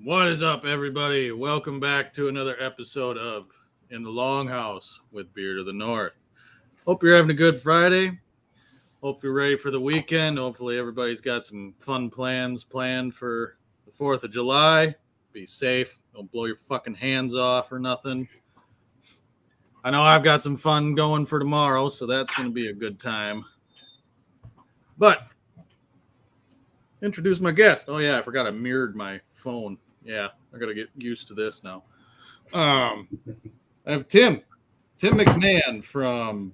What is up, everybody? Welcome back to another episode of In the Longhouse with Beer to the North. Hope you're having a good Friday. Hope you're ready for the weekend. Hopefully, everybody's got some fun plans planned for the 4th of July. Be safe. Don't blow your fucking hands off or nothing. I know I've got some fun going for tomorrow, so that's going to be a good time. But, introduce my guest. Oh, yeah, I forgot I mirrored my phone. Yeah, I got to get used to this now. I have Tim McMahon from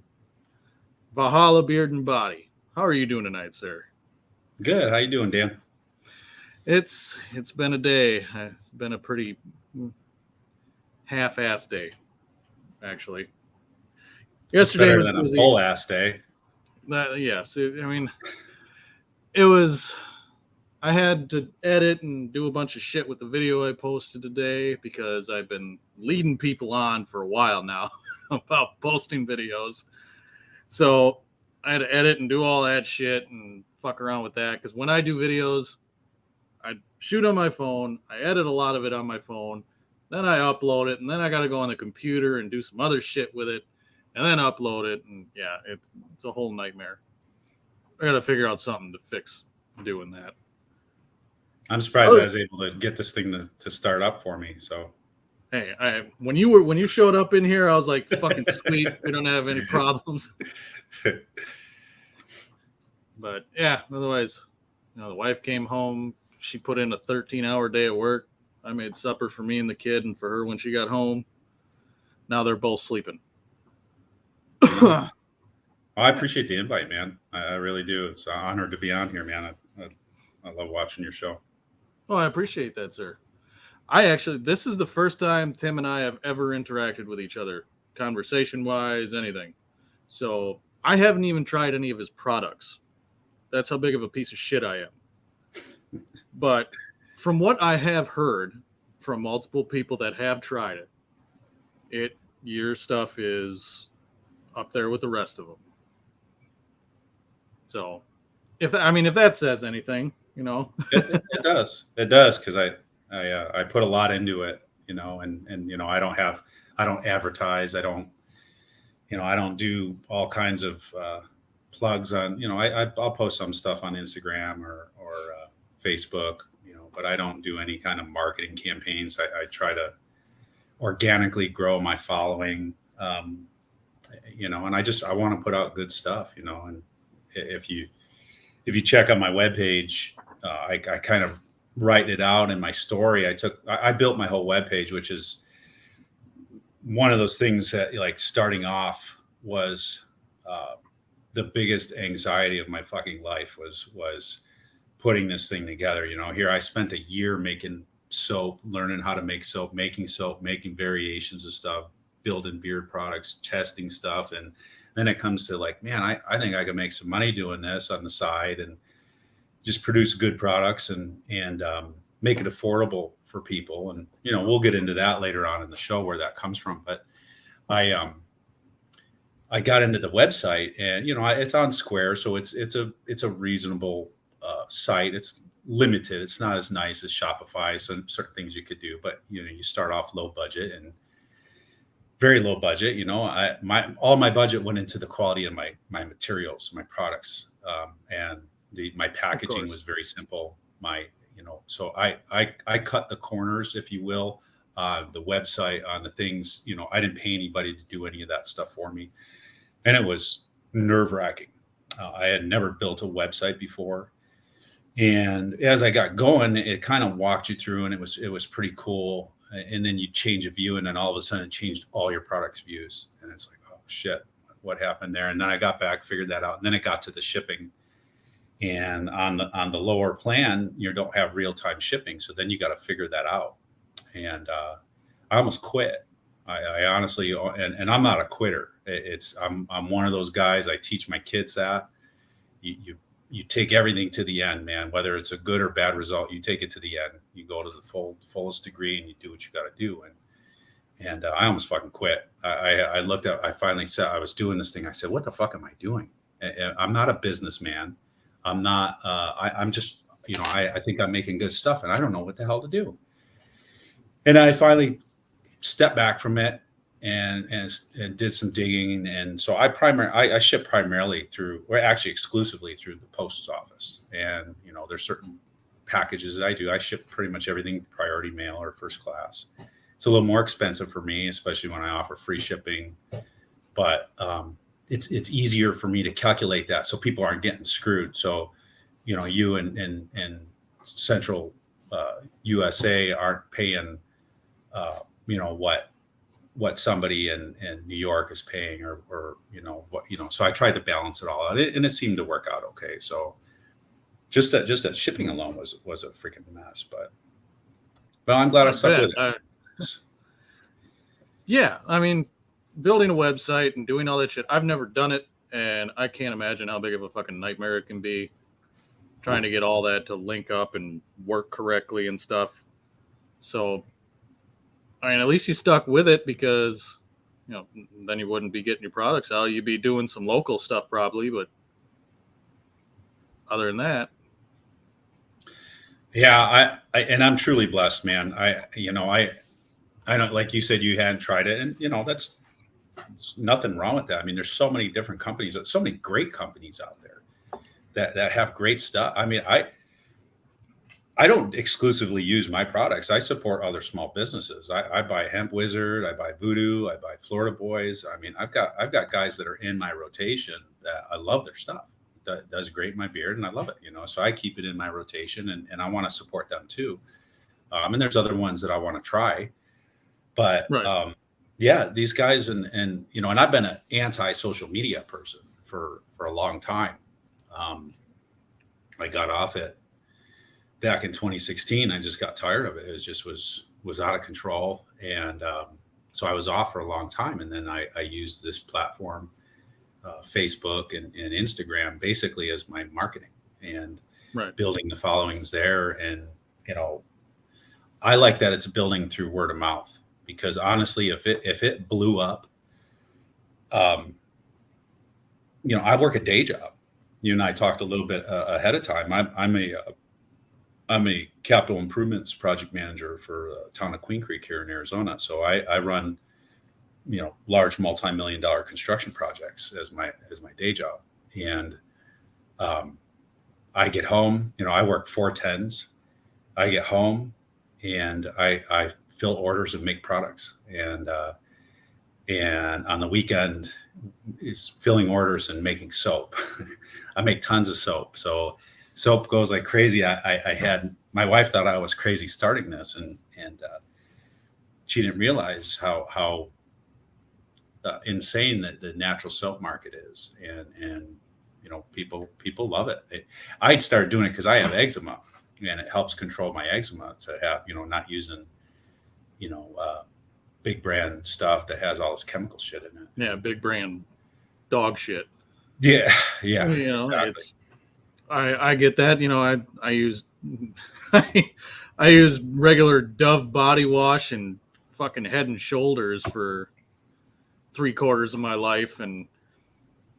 Valhalla Beard and Body. How are you doing tonight, sir? Good. How you doing, Dan? It's been a day. It's been a pretty half-ass day, actually. That's Yesterday better was than a busy. full ass day. Yes, it was. I had to edit and do a bunch of shit with the video I posted today because I've been leading people on for a while now about posting videos. So I had to edit and do all that shit and fuck around with that because when I do videos, I shoot on my phone, I edit a lot of it on my phone, then I upload it, and then I got to go on the computer and do some other shit with it, and then upload it, and yeah, it's a whole nightmare. I got to figure out something to fix doing that. I'm surprised I was able to get this thing to start up for me. So, hey, when you showed up in here, I was like, fucking sweet. We don't have any problems. But yeah, otherwise, the wife came home. She put in a 13-hour day at work. I made supper for me and the kid and for her when she got home. Now they're both sleeping. well, I appreciate the invite, man. I really do. It's an honor to be on here, man. I love watching your show. Well, I appreciate that, sir. This is the first time Tim and I have ever interacted with each other, conversation-wise, anything. So I haven't even tried any of his products. That's how big of a piece of shit I am. But from what I have heard from multiple people that have tried it, your stuff is up there with the rest of them. So, if that says anything, it does. It does because I put a lot into it, and I don't advertise. I don't do all kinds of plugs on. I'll post some stuff on Instagram or Facebook, but I don't do any kind of marketing campaigns. I try to organically grow my following, and I want to put out good stuff, and if you check on my webpage, I kind of write it out in my story. I built my whole webpage, which is one of those things that, like, starting off was the biggest anxiety of my fucking life was putting this thing together. Here I spent a year making soap, learning how to make soap, making variations of stuff, building beard products, testing stuff. And then it comes to, like, man, I think I could make some money doing this on the side and just produce good products and make it affordable for people. And, we'll get into that later on in the show where that comes from. But I got into the website, and, it's on Square. So it's a reasonable site. It's limited. It's not as nice as Shopify. Some certain things you could do, but you start off low budget and very low budget. All my budget went into the quality of my materials, my products, and my packaging was very simple. So I cut the corners, if you will, on the website, on the things. I didn't pay anybody to do any of that stuff for me, and it was nerve-wracking. I had never built a website before. And as I got going, it kind of walked you through, and it was pretty cool. And then you change a view, and then all of a sudden it changed all your product's views. And it's like, oh shit, what happened there? And then I got back, figured that out. And then it got to the shipping. And on the lower plan, you don't have real-time shipping. So then you got to figure that out. And I almost quit. I honestly, and I'm not a quitter. I'm one of those guys. I teach my kids that you take everything to the end, man. Whether it's a good or bad result, you take it to the end. You go to the fullest degree, and you do what you got to do. And I almost fucking quit. I looked at. I finally said, I was doing this thing. I said, what the fuck am I doing? I'm not a businessman. I'm not. I'm just. I think I'm making good stuff, and I don't know what the hell to do. And I finally stepped back from it and did some digging. And so I ship primarily through, or actually exclusively through the post office. And there's certain packages that I do. I ship pretty much everything priority mail or first class. It's a little more expensive for me, especially when I offer free shipping. But it's easier for me to calculate that so people aren't getting screwed. So you and central USA aren't paying you know what somebody in New York is paying, or so I tried to balance it all out, and it seemed to work out okay. So just that shipping alone was a freaking mess, but I'm glad I I stuck bet. with it. Yeah, I mean, building a website and doing all that shit, I've never done it, and I can't imagine how big of a fucking nightmare it can be trying to get all that to link up and work correctly and stuff. So, I mean, at least you stuck with it, because then you wouldn't be getting your products out. You'd be doing some local stuff probably, but other than that, Yeah, and I'm truly blessed, man. I don't, like you said, you hadn't tried it, and that's nothing wrong with that. I mean, there's so many different companies, so many great companies out there that have great stuff. I mean, I don't exclusively use my products. I support other small businesses. I buy Hemp Wizard, I buy Voodoo, I buy Florida Boys. I mean, I've got guys that are in my rotation that I love their stuff. That does great in my beard, and I love it. So I keep it in my rotation, and I want to support them too. And there's other ones that I want to try, but right. yeah, these guys, and I've been an anti social media person for a long time. I got off it back in 2016. I just got tired of it. It just was out of control, and so I was off for a long time. And then I used this platform, Facebook and Instagram, basically as my marketing and Right. building the followings there. And I like that it's building through word of mouth, because honestly, if it blew up, I work a day job. You and I talked a little bit ahead of time. I'm a capital improvements project manager for the town of Queen Creek here in Arizona. So I run, large multi-million dollar construction projects as my day job. And I get home, I work 4 10s. I get home and I fill orders and make products. And on the weekend is filling orders and making soap. I make tons of soap. So soap goes like crazy. I had, my wife thought I was crazy starting this, and she didn't realize how insane that the natural soap market is. And people love it. I'd started doing it because I have eczema, and it helps control my eczema to have, not using, big brand stuff that has all this chemical shit in it. Yeah, big brand dog shit. Yeah, yeah, exactly. It's I get that. I use I use regular Dove body wash and fucking Head and Shoulders for 3/4 of my life, and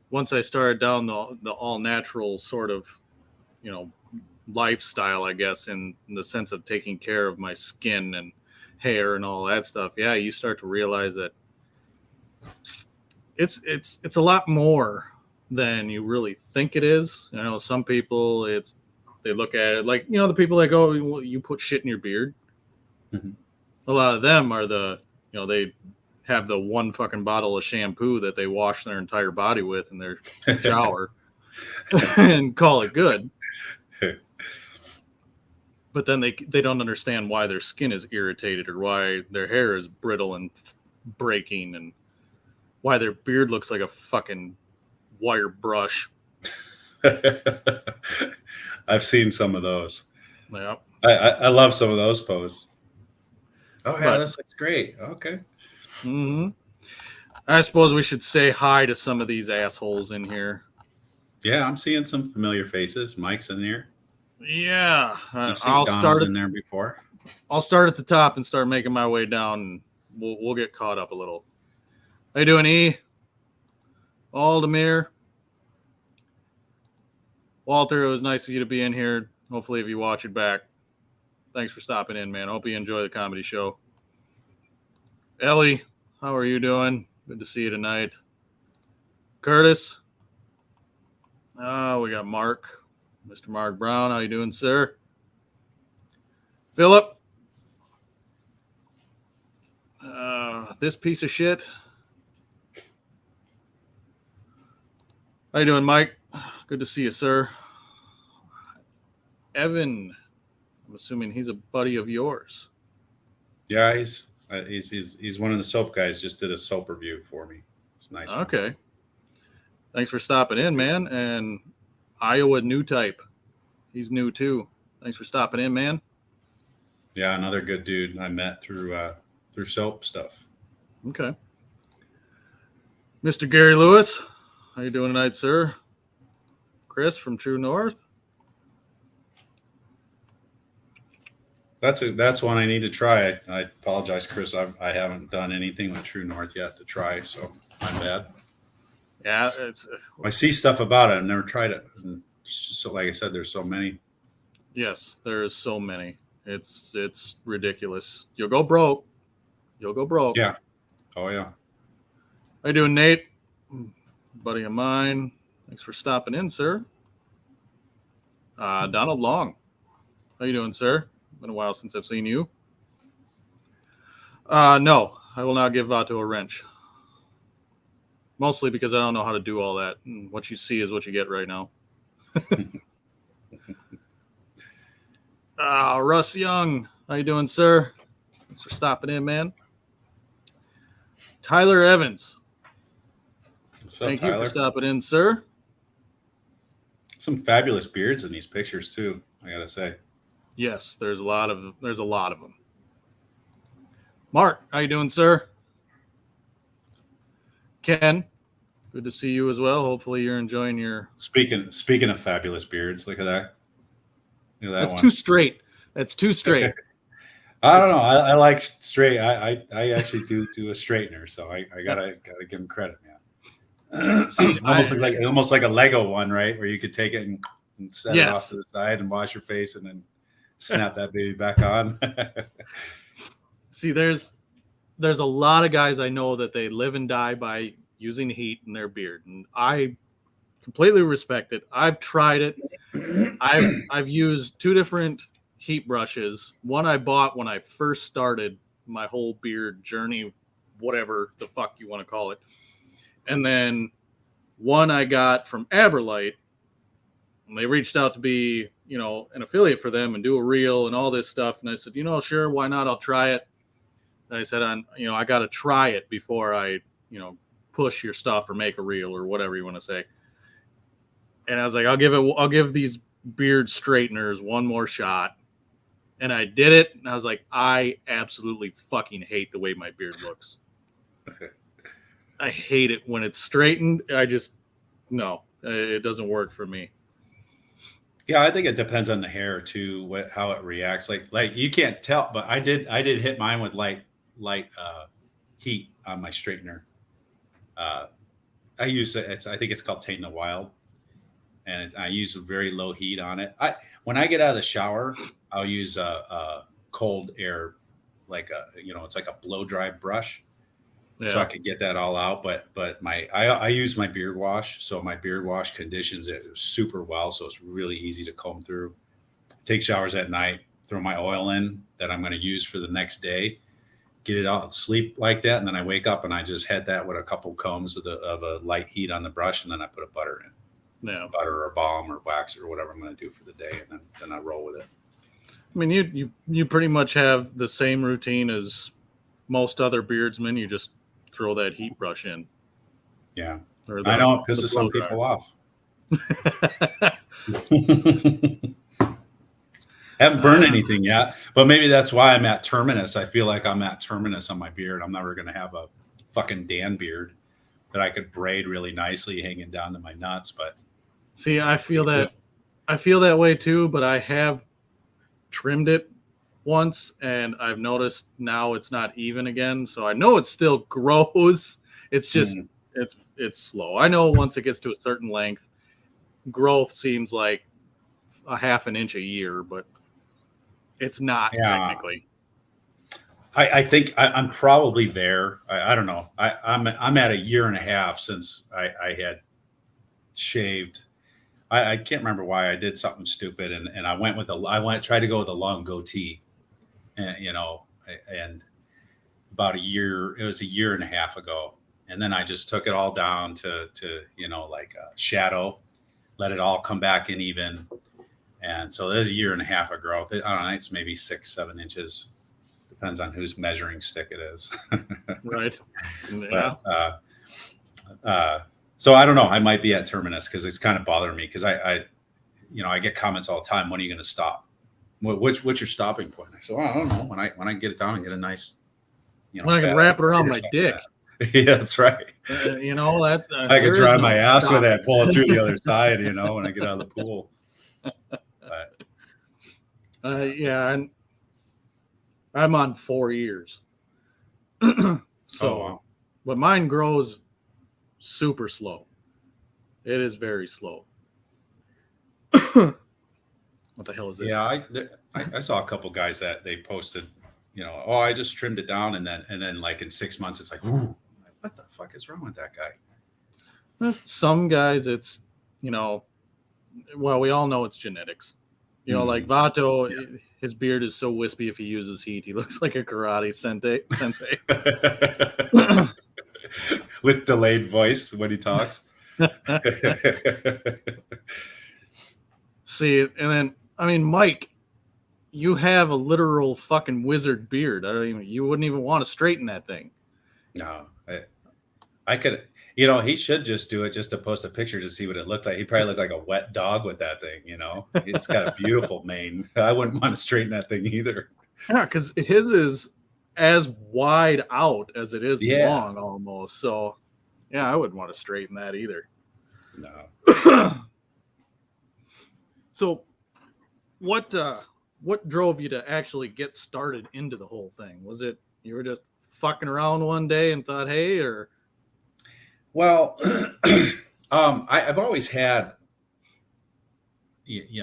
once I started down the all natural sort of lifestyle, I guess, in the sense of taking care of my skin and hair and all that stuff, yeah, you start to realize that it's a lot more than you really think it is. Some people, they look at it like, the people that go, well, you put shit in your beard. Mm-hmm. A lot of them are they have the one fucking bottle of shampoo that they wash their entire body with in their shower and call it good. But then they don't understand why their skin is irritated, or why their hair is brittle and breaking, and why their beard looks like a fucking wire brush. I've seen some of those. Yeah. I love some of those posts. Oh yeah, But this looks great. Okay. I suppose we should say hi to some of these assholes in here. Yeah, I'm seeing some familiar faces. Mike's in there. Yeah, I've seen Donald in there before. I'll start at the top and start making my way down, and we'll get caught up a little. How you doing, E? Aldemir? Walter, it was nice of you to be in here. Hopefully, if you watch it back, thanks for stopping in, man. Hope you enjoy the comedy show. Ellie, how are you doing? Good to see you tonight. Curtis. We got Mark. Mr. Mark Brown, how you doing, sir? Philip. This piece of shit. How you doing, Mike? Good to see you, sir. Evan. I'm assuming he's a buddy of yours. Yeah, he's one of the soap guys. Just did a soap review for me. It's nice. Okay. One. Thanks for stopping in, man. And Iowa New Type. He's new too. Thanks for stopping in, man. Yeah, another good dude I met through soap stuff. Okay. Mr. Gary Lewis, how you doing tonight, sir? Chris from True North. That's one I need to try. I apologize, Chris. I haven't done anything with True North yet to try, so I'm bad. Yeah, I see stuff about it. I've never tried it. And so, like I said, there's so many. Yes, there's so many. It's ridiculous. You'll go broke. Yeah. Oh yeah. How you doing, Nate? Buddy of mine. Thanks for stopping in, sir. Donald Long. How you doing, sir? Been a while since I've seen you. No, I will not give Vato a wrench. Mostly because I don't know how to do all that. And what you see is what you get right now. Russ Young. How you doing, sir? Thanks for stopping in, man. Tyler Evans. What's up, Thank Tyler? you for stopping in, sir. Some fabulous beards in these pictures too, I gotta say. Yes, there's a lot of them. Mark, how you doing, sir? Ken, good to see you as well. Hopefully you're enjoying your... Speaking of fabulous beards, look at that. Look at that. That's one. too straight. That's too straight. I don't know. I like straight. I actually do a straightener, so I gotta give him credit, man. See, almost like a Lego one, right? Where you could take it and set it off to the side and wash your face and then snap that baby back on. See, there's a lot of guys I know that they live and die by using heat in their beard, and I completely respect it. I've tried it. I've used two different heat brushes. One I bought when I first started my whole beard journey, whatever the fuck you want to call it. And then one I got from Aberlite. And they reached out to be, an affiliate for them and do a reel and all this stuff. And I said, sure, why not? I'll try it. And I said, I got to try it before I, push your stuff or make a reel or whatever you want to say. And I was like, I'll give these beard straighteners one more shot. And I did it. And I was like, I absolutely fucking hate the way my beard looks. I hate it when it's straightened. No, it doesn't work for me. Yeah, I think it depends on the hair too, how it reacts. Like you can't tell, but I did hit mine with light heat on my straightener. I use it. I think it's called Tame the Wild, and I use a very low heat on it. When I get out of the shower, I'll use a cold air, it's like a blow dry brush. Yeah. So I could get that all out, but I use my beard wash, so my beard wash conditions it super well, so it's really easy to comb through. Take showers at night, throw my oil in that I'm going to use for the next day, get it out, sleep like that, and then I wake up and I just head that with a couple combs of a light heat on the brush, and then I put a butter in, butter or balm or wax or whatever I'm going to do for the day, and then I roll with it. I mean, you pretty much have the same routine as most other beardsmen. You just throw that heat brush in. Yeah. I know it pisses some people off. Haven't burned anything yet, but maybe that's why I'm at terminus. I feel like I'm at terminus on my beard. I'm never going to have a fucking Dan beard that I could braid really nicely hanging down to my nuts. But see, I feel that way too, but I have trimmed it once and I've noticed now it's not even again. So I know it still grows. It's just, it's slow. I know once it gets to a certain length, growth seems like a half an inch a year, but it's not technically. I think I'm probably there. I don't know. I'm at a year and a half since I had shaved. I can't remember why I did something stupid, and I went with tried to go with a long goatee, and and about a year, it was a year and a half ago, and then I just took it all down to like a shadow, let it all come back in even, and so there's a year and a half of growth. I don't know, it's maybe 6-7 inches, depends on whose measuring stick it is. Right. Yeah. But so I don't know. I might be at terminus because it's kind of bothering me because I get comments all the time. When are you going to stop? What's your stopping point? I said, well, I don't know. When I get it down and get a nice, when I can wrap it around my dick. Yeah, that's right. That's I could dry my ass with that, pull it through the other side, when I get out of the pool. But, yeah, and I'm on 4 years. So, wow. But mine grows super slow. It is very slow. What the hell is this? Yeah, I saw a couple guys that they posted, I just trimmed it down, and then like in 6 months, it's like, ooh, what the fuck is wrong with that guy? Some guys, it's well, we all know it's genetics. Like Vato, yeah. His beard is so wispy. If he uses heat, he looks like a karate sensei. With delayed voice when he talks. See, and then Mike, you have a literal fucking wizard beard. You wouldn't even want to straighten that thing. No, I could. He should just do it just to post a picture to see what it looked like. He probably looked like a wet dog with that thing. It's got a beautiful mane. I wouldn't want to straighten that thing either. Yeah, because his is as wide out as it is long, almost. So, yeah, I wouldn't want to straighten that either. No. So, what drove you to actually get started into the whole thing? Was it you were just fucking around one day and thought, hey, or? Well, I've always had,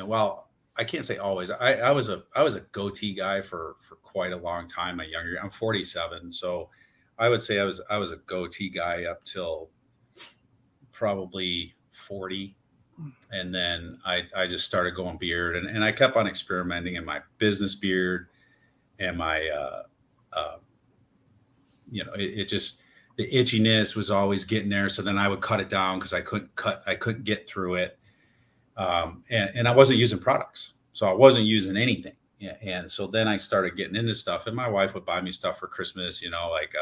well, I can't say always. I was a goatee guy for quite a long time. I'm 47, so I would say I was a goatee guy up till probably 40. And then I just started going beard, and I kept on experimenting in my business beard and my, it just, the itchiness was always getting there. So then I would cut it down because I couldn't get through it. And I wasn't using products. So I wasn't using anything. Yeah. And so then I started getting into stuff, and my wife would buy me stuff for Christmas, like,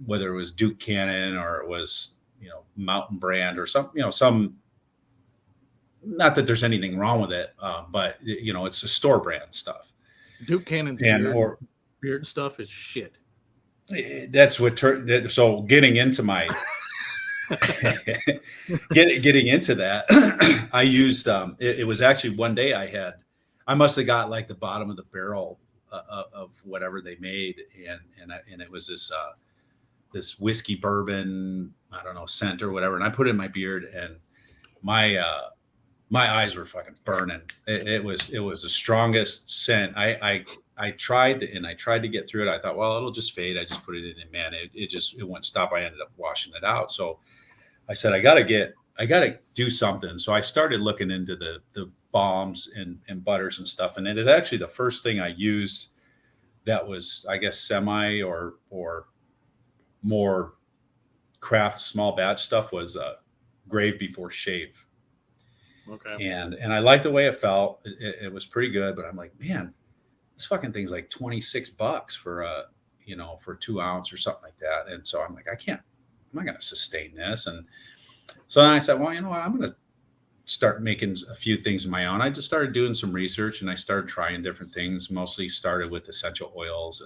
whether it was Duke Cannon or it was, Mountain Brand or some, not that there's anything wrong with it, but it's a store brand stuff. Duke Cannon's beard stuff is shit. That's what so getting into my getting into that, I used it was actually one day I must have got like the bottom of the barrel of whatever they made, and it was this whiskey bourbon, I don't know, scent or whatever, and I put it in my beard, and my eyes were fucking burning. It was the strongest scent. I tried to get through it. I thought, well, it'll just fade. I just put it in, and man, it wouldn't stop. I ended up washing it out. So I said, I gotta do something. So I started looking into the balms and butters and stuff. And it is actually the first thing I used that was, I guess, semi or more craft small batch stuff was Grave Before Shave. Okay. And I liked the way it felt. It was pretty good, but I'm like, man, this fucking thing's like $26 for for 2 ounce or something like that. And so I'm like, I'm not going to sustain this. And so then I said, well, you know what? I'm going to start making a few things of my own. I just started doing some research, and I started trying different things, mostly started with essential oils,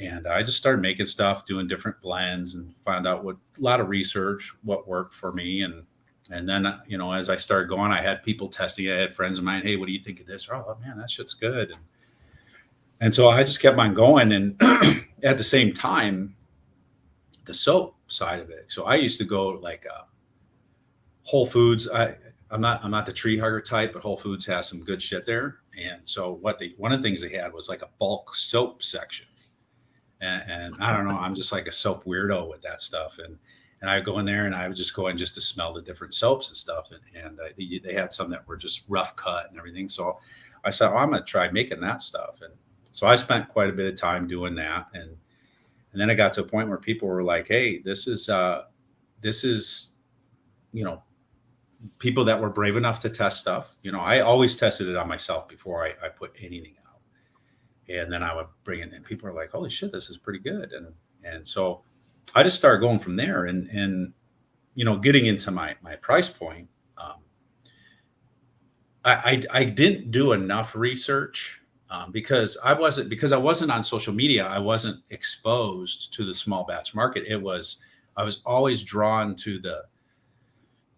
and I just started making stuff, doing different blends, and found out a lot of research, what worked for me. And then, as I started going, I had people testing it. I had friends of mine, hey, what do you think of this? Oh, man, that shit's good. And so I just kept on going. And at the same time, the soap side of it. So I used to go like Whole Foods. I'm not the tree hugger type, but Whole Foods has some good shit there. And so one of the things they had was like a bulk soap section. And I don't know, I'm just like a soap weirdo with that stuff. And I would go in there and I would just go in just to smell the different soaps and stuff. And they had some that were just rough cut and everything. So I said, well, I'm going to try making that stuff. And so I spent quite a bit of time doing that. And then I got to a point where people were like, hey, this is, you know, people that were brave enough to test stuff. You know, I always tested it on myself before I put anything out. And then I would bring it in. People are like, holy shit, this is pretty good. And so I just started going from there and you know, getting into my price point. I didn't do enough research because I wasn't on social media. I wasn't exposed to the small batch market. I was always drawn to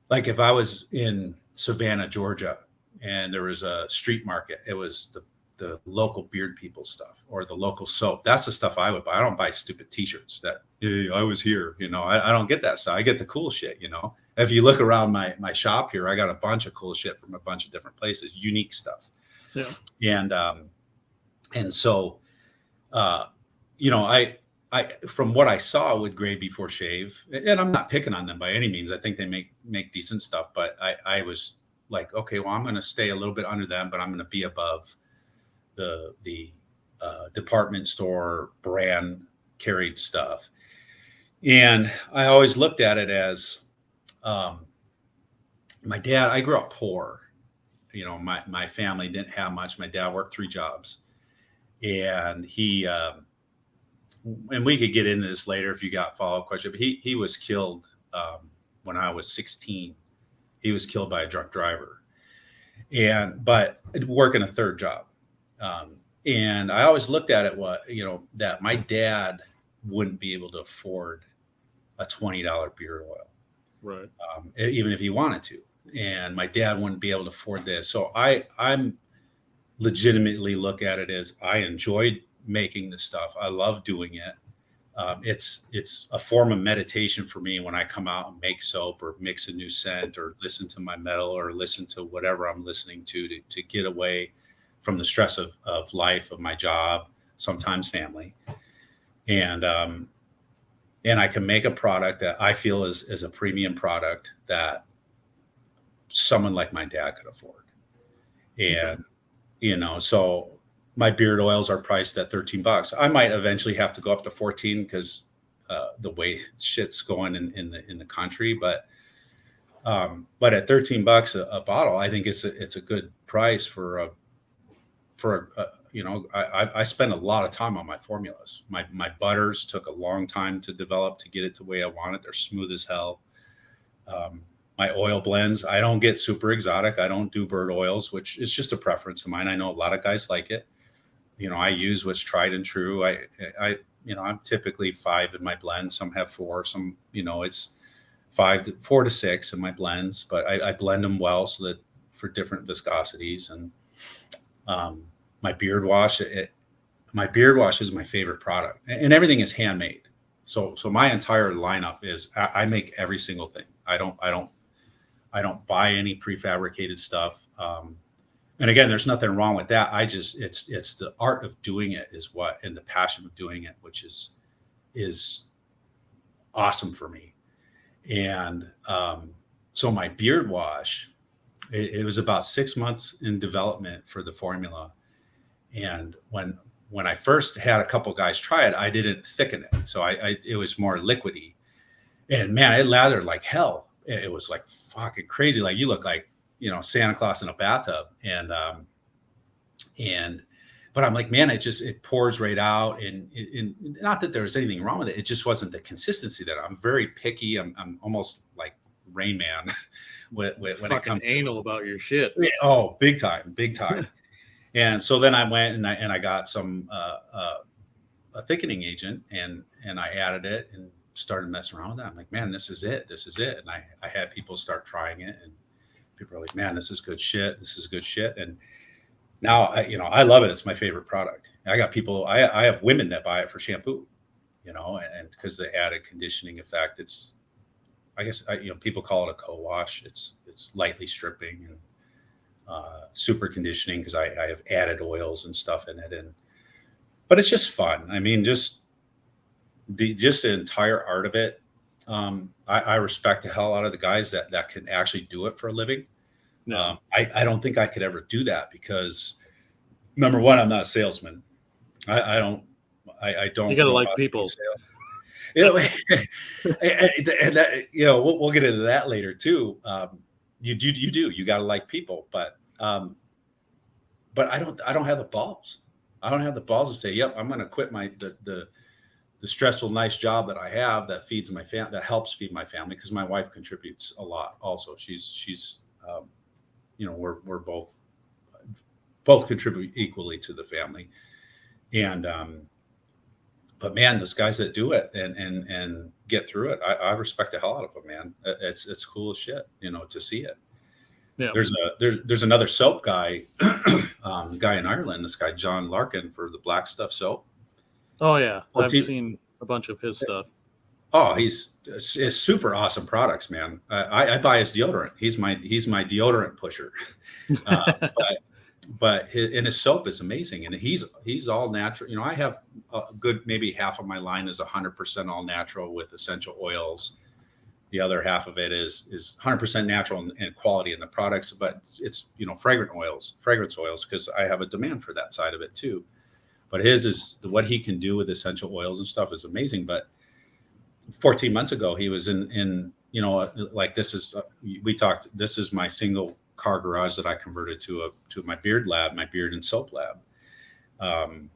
like if I was in Savannah, Georgia, and there was a street market, it was the local beard people stuff or the local soap. That's the stuff I would buy. I don't buy stupid T-shirts that hey, I was here. You know, I don't get that stuff. I get the cool shit. You know, if you look around my shop here, I got a bunch of cool shit from a bunch of different places, unique stuff. Yeah. And so, you know, I from what I saw with Grade Before Shave, and I'm not picking on them by any means. I think they make decent stuff, but I was like, okay, well, I'm going to stay a little bit under them, but I'm going to be above the department store brand carried stuff. And I always looked at it as my dad. I grew up poor. You know, my family didn't have much. My dad worked 3 jobs, and he. And we could get into this later if you got follow-up question, but he was killed when I was 16. He was killed by a drunk driver, but working a 3rd job. And I always looked at it, that my dad wouldn't be able to afford a $20 beard oil, Right. Even if he wanted to. And my dad wouldn't be able to afford this. So I'm legitimately look at it as I enjoyed making the stuff. I love doing it. It's a form of meditation for me when I come out and make soap or mix a new scent or listen to my metal or listen to whatever I'm listening to get away from the stress of life, of my job, sometimes family. And I can make a product that I feel is a premium product that someone like my dad could afford. And, you know, so my beard oils are priced at $13. I might eventually have to go up to 14 because the way shit's going in the country, but at $13 a bottle, I think it's a good price for you know, I spend a lot of time on my formulas. My butters took a long time to develop to get it the way I want it. They're smooth as hell. My oil blends, I don't get super exotic. I don't do bird oils, which is just a preference of mine. I know a lot of guys like it. You know, I use what's tried and true. You know, I'm typically 5 in my blends. Some have 4. Some, you know, it's 4 to 6 in my blends. But I blend them well so that for different viscosities. And my beard wash, my beard wash is my favorite product, and everything is handmade. So my entire lineup is I make every single thing. I don't buy any prefabricated stuff. And again, there's nothing wrong with that. It's the art of doing it and the passion of doing it, which is awesome for me. And so my beard wash, it was about 6 months in development for the formula. And when I first had a couple guys try it, I didn't thicken it. So it was more liquidy. And man, it lathered like hell. It was like fucking crazy. Like you look like, you know, Santa Claus in a bathtub. But I'm like, man, it pours right out. And not that there was anything wrong with it. It just wasn't the consistency that I'm very picky. I'm almost like Rain Man when it comes anal about your shit. Oh, big time. And so then I went and I got some, a thickening agent and I added it and started messing around with it. I'm like, man, this is it. And I had people start trying it and people are like, man, this is good shit. And now, I love it. It's my favorite product. I got people, I have women that buy it for shampoo, you know, and because the added conditioning effect, I guess people call it a co-wash. It's lightly stripping and super conditioning because I have added oils and stuff in it, but it's just fun. I mean, just the entire art of it. I respect the hell out of the guys that can actually do it for a living. Yeah. I don't think I could ever do that because number one, I'm not a salesman. I don't You gotta know like how to do people. sales. And that, we'll get into that later too. You got to like people, but I don't have the balls. I don't have the balls to say, yep, I'm going to quit the stressful, nice job that I have that feeds my family, that helps feed my family. Cause my wife contributes a lot also. She's we're both contribute equally to the family. And, but man, those guys that do it and get through it, I respect the hell out of them, man. It's cool as shit, to see it. Yeah. There's another soap guy, guy in Ireland, this guy, John Larkin for the Black Stuff soap. Oh yeah. I've seen a bunch of his stuff. Oh, it's super awesome products, man. I buy his deodorant. He's my deodorant pusher. But his soap is amazing, and he's all natural. I have a good maybe half of my line is 100% all natural with essential oils. The other half of it is 100% natural and quality in the products, but it's fragrance oils because I have a demand for that side of it too. But his is what he can do with essential oils and stuff is amazing. But 14 months ago, he was in like this is this is my single car garage that I converted to my beard lab, my beard and soap lab.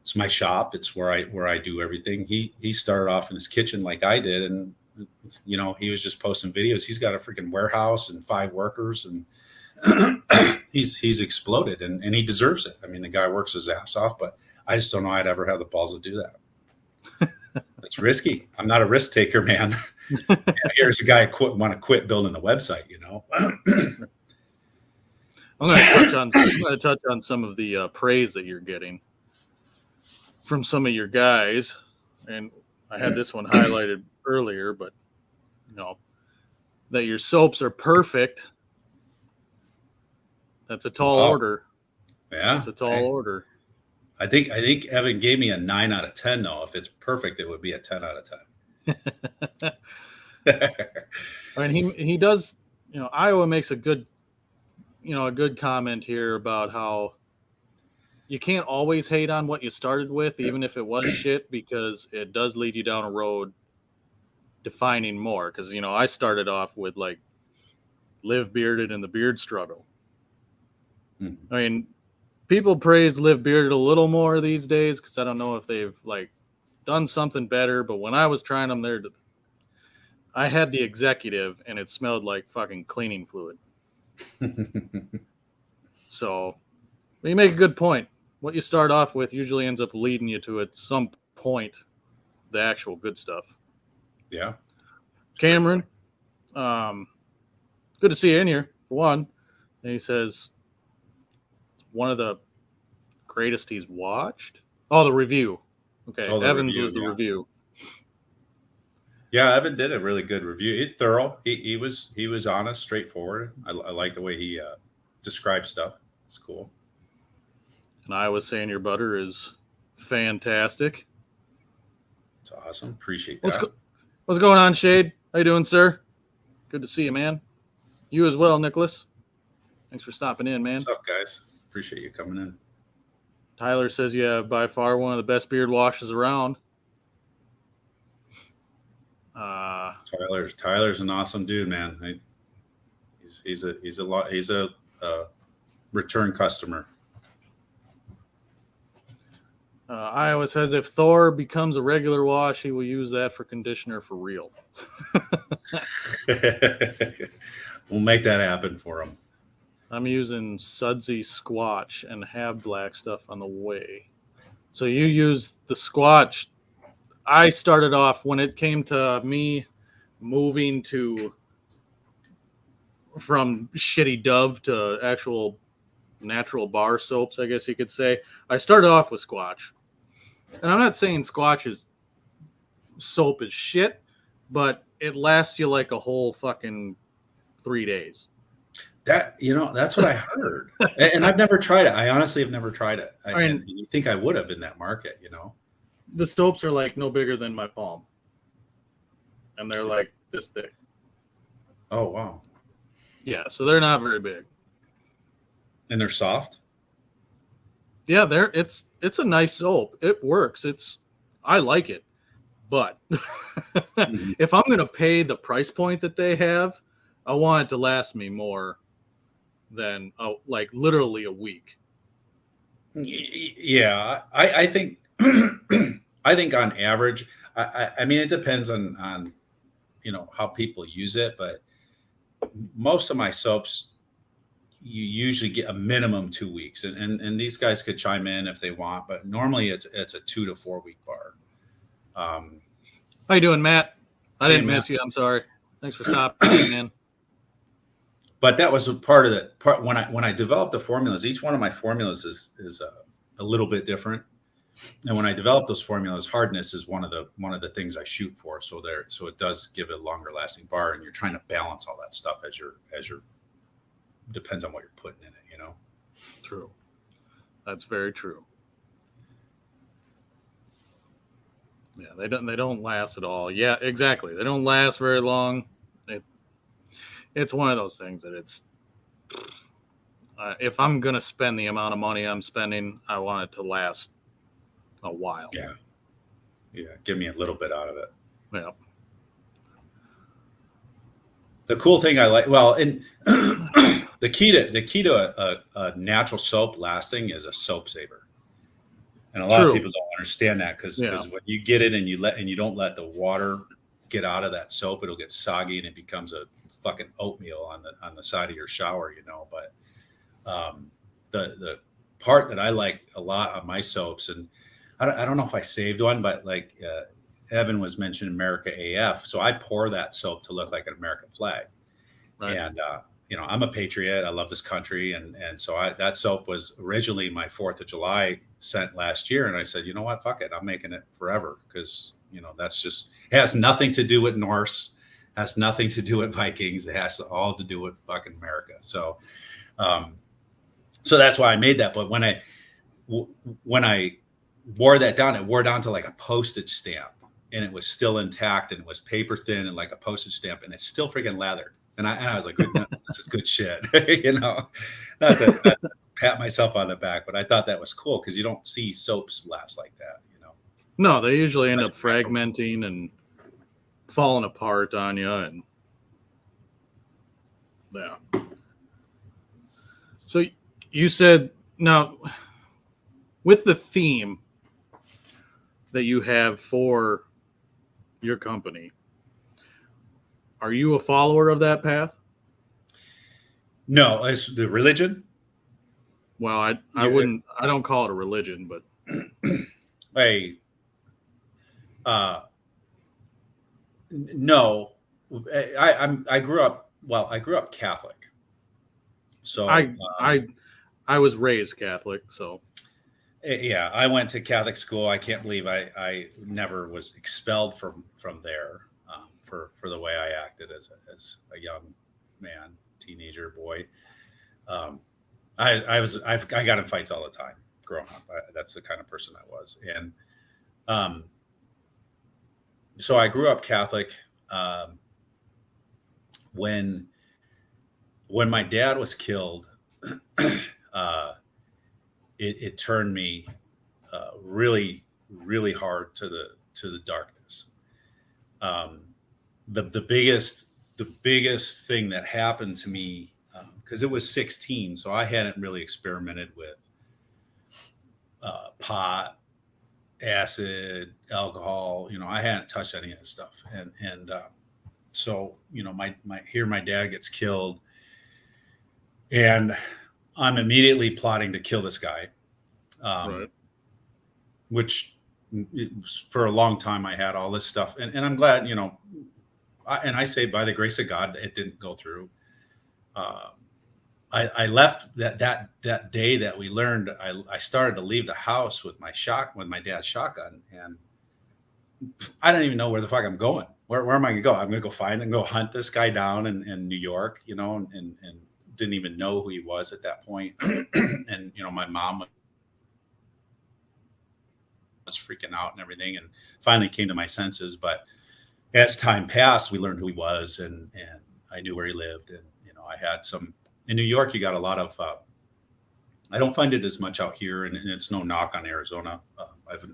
It's my shop. It's where I do everything. He started off in his kitchen like I did, and he was just posting videos. He's got a freaking warehouse and 5 workers, and he's exploded, and he deserves it. I mean, the guy works his ass off, but I just don't know I'd ever have the balls to do that. It's risky. I'm not a risk taker, man. Here's a guy want to quit building a website, I'm going to touch on some of the praise that you're getting from some of your guys, and I had this one highlighted earlier, but that your soaps are perfect. That's a tall order. Yeah, it's a tall order. I think Evan gave me a 9 out of 10. Though, if it's perfect, it would be a 10 out of 10. I mean, he does. Iowa makes a good comment here about how you can't always hate on what you started with, even if it was shit, because it does lead you down a road defining more. Because I started off with like Live Bearded and the Beard Struggle. I mean, people praise Live Bearded a little more these days because I don't know if they've like done something better. But when I was trying them, I had the executive and it smelled like fucking cleaning fluid. So you make a good point. What you start off with usually ends up leading you to at some point the actual good stuff. Yeah. Cameron, good to see you in here for one. And he says it's one of the greatest he's watched. Oh, the review. Okay, Evans was the review. Yeah, Evan did a really good review. Thorough. He was honest, straightforward. I like the way he describes stuff. It's cool. And I was saying your butter is fantastic. It's awesome. Appreciate that. What's going on, Shade? How you doing, sir? Good to see you, man. You as well, Nicholas. Thanks for stopping in, man. What's up, guys? Appreciate you coming in. Tyler says you have by far one of the best beard washes around. Tyler's an awesome dude, man. He's a return customer. Iowa says if Thor becomes a regular wash, he will use that for conditioner for real. We'll make that happen for him. I'm using Sudsy Squatch and have Black Stuff on the way. So you use the Squatch. I started off when it came to me moving from shitty Dove to actual natural bar soaps, I guess you could say. I started off with Squatch. And I'm not saying Squatch's soap is shit, but it lasts you like a whole fucking 3 days. That's what I heard. And I've never tried it. I honestly have never tried it. I mean, and you think I would have in that market, the soaps are like no bigger than my palm. And they're like this thick. Oh, wow. Yeah, so they're not very big. And they're soft? Yeah, it's a nice soap. It works. I like it. But if I'm going to pay the price point that they have, I want it to last me more than like literally a week. Yeah, I think I think on average, I mean, it depends on how people use it, but most of my soaps, you usually get a minimum 2 weeks, and these guys could chime in if they want, but normally it's a 2 to 4 week bar. How you doing, Matt? I didn't Matt. miss you. I'm sorry. Thanks for stopping, man. But that was a part of the part when I developed the formulas. Each one of my formulas is a little bit different, and when I developed those formulas, hardness is one of the things I shoot for. So it does give a longer lasting bar, and you're trying to balance all that stuff as you're depends on what you're putting in it. True. That's very true. Yeah, they don't last at all. Yeah, exactly. They don't last very long. It's one of those things that it's if I'm gonna spend the amount of money I'm spending, I want it to last a while. Yeah. Give me a little bit out of it. Yeah. The cool thing I like, well, and the key to a natural soap lasting is a soap saver. And a lot True. of people don't understand that because when you get it and you don't let the water get out of that soap, it'll get soggy and it becomes a fucking oatmeal on the side of your shower, But the part that I like a lot on my soaps, and I don't know if I saved one, but like Evan was mentioning America AF, so I pour that soap to look like an American flag, Right. and I'm a patriot. I love this country, and so that soap was originally my 4th of July scent last year, and I said, you know what, fuck it, I'm making it forever because that's just, it has nothing to do with Norse, has nothing to do with Vikings, it has all to do with fucking America. So that's why I made that. But when I wore that down, it wore down to like a postage stamp, and it was still intact, and it was paper thin and like a postage stamp, and it's still freaking lathered. And I was like, this is good shit, not to pat myself on the back, but I thought that was cool because you don't see soaps last like that, No, they usually end up fragmenting and falling apart on you, and yeah. So you said now with the theme that you have for your company, are you a follower of that path? No, it's the religion. Well, I wouldn't. I don't call it a religion, but no. I grew up. Well, I grew up Catholic. So I was raised Catholic, so yeah, I went to Catholic school. I can't believe I never was expelled from there for the way I acted as a young man, teenager, boy. I got in fights all the time growing up. That's the kind of person I was, and so I grew up Catholic. When my dad was killed, it turned me really, really hard to the darkness. The biggest thing that happened to me, because it was 16, so I hadn't really experimented with pot, acid, alcohol. I hadn't touched any of this stuff, and so my dad gets killed, and I'm immediately plotting to kill this guy, right. Which for a long time I had all this stuff, and I'm glad, and I say by the grace of God it didn't go through. I left that day that we learned. I started to leave the house with my dad's shotgun, and I don't even know where the fuck I'm going. where am I going to go? I'm going to go find and go hunt this guy down in New York, and didn't even know who he was at that point. And, my mom was freaking out and everything, and finally came to my senses. But as time passed, we learned who he was, and I knew where he lived. And, I had some in New York, you got a lot of, I don't find it as much out here, and it's no knock on Arizona.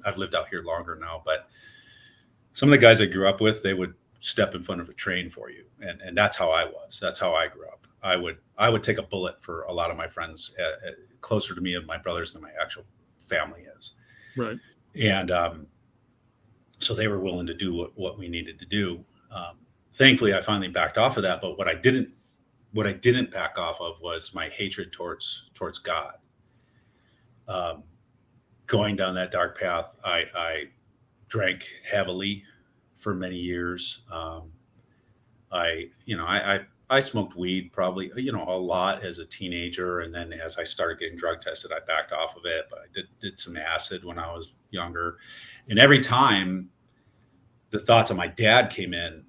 I've lived out here longer now, but some of the guys I grew up with, they would step in front of a train for you, and that's how I was. That's how I grew up. I would take a bullet for a lot of my friends, closer to me and my brothers than my actual family is. Right. And so they were willing to do what we needed to do. Thankfully, I finally backed off of that. But what I didn't back off of was my hatred towards God. Going down that dark path, I drank heavily for many years. I smoked weed probably, a lot as a teenager. And then as I started getting drug tested, I backed off of it, but I did some acid when I was younger. And every time the thoughts of my dad came in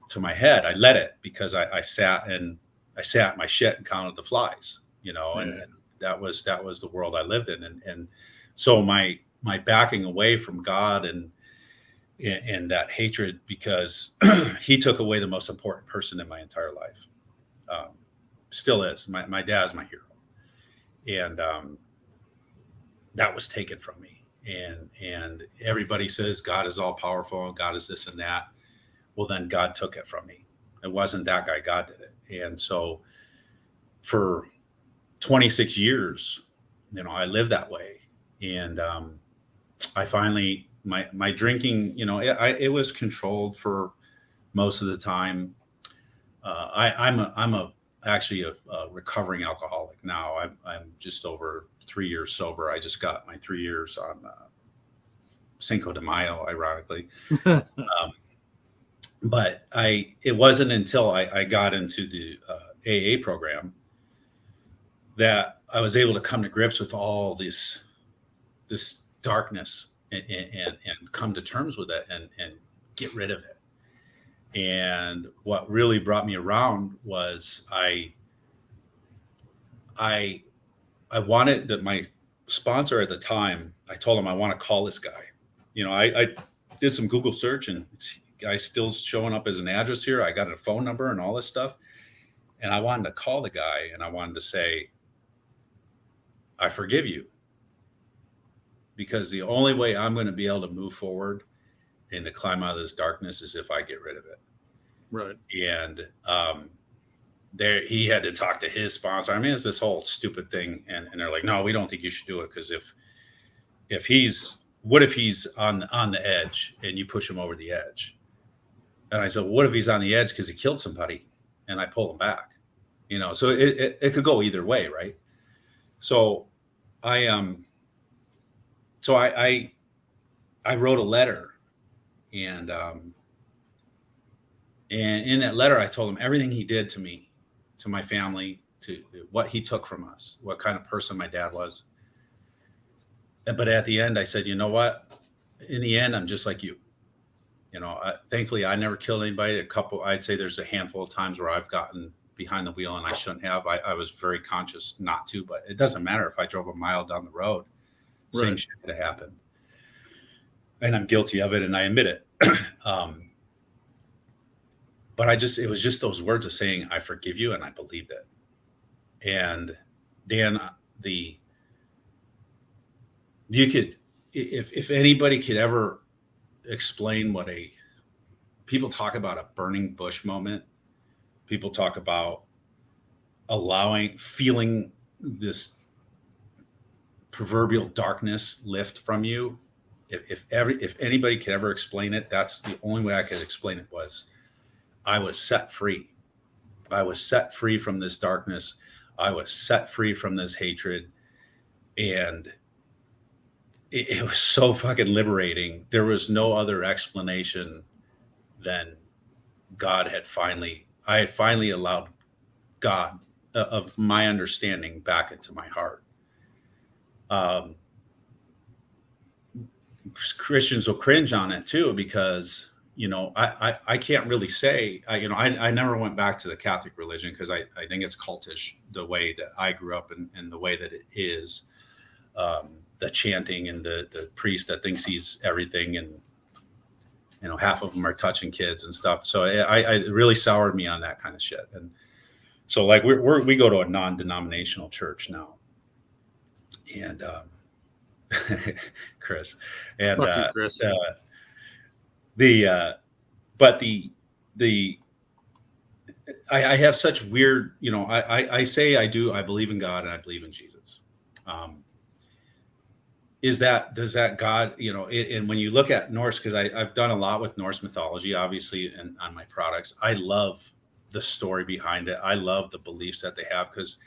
to my head, I let it, because I sat in my shit and counted the flies, and that was the world I lived in. And so my backing away from God and that hatred, because he took away the most important person in my entire life. Still is. My dad's my hero. And that was taken from me. And everybody says God is all powerful and God is this and that. Well, then God took it from me. It wasn't that guy. God did it. And so for 26 years, I lived that way. And I finally, my drinking, it was controlled for most of the time. I'm actually a recovering alcoholic now. I'm just over 3 years sober. I just got my 3 years on Cinco de Mayo, ironically. But it wasn't until I got into the AA program that I was able to come to grips with all this darkness and come to terms with it and get rid of it. And what really brought me around was I wanted that my sponsor at the time, I told him I want to call this guy. I did some Google search, and guy's still showing up as an address here. I got a phone number and all this stuff. And I wanted to call the guy, and I wanted to say, I forgive you. Because the only way I'm going to be able to move forward and to climb out of this darkness is if I get rid of it. Right. And he had to talk to his sponsor. I mean, it's this whole stupid thing. And they're like, no, we don't think you should do it. Because what if he's on the edge and you push him over the edge? And I said, well, what if he's on the edge because he killed somebody and I pull him back? So it could go either way, right? So I wrote a letter, and in that letter, I told him everything he did to me, to my family, to what he took from us, what kind of person my dad was. But at the end, I said, you know what? In the end, I'm just like you. Thankfully, I never killed anybody. I'd say there's a handful of times where I've gotten behind the wheel and I shouldn't have. I was very conscious not to, but it doesn't matter if I drove a mile down the road. Same Right. shit could have happened. And I'm guilty of it, and I admit it. But it was just those words of saying, I forgive you, and I believed it. And Dan, if anybody could ever explain people talk about a burning bush moment. People talk about feeling this proverbial darkness lift from you. If anybody could ever explain it, that's the only way I could explain it. Was I was set free. I was set free from this darkness. I was set free from this hatred. And it was so fucking liberating. There was no other explanation than I had finally allowed God of my understanding back into my heart. Christians will cringe on it too, because I can't really say, I never went back to the Catholic religion because I think it's cultish the way that I grew up and the way that it is. The chanting and the priest that thinks he's everything, and half of them are touching kids and stuff. So it really soured me on that kind of shit. And so like we go to a non-denominational church now, and Chris, and Fuck you, Chris. the but the I have such weird, I say I believe in God and I believe in Jesus. Does that God, and when you look at Norse, because I've done a lot with Norse mythology, obviously, and on my products, I love the story behind it. I love the beliefs that they have, because,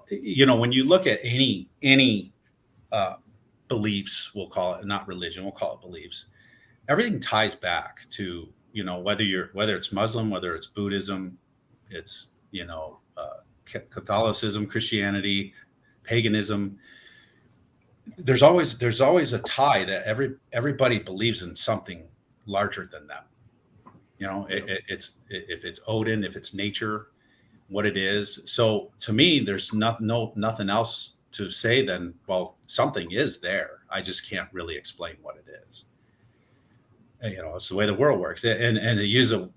when you look at any beliefs, we'll call it, not religion, we'll call it beliefs, everything ties back to, whether it's Muslim, whether it's Buddhism, it's, Catholicism, Christianity, paganism. There's always a tie that everybody believes in something larger than them. It's if it's Odin, if it's nature, what it is. So to me, there's nothing else to say than, well, something is there. I just can't really explain what it is. It's the way the world works. And to use a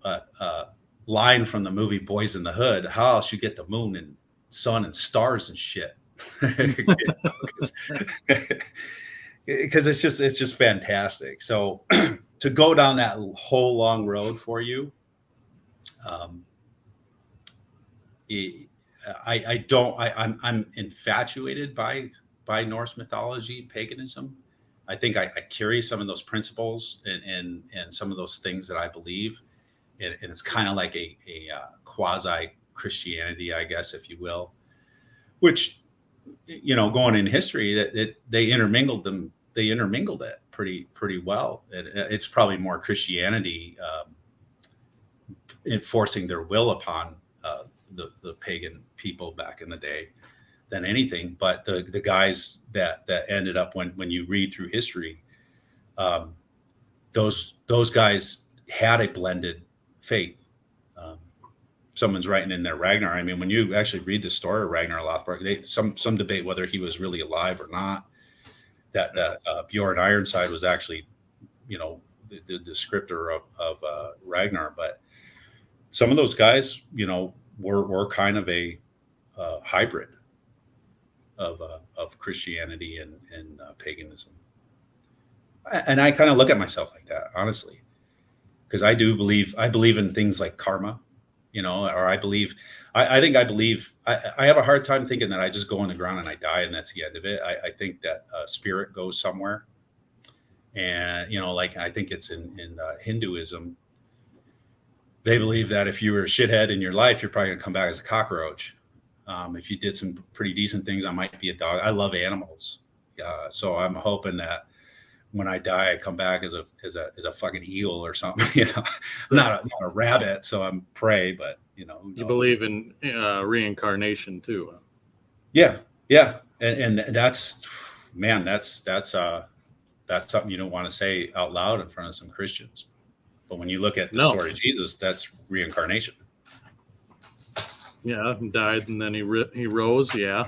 line from the movie Boys in the Hood, how else you get the moon and sun and stars and shit? Because it's just fantastic. So to go down that whole long road for you, I'm infatuated by Norse mythology, paganism. I think I carry some of those principles and some of those things that I believe, and it's kind of like a quasi Christianity, I guess, if you will, which, going in history, that they intermingled it pretty well. It's probably more Christianity enforcing their will upon the pagan people back in the day than anything. But the guys that ended up, when you read through history, those guys had a blended faith. Someone's writing in there, Ragnar. I mean, when you actually read the story of Ragnar Lothbrok, some debate whether he was really alive or not. That Bjorn Ironside was actually, the descriptor of Ragnar. But some of those guys, were kind of a hybrid of Christianity and paganism. And I kind of look at myself like that, honestly, because I believe in things like karma. Or I believe, I have a hard time thinking that I just go in the ground and I die and that's the end of it. I think that spirit goes somewhere. And, like I think it's in Hinduism, they believe that if you were a shithead in your life, you're probably gonna come back as a cockroach. If you did some pretty decent things, I might be a dog. I love animals. So I'm hoping that when I die, I come back as a fucking eagle or something, not a rabbit. So I'm prey, but you believe in reincarnation too. Yeah. Yeah. And that's, man, that's something you don't want to say out loud in front of some Christians. But when you look at the story of Jesus, that's reincarnation. Yeah. Died and then he rose. Yeah.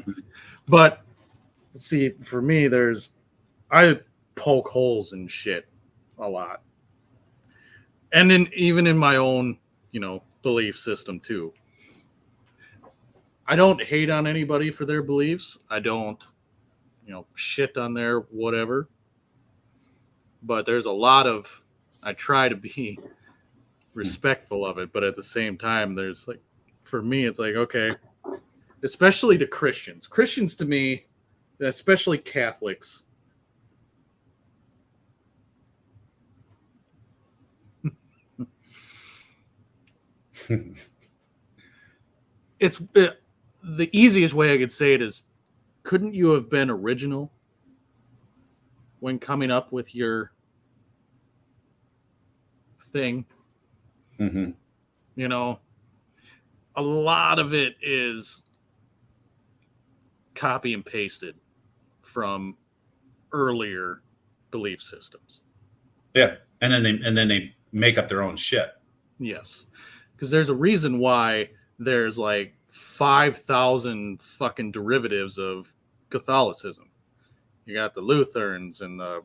But see, for me, I poke holes in shit a lot, and even in my own belief system too. I don't hate on anybody for their beliefs. I don't shit on their whatever, but there's a lot of, I try to be respectful of it, but at the same time, there's like, for me, it's like, okay, especially to Christians to me, especially Catholics, the easiest way I could say it is, couldn't you have been original when coming up with your thing? Mm-hmm. A lot of it is copy and pasted from earlier belief systems. Yeah. And then they make up their own shit. Yes, because there's a reason why there's like 5,000 fucking derivatives of Catholicism. You got the Lutherans and the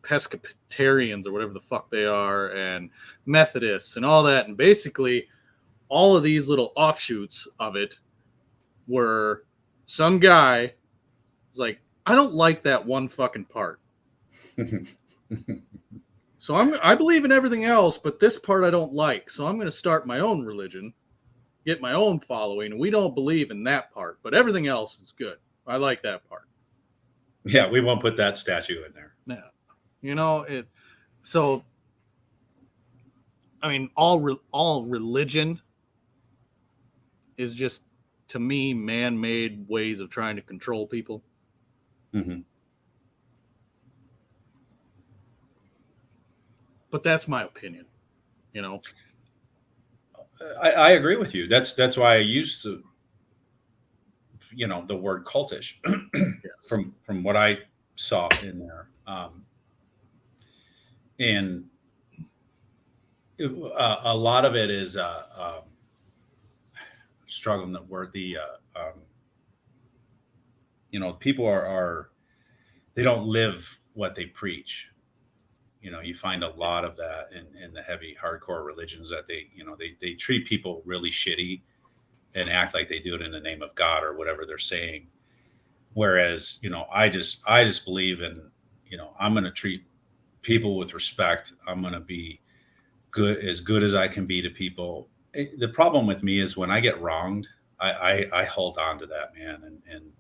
Pescatarians or whatever the fuck they are, and Methodists and all that. And basically, all of these little offshoots of it were some guy was like, I don't like that one fucking part. So I believe in everything else, but this part I don't like. So I'm going to start my own religion, get my own following. And we don't believe in that part, but everything else is good. I like that part. Yeah, we won't put that statue in there. Yeah, you know it. So, I mean, all religion is just, to me, man-made ways of trying to control people. Mm-hmm. But that's my opinion, you know. I agree with you. That's why I used to, the word cultish Yes. from what I saw in there, and a lot of it is struggling that word. People are they don't live what they preach. You find a lot of that in the heavy hardcore religions that they treat people really shitty and act like they do it in the name of God or whatever they're saying. Whereas, I just believe in, I'm going to treat people with respect. I'm going to be good as I can be to people. The problem with me is when I get wronged, I hold on to that, man. And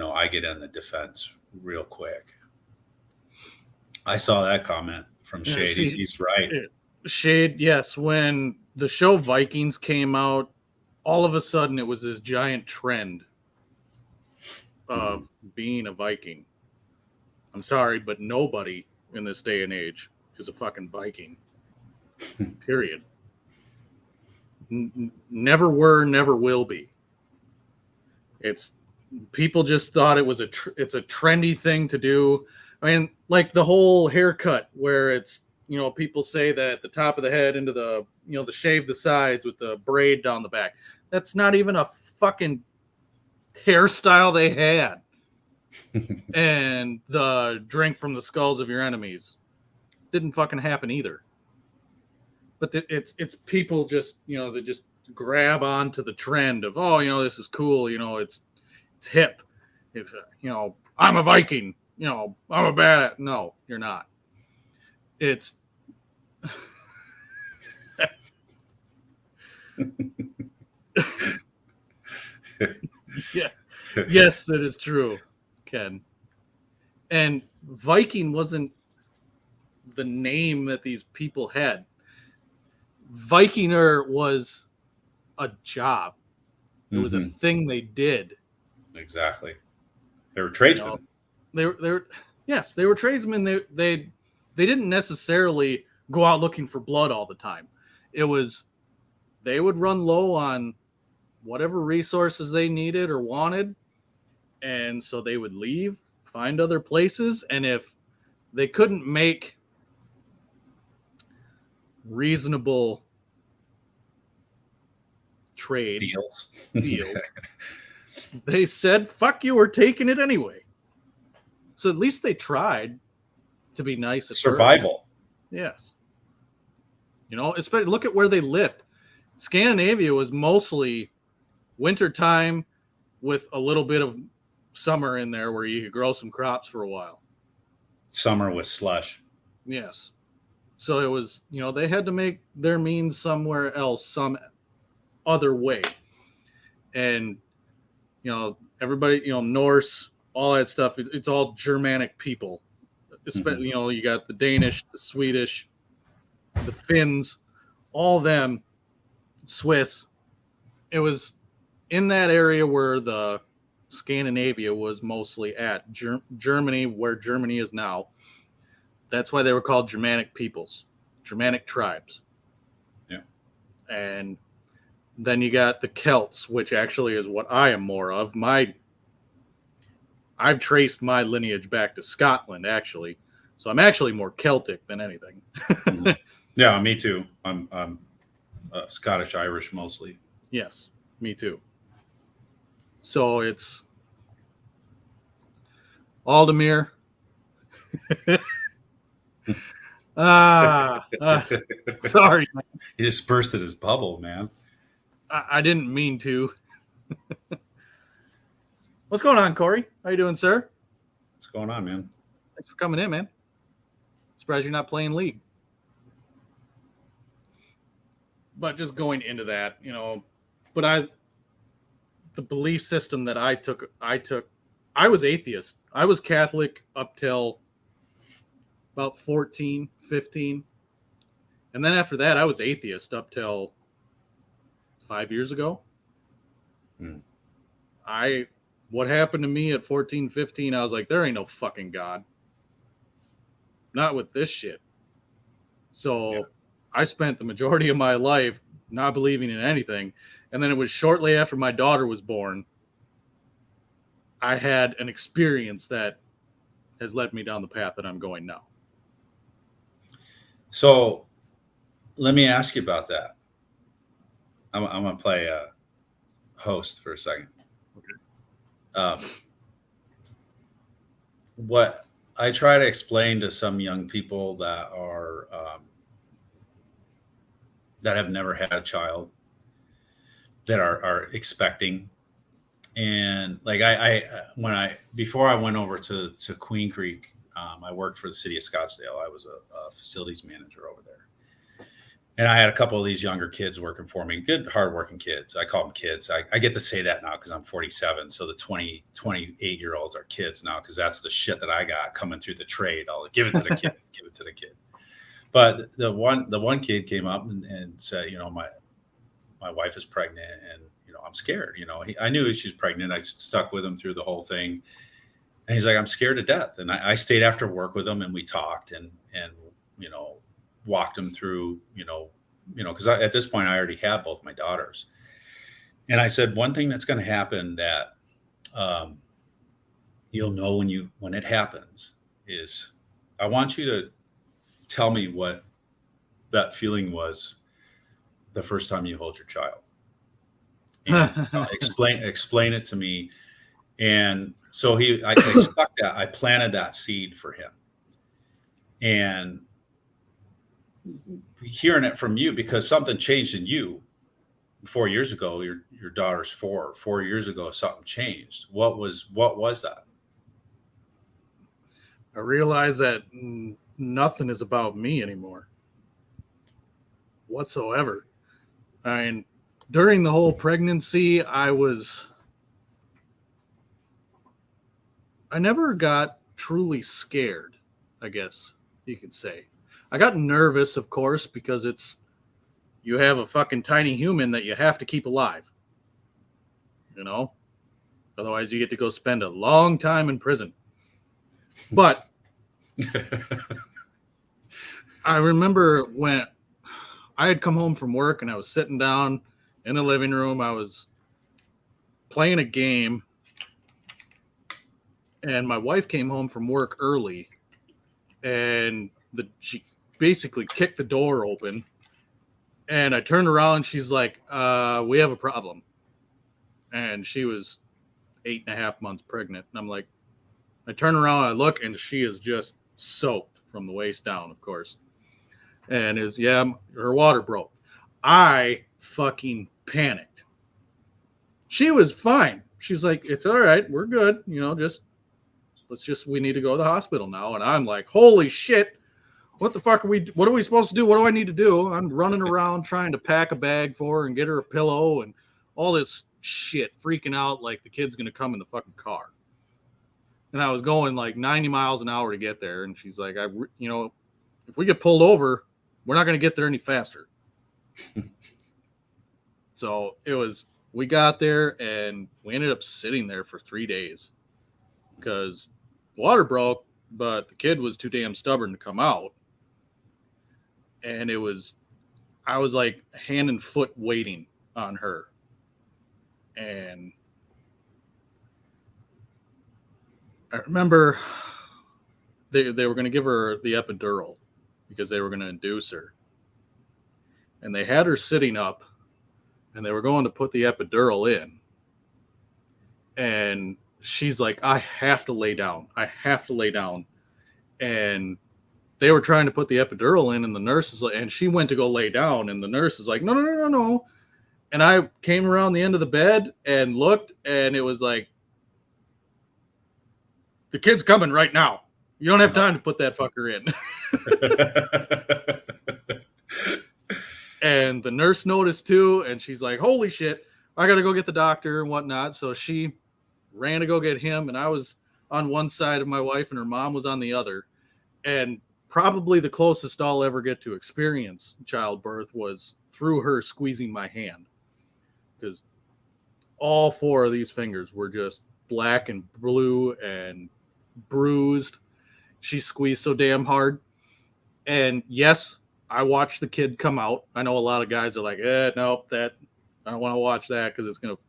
I get in the defense real quick. I saw that comment from Shade. He's right. Shade, yes. When the show Vikings came out, all of a sudden it was this giant trend of being a Viking. I'm sorry, but nobody in this day and age is a fucking Viking. Period. Never were, never will be. It's people just thought it was it's a trendy thing to do. I mean, like the whole haircut where it's, people say that at the top of the head into the, the shave the sides with the braid down the back. That's not even a fucking hairstyle they had. And the drink from the skulls of your enemies didn't fucking happen either. But it's people just, they just grab onto the trend of, this is cool. It's hip. It's, I'm a Viking. I'm a badass. No, you're not. It's yeah. Yes, that is true, Ken. And Viking wasn't the name that these people had. Vikinger was a job. It was a thing they did. Exactly. They were tradesmen. They were tradesmen. They didn't necessarily go out looking for blood all the time. It was they would run low on whatever resources they needed or wanted, and so they would leave, find other places, and if they couldn't make reasonable trade deals, they said, "Fuck you, we're taking it anyway." So at least they tried to be nice. Survival. Yes. Especially look at where they lived. Scandinavia was mostly wintertime with a little bit of summer in there where you could grow some crops for a while. Summer with slush. Yes. So it was, they had to make their means somewhere else, some other way. And, everybody, Norse, all that stuff, it's all Germanic people. Especially, you got the Danish, the Swedish, the Finns, all them, Swiss. It was in that area where the Scandinavia was mostly at. Germany, where Germany is now. That's why they were called Germanic peoples, Germanic tribes. Yeah. And then you got the Celts, which actually is what I am more of. I've traced my lineage back to Scotland, actually. So I'm actually more Celtic than anything. Mhm. Yeah, me too. I'm Scottish Irish mostly. Yes, me too. So it's Aldemir. ah, sorry, He just bursted his bubble, man. I didn't mean to. What's going on, Corey? How you doing, sir? What's going on, man? Thanks for coming in, man. Surprised you're not playing League. But just going into that, but the belief system that I took, I was atheist. I was Catholic up till about 14, 15. And then after that, I was atheist up till 5 years ago. Hmm. What happened to me at 14, 15, I was like, there ain't no fucking God. Not with this shit. So Yeah. I spent the majority of my life not believing in anything. And then it was shortly after my daughter was born, I had an experience that has led me down the path that I'm going now. So let me ask you about that. I'm gonna play host for a second. Um, what I try to explain to some young people that are that have never had a child, that are expecting, and like I when I before I went over to Queen Creek, I worked for the city of Scottsdale. I was a facilities manager over there. And I had a couple of these younger kids working for me, good, hardworking kids. I call them kids. I get to say that now because I'm 47. So the 28-year-olds are kids now because that's the shit that I got coming through the trade. I'll give it to the kid, give it to the kid. But the one kid came up and said, my wife is pregnant and, I'm scared. I knew she was pregnant. I stuck with him through the whole thing. And he's like, I'm scared to death. And I stayed after work with him and we talked and walked him through, because at this point I already had both my daughters. And I said, one thing that's going to happen that you'll know when it happens is I want you to tell me what that feeling was the first time you hold your child. And explain it to me. And so I stuck that, I planted that seed for him. And hearing it from you, because something changed in you 4 years ago, your daughter's 4 years ago, something changed. What was that? I realized that nothing is about me anymore whatsoever. I mean, during the whole pregnancy, I never got truly scared, I guess you could say. I got nervous, of course, because you have a fucking tiny human that you have to keep alive. Otherwise you get to go spend a long time in prison. But I remember when I had come home from work and I was sitting down in the living room. I was playing a game and my wife came home from work early and she basically kicked the door open. And I turned around and she's like, we have a problem. And she was 8.5 months pregnant. And I'm like, I turn around, I look, and she is just soaked from the waist down, of course. And her water broke. I fucking panicked. She was fine. She's like, it's all right. We're good. We need to go to the hospital now. And I'm like, holy shit. What the fuck what are we supposed to do? What do I need to do? I'm running around trying to pack a bag for her and get her a pillow and all this shit, freaking out like the kid's going to come in the fucking car. And I was going like 90 miles an hour to get there. And she's like, if we get pulled over, we're not going to get there any faster. So we got there and we ended up sitting there for 3 days because water broke, but the kid was too damn stubborn to come out. And I was like hand and foot waiting on her. And I remember they were going to give her the epidural because they were going to induce her. And they had her sitting up, and they were going to put the epidural in. And she's like, I have to lay down. I have to lay down. And they were trying to put the epidural in, and the nurse is like, and she went to go lay down, and the nurse is like, no, no, no, no, no. And I came around the end of the bed and looked, and it was like, the kid's coming right now. You don't have time to put that fucker in. And the nurse noticed too, and she's like, holy shit, I got to go get the doctor and whatnot. So she ran to go get him, and I was on one side of my wife, and her mom was on the other. And probably the closest I'll ever get to experience childbirth was through her squeezing my hand, because all 4 of these fingers were just black and blue and bruised. She squeezed so damn hard. And yes, I watched the kid come out. I know a lot of guys are like, nope, that I don't want to watch that because it's going to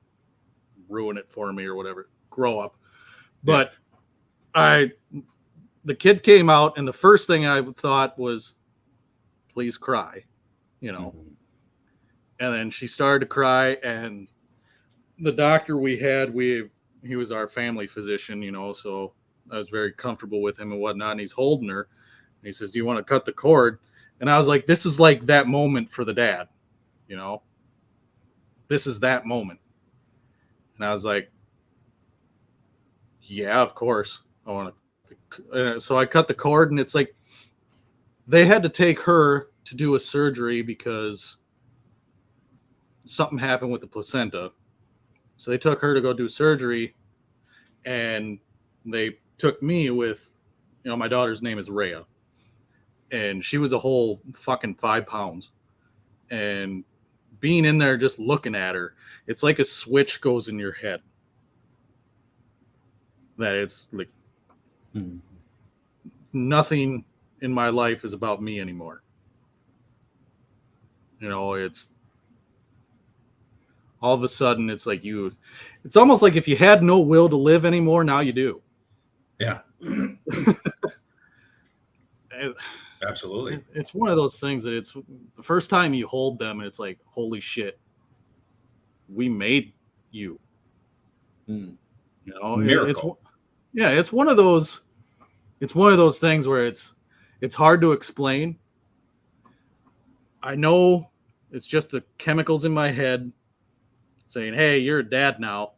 ruin it for me or whatever. Grow up. But the kid came out, and the first thing I thought was, please cry, you know. Mm-hmm. And then she started to cry, and the doctor we had, he was our family physician, you know, so I was very comfortable with him and whatnot. And he's holding her, and he says, do you want to cut the cord? And I was like, this is like that moment for the dad, you know, this is that moment. And I was like, yeah, of course I want to. So I cut the cord, and it's like, they had to take her to do a surgery because something happened with the placenta. So they took her to go do surgery, and they took me with, you know, my daughter's name is Rhea, and she was a whole fucking 5 pounds. And being in there, just looking at her, it's like a switch goes in your head. That it's like nothing in my life is about me anymore. You know, it's all of a sudden it's like it's almost like if you had no will to live anymore, now you do. Yeah. Absolutely. It's one of those things that it's the first time you hold them, and it's like, holy shit, we made you. You know, miracle. It's one of those. It's one of those things where it's hard to explain. I know it's just the chemicals in my head saying, hey, you're a dad now.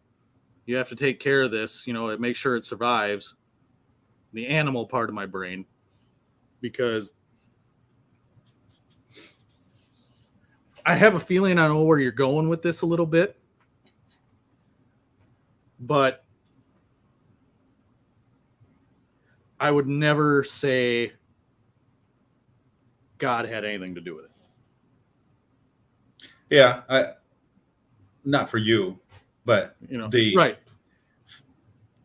You have to take care of this, you know, make sure it survives. The animal part of my brain. Because I have a feeling I know where you're going with this a little bit. But I would never say God had anything to do with it. Yeah, not for you, but you know, right.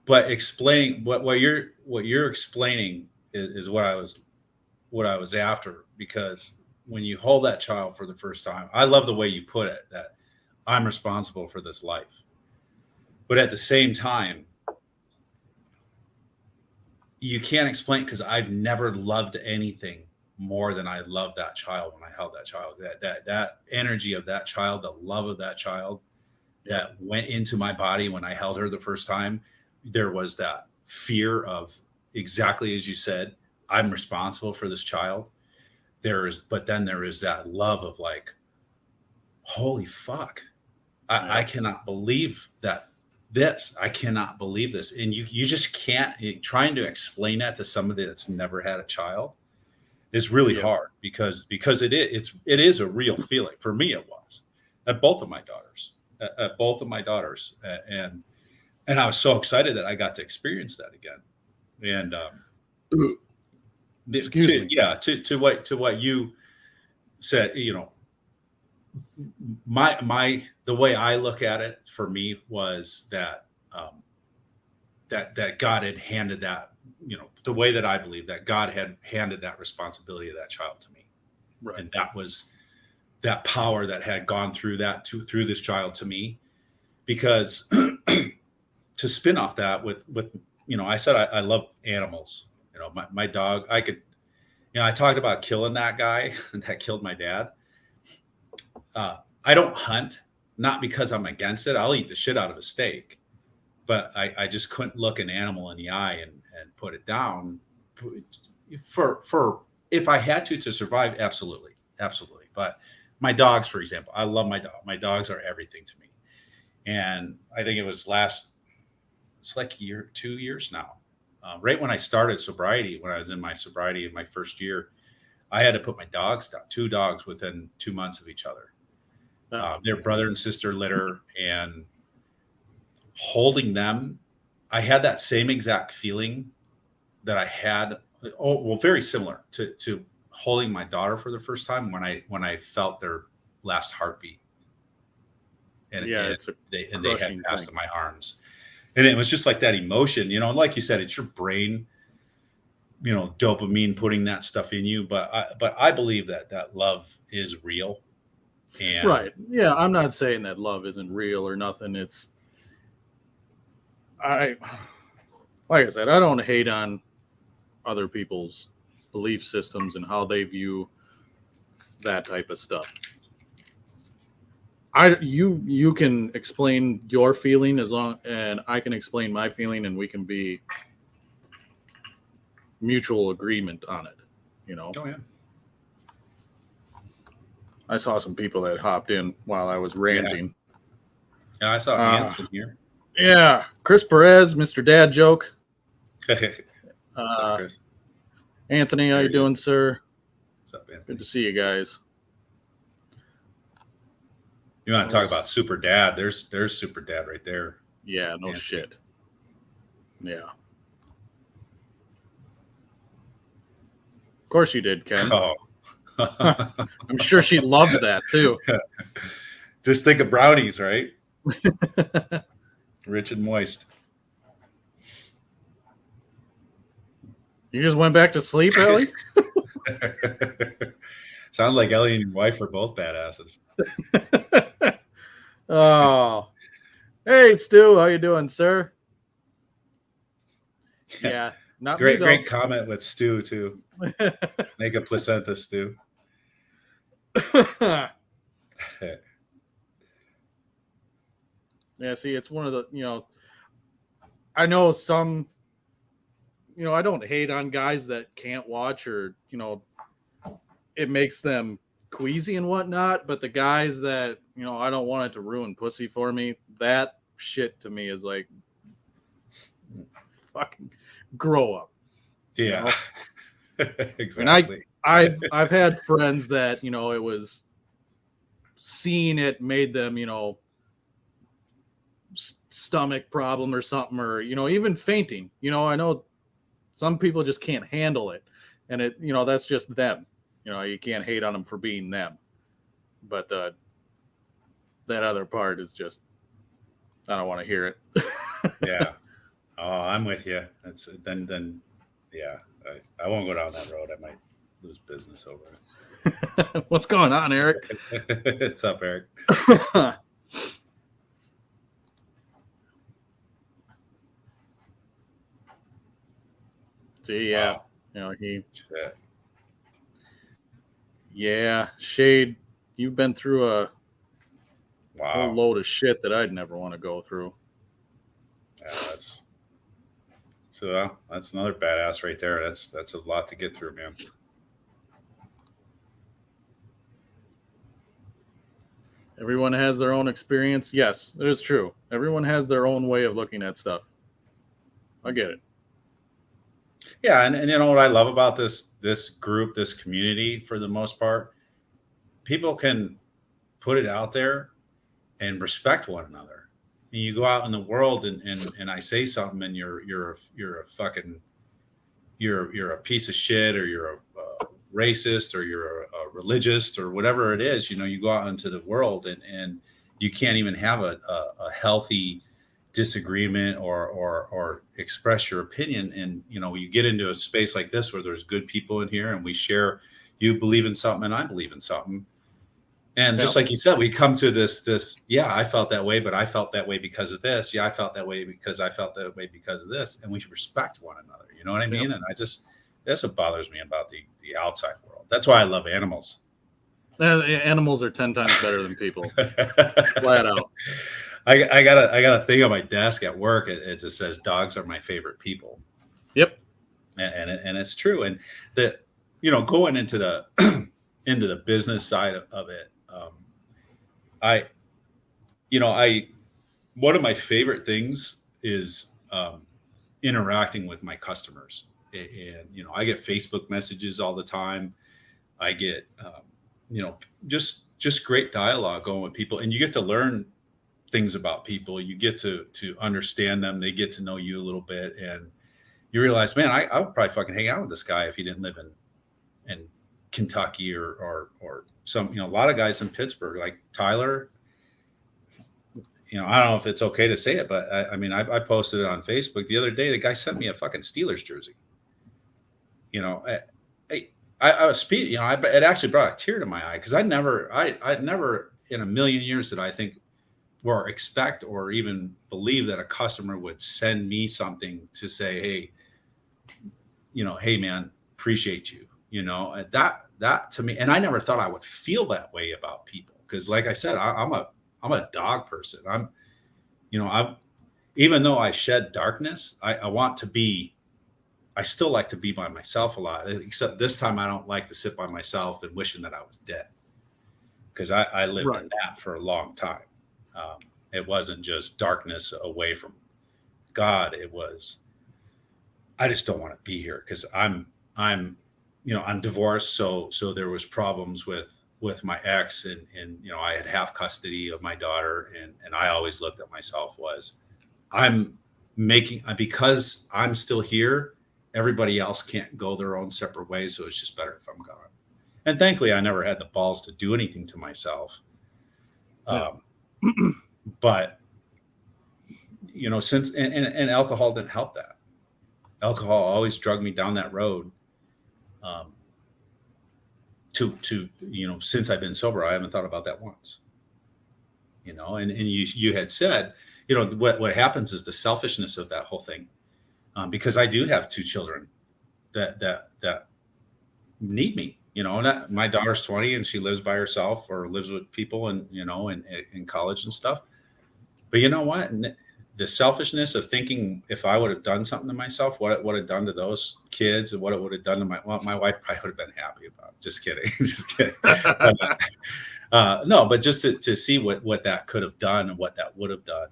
But explain what you're explaining is what I was after, because when you hold that child for the first time, I love the way you put it, that I'm responsible for this life. But at the same time, you can't explain, because I've never loved anything more than I loved that child when I held that child. That energy of that child, the love of that child that went into my body when I held her the first time, there was that fear of, exactly as you said, I'm responsible for this child. But then there is that love of like, holy fuck, I cannot believe that I cannot believe this. And you just can't, trying to explain that to somebody that's never had a child is really hard, because it is a real feeling. For me, it was at both of my daughters, and I was so excited that I got to experience that again. And to what you said, you know, the way I look at it, for me, was that that God had handed that, you know, the way that I believe that God had handed that responsibility of that child to me. Right. And that was that power that had gone through through this child to me. Because to spin off that with, you know, I said I love animals, You know, my dog, I could, you know, I talked about killing that guy that killed my dad. I don't hunt, not because I'm against it. I'll eat the shit out of a steak, but I just couldn't look an animal in the eye and put it down for if I had to survive. Absolutely. Absolutely. But my dogs, for example, I love my dog. My dogs are everything to me. And I think it was it's like 2 years now. Right when I started sobriety, when I was in my sobriety in my first year, I had to put my dogs down, 2 dogs within 2 months of each other. They're brother and sister litter, and holding them, I had that same exact feeling that I had. Oh, well, very similar to holding my daughter for the first time when I felt their last heartbeat, and they had passed in my arms, and it was just like that emotion, you know. Like you said, it's your brain, you know, dopamine putting that stuff in you. But I believe that love is real. And right. Yeah, I'm not saying that love isn't real or nothing. It's like I said, I don't hate on other people's belief systems and how they view that type of stuff. You can explain your feeling and I can explain my feeling, and we can be mutual agreement on it. You know. Oh yeah. I saw some people that hopped in while I was ranting. Yeah, I saw ants in here. Yeah, Chris Perez, Mr. Dad Joke. What's up, Chris? Anthony, how you doing, sir? What's up, Anthony? Good to see you guys. You want to talk about Super Dad? There's Super Dad right there. Yeah, no shit. Yeah. Of course you did, Ken. Oh. I'm sure she loved that too. Just think of brownies, right? Rich and moist. You just went back to sleep, Ellie? Sounds like Ellie and your wife are both badasses. Oh. Hey, Stu, how you doing, sir? Yeah. Not great comment with Stu too. Make a placenta stew. Yeah, see, it's one of the, I know some, I don't hate on guys that can't watch or, it makes them queasy and whatnot, but the guys that, I don't want it to ruin pussy for me, that shit to me is like, fucking grow up. Yeah. Exactly. And I've had friends that, it was seeing it made them, stomach problem or something, or, even fainting. I know some people just can't handle it, and it, that's just them. You can't hate on them for being them. But that other part is just, I don't want to hear it. Yeah. Oh, I'm with you. That's then. Yeah, I won't go down that road. I might lose business over it. What's going on, Eric? What's up, Eric? See, yeah, wow. Shit. Yeah, Shade, you've been through a whole Wow. load of shit that I'd never want to go through. Yeah, that's another badass right there. That's a lot to get through, man. Everyone has their own experience. Yes, it is true. Everyone has their own way of looking at stuff. I get it. Yeah, and you know what I love about this group, this community, for the most part, people can put it out there and respect one another. And you go out in the world and I say something and you're a fucking you're a piece of shit, or you're a racist, or you're a religious, or whatever it is. You go out into the world and you can't even have a healthy disagreement or express your opinion. And you get into a space like this where there's good people in here and we share. You believe in something and I believe in something. And just like you said, we come to this, yeah, I felt that way, but I felt that way because of this. Yeah, I felt that way because I felt that way because of this. And we should respect one another. You know what I mean? And that's what bothers me about the outside world. That's why I love animals. Animals are 10 times better than people. Flat out. I got a thing on my desk at work. It just says dogs are my favorite people. Yep. And it's true. And that, going into the into the business side of it, I one of my favorite things is interacting with my customers. And I get Facebook messages all the time. I get just great dialogue going with people, and you get to learn things about people. You get to understand them. They get to know you a little bit, and you realize, man, I would probably fucking hang out with this guy if he didn't live in Kentucky or some, a lot of guys in Pittsburgh, like Tyler. I don't know if it's okay to say it, but I posted it on Facebook the other day. The guy sent me a fucking Steelers jersey. I was speaking, it actually brought a tear to my eye, because I'd never in a million years did I think or expect or even believe that a customer would send me something to say, hey, hey man, appreciate you, that to me. And I never thought I would feel that way about people. Cause like I said, I'm a dog person. Even though I shed darkness, I still like to be by myself a lot, except this time I don't like to sit by myself and wishing that I was dead, because I lived in that for a long time. It wasn't just darkness away from God. It was, I just don't want to be here, because I'm divorced. So there was problems with my ex, and I had half custody of my daughter. And I always looked at myself because I'm still here, everybody else can't go their own separate ways. So it's just better if I'm gone. And thankfully I never had the balls to do anything to myself. But since, and alcohol didn't help that. Alcohol always drugged me down that road. Since I've been sober, I haven't thought about that once. And you had said, what happens is the selfishness of that whole thing. Because I do have two children that need me, my daughter's 20 and she lives by herself or lives with people and, in college and stuff. But you know what? The selfishness of thinking, if I would have done something to myself, what it would have done to those kids, and what it would have done to my wife probably would have been happy about it. Just kidding. Just kidding. No, but just to see what that could have done and what that would have done.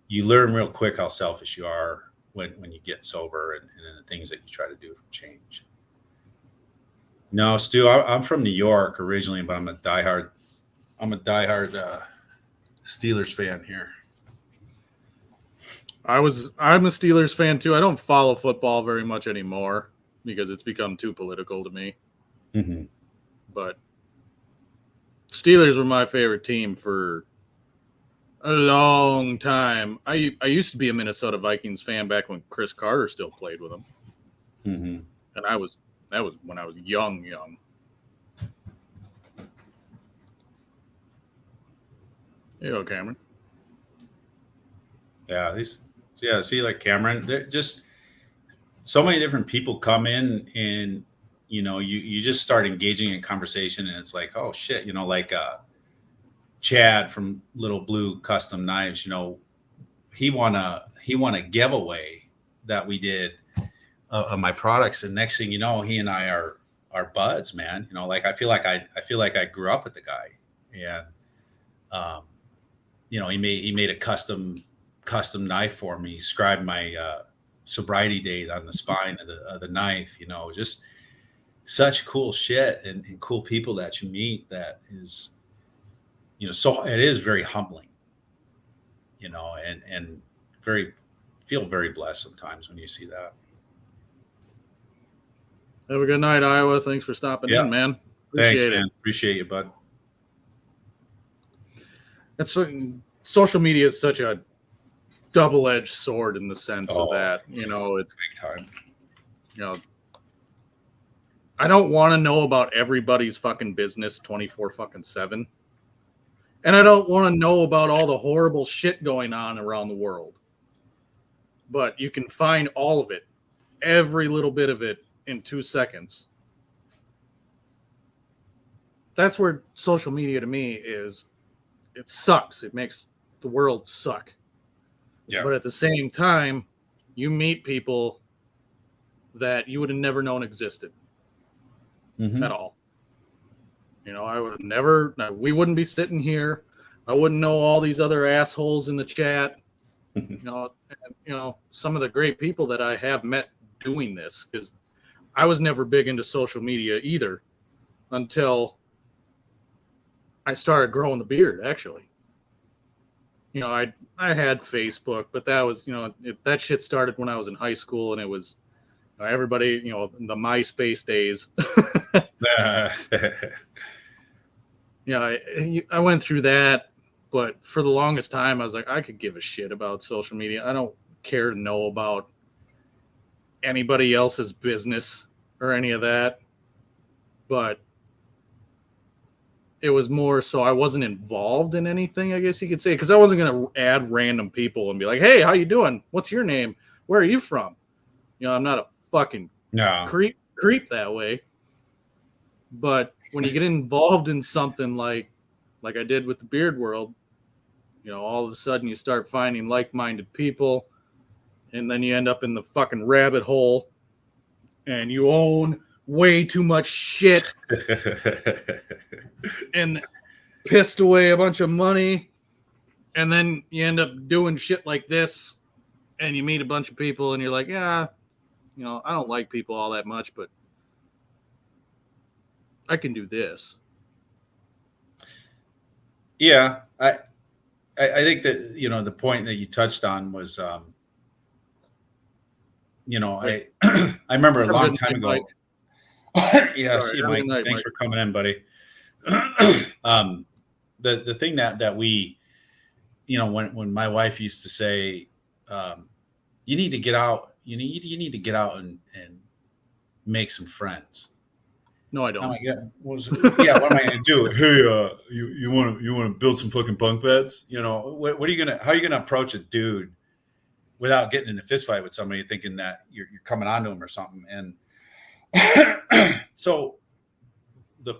You learn real quick how selfish you are when you get sober, and the things that you try to do change. No, Stu, I'm from New York originally, but I'm a diehard Steelers fan here. I'm a Steelers fan too. I don't follow football very much anymore because it's become too political to me. Mm-hmm. But Steelers were my favorite team for a long time. I used to be a Minnesota Vikings fan back when Chris Carter still played with them. Mm-hmm. And that was when I was young. There you go, Cameron. Yeah, see, like Cameron, just so many different people come in, and you just start engaging in conversation, and it's like, oh shit, like Chad from Little Blue Custom Knives, he won a giveaway that we did of my products, and next thing you know, he and I are buds, man. Like I feel like I grew up with the guy, and he made a custom knife for me, scribed my sobriety date on the spine of the knife. Just such cool shit and cool people that you meet. That is, so it is very humbling, and feel very blessed sometimes when you see that. Have a good night, Iowa. Thanks for stopping in, man. Thanks, man. Appreciate you, bud. Social media is such a double-edged sword in the sense of that, it's big time. I don't want to know about everybody's fucking business 24 fucking 7. And I don't want to know about all the horrible shit going on around the world. But you can find all of it, every little bit of it, in 2 seconds. That's where social media to me is, it sucks. It makes the world suck. Yeah. But at the same time, you meet people that you would have never known existed at all. You know, I would have never, we wouldn't be sitting here. I wouldn't know all these other assholes in the chat. You know, some of the great people that I have met doing this, because I was never big into social media either until I started growing the beard, actually. You know, I had Facebook, but that was, you know, that shit started when I was in high school, and it was everybody, you know, the MySpace days. Yeah, I went through that, but for the longest time, I was like, I could give a shit about social media. I don't care to know about anybody else's business or any of that. But it was more so I wasn't involved in anything, I guess you could say, because I wasn't going to add random people and be like, hey, how you doing? What's your name? Where are you from? You know, I'm not a fucking creep that way. But when you get involved in something like I did with the beard world, you know, all of a sudden you start finding like-minded people, and then you end up in the fucking rabbit hole, and you own way too much shit and pissed away a bunch of money, and then you end up doing shit like this, and you meet a bunch of people, and you're like, yeah, you know, I don't like people all that much, but I can do this. Yeah, I think that, you know, the point that you touched on was, you know, I I remember a long time ago. Yeah, see you, Mike. Thanks for coming in, buddy. The thing that we, you know, when my wife used to say, you need to get out, you need to get out and make some friends. No, I don't. Like, yeah, what am I going to do? Hey, you want to build some fucking bunk beds? You know, how are you gonna approach a dude without getting in a fist fight with somebody, thinking that you're coming onto him or something? And so the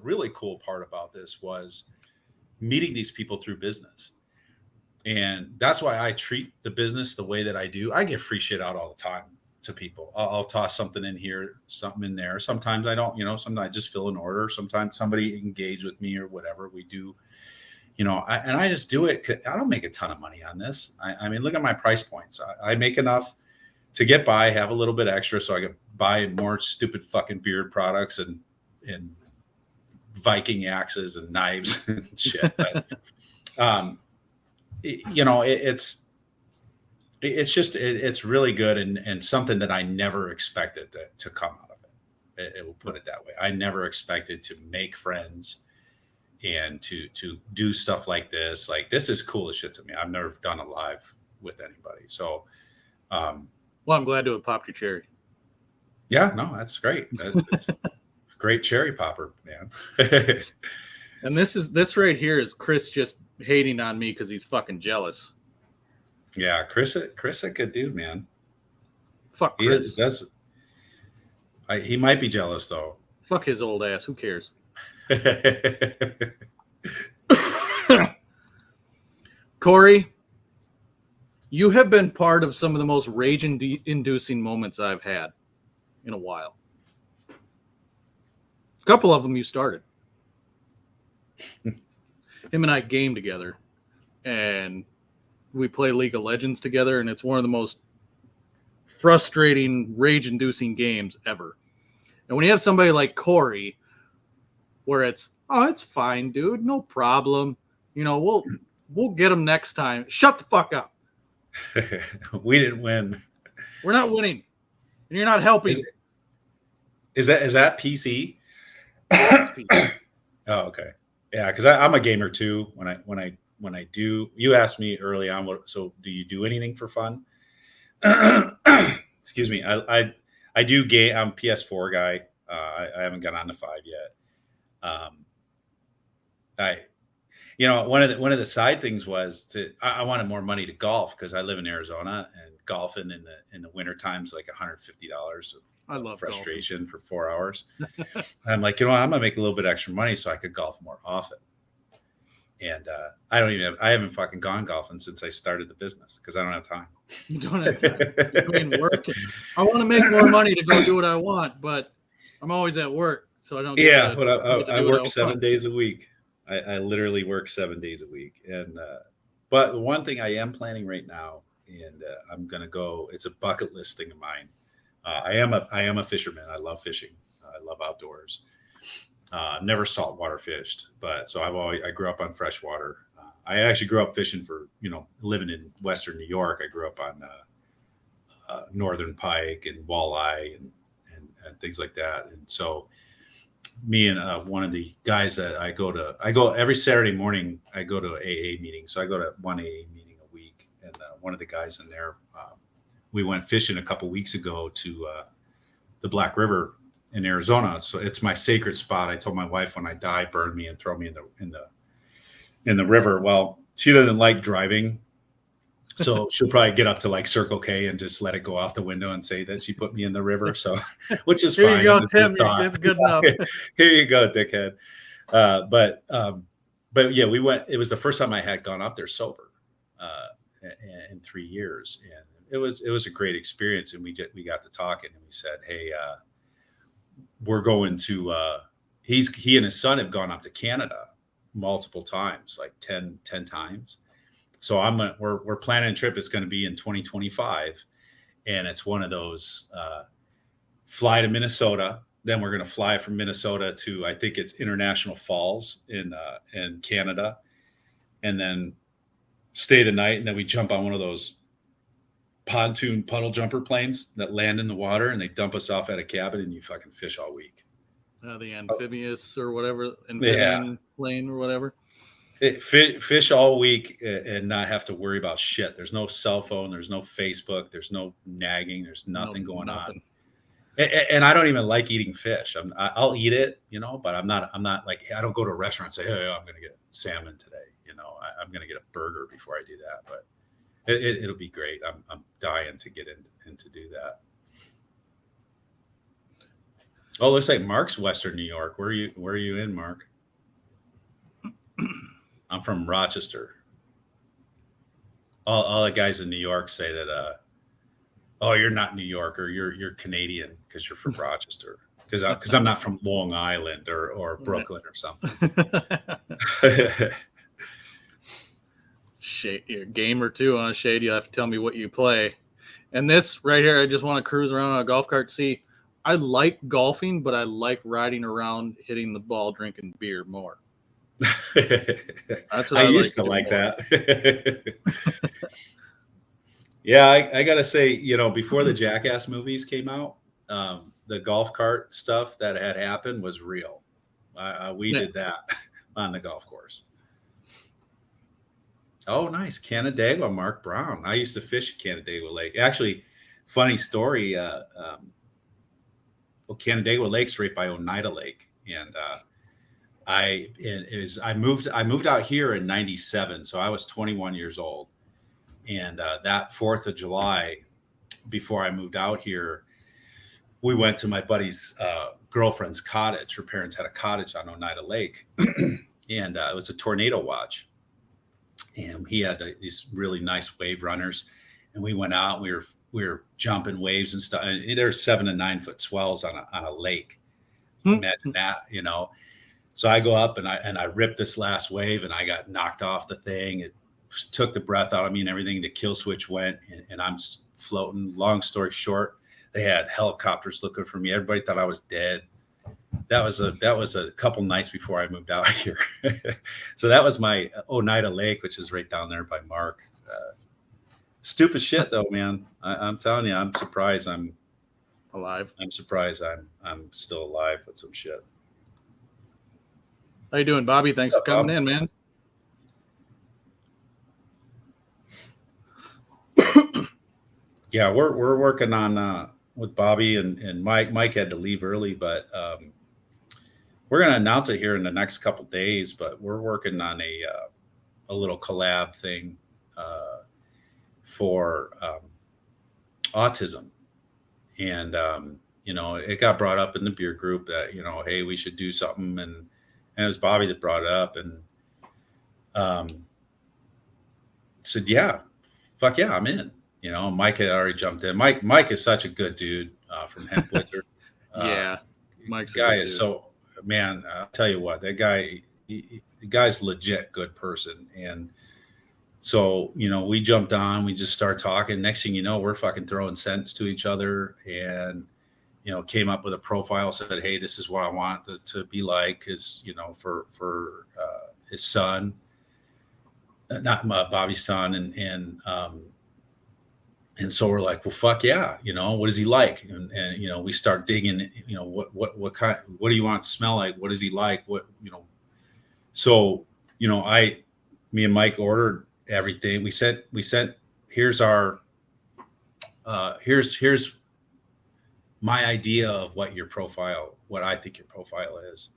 really cool part about this was meeting these people through business. And that's why I treat the business the way that I do. I give free shit out all the time to people. I'll toss something in here, something in there. Sometimes I don't, you know, sometimes I just fill an order. Sometimes somebody engage with me or whatever we do, you know, and I just do it. I don't make a ton of money on this. I mean, look at my price points. I make enough to get by, have a little bit extra so I can buy more stupid fucking beard products and Viking axes and knives and shit. But, you know, it's really good and something that I never expected to come out of it. It will put it that way. I never expected to make friends and to do stuff like this. Like, this is cool as shit to me. I've never done a live with anybody. So, well, I'm glad to have popped your cherry. Yeah, no, that's great. It's great cherry popper, man. And this right here is Chris just hating on me because he's fucking jealous. Yeah, Chris a good dude, man. Fuck Chris. He might be jealous though. Fuck his old ass. Who cares? Corey, you have been part of some of the most rage-inducing moments I've had in a while. A couple of them you started. Him and I game together, and we play League of Legends together, and it's one of the most frustrating, rage-inducing games ever. And when you have somebody like Corey, where it's, oh, it's fine, dude, no problem. You know, we'll get him next time. Shut the fuck up. We didn't win. We're not winning, and you're not helping. Is that PC? It's PC. Oh, okay. Yeah, because I'm a gamer too. When I do, you asked me early on, so do you do anything for fun? Excuse me. I I do game. I'm a PS4 guy. I haven't got on to 5 yet. I one of the side things was I wanted more money to golf because I live in Arizona and golfing in the winter time's like $150 I of love frustration for 4 hours. And I'm like, I'm gonna make a little bit extra money so I could golf more often. And I haven't fucking gone golfing since I started the business because I don't have time. You don't have time. Between work and I want to make more money to go do what I want, but I'm always at work, so I don't get to I do what work I 7 want. days a week. I literally work 7 days a week. And but the one thing I am planning right now, and I'm gonna go. It's a bucket list thing of mine. I am a fisherman. I love fishing. I love outdoors. I've never saltwater fished, but so I grew up on freshwater. I actually grew up fishing for living in Western New York. I grew up on northern pike and walleye and things like that. And so me and one of the guys that I go every Saturday morning. I go to AA meeting, so I go to one AA meeting a week. And one of the guys in there, we went fishing a couple weeks ago to the Black River in Arizona. So it's my sacred spot. I told my wife when I die, burn me and throw me in the river. Well, she doesn't like driving, so she'll probably get up to like Circle K and just let it go out the window and say that she put me in the river. So, which is Here fine. you go, Tim. It's good enough. Here you go, dickhead. But yeah, we went. It was the first time I had gone up there sober in 3 years, and it was a great experience. And we got to talking, and we said, hey. We're going to he and his son have gone up to Canada multiple times, like 10 times. So we're planning a trip. It's going to be in 2025, and it's one of those fly to Minnesota. Then we're going to fly from Minnesota to, I think it's International Falls in Canada, and then stay the night, and then we jump on one of those pontoon puddle jumper planes that land in the water, and they dump us off at a cabin, and you fucking fish all week. The amphibious or whatever, amphibian plane or whatever. Fish all week and not have to worry about shit. There's no cell phone. There's no Facebook. There's no nagging. There's nothing going on. And I don't even like eating fish. I'll eat it, but I'm not like, I don't go to a restaurant and say, hey, I'm going to get salmon today. I'm going to get a burger before I do that. But it'll be great. I'm dying to get in to do that. Oh, looks like Mark's Western New York. Where are you in, Mark? I'm from Rochester. All the guys in New York say that, oh, you're not New York, or you're Canadian because you're from Rochester. Because I'm not from Long Island or Brooklyn or something. Shade, game or two on Shade, you have to tell me what you play. And this right here, I just want to cruise around on a golf cart. See, I like golfing, but I like riding around, hitting the ball, drinking beer more. That's what I used to like that. Yeah, I gotta say, before the Jackass movies came out, the golf cart stuff that had happened was real. We did that on the golf course. Oh, nice. Canandaigua, Mark Brown. I used to fish at Canandaigua Lake. Actually, funny story. Canandaigua Lake's right by Oneida Lake. And I moved out here in 97. So I was 21 years old. And that 4th of July, before I moved out here, we went to my buddy's girlfriend's cottage. Her parents had a cottage on Oneida Lake. And it was a tornado watch. And he had these really nice wave runners, and we went out. And we were jumping waves and stuff. And there's 7 to 9 foot swells on a lake. Imagine that, So I go up and I ripped this last wave, and I got knocked off the thing. It took the breath out of me and everything. The kill switch went, and I'm floating. Long story short, they had helicopters looking for me. Everybody thought I was dead. That was a couple nights before I moved out here. So that was my Oneida Lake, which is right down there by Mark. Stupid shit though, man. I'm telling you, I'm surprised I'm alive. I'm surprised I'm still alive with some shit. How you doing, Bobby? Thanks for coming in, man. Yeah, we're working on with Bobby and Mike. Mike had to leave early, but we're going to announce it here in the next couple days. But we're working on a little collab thing for autism, and it got brought up in the beer group that hey, we should do something, and it was Bobby that brought it up, and said, yeah, fuck yeah, I'm in. Mike had already jumped in. Mike is such a good dude from Hemp Wizard. Yeah, Mike's a guy good is dude. so, man, I'll tell you what, that guy, the guy's legit good person. And so, we jumped on, we just started talking. Next thing you know, we're fucking throwing cents to each other, and came up with a profile, said, hey, this is what I want to be like, is for his son, not Bobby's son, and so we're like, well, fuck yeah, what is he like? And we start digging, what kind, what do you want it to smell like? What is he like? So me and Mike ordered everything. We sent, here's our, here's my idea of what I think your profile is.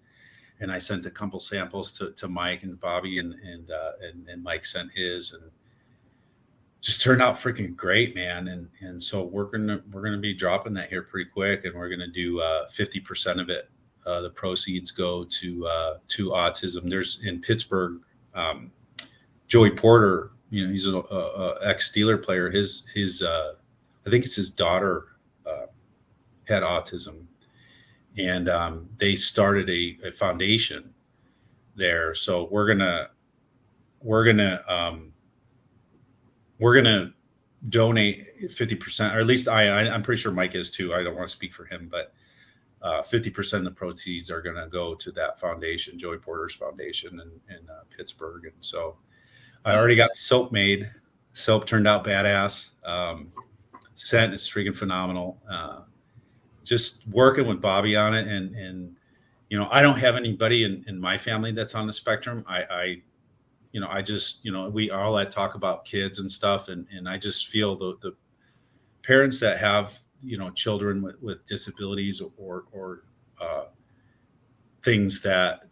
And I sent a couple samples to Mike and Bobby, and Mike sent his, and just turned out freaking great, man. And so we're gonna be dropping that here pretty quick, and we're gonna do 50% of it. The proceeds go to autism. There's in Pittsburgh, Joey Porter. He's a ex Steeler player. His I think it's his daughter had autism, and they started a foundation there. So we're gonna donate 50%, or at least I'm pretty sure Mike is too. I don't want to speak for him, but 50% of the proceeds are going to go to that foundation, Joey Porter's foundation in Pittsburgh. And so I already got soap made. Soap turned out badass. Scent is freaking phenomenal. Just working with Bobby on it, and I don't have anybody in my family that's on the spectrum. I just, we all that talk about kids and stuff. And I just feel the parents that have, children with disabilities or things that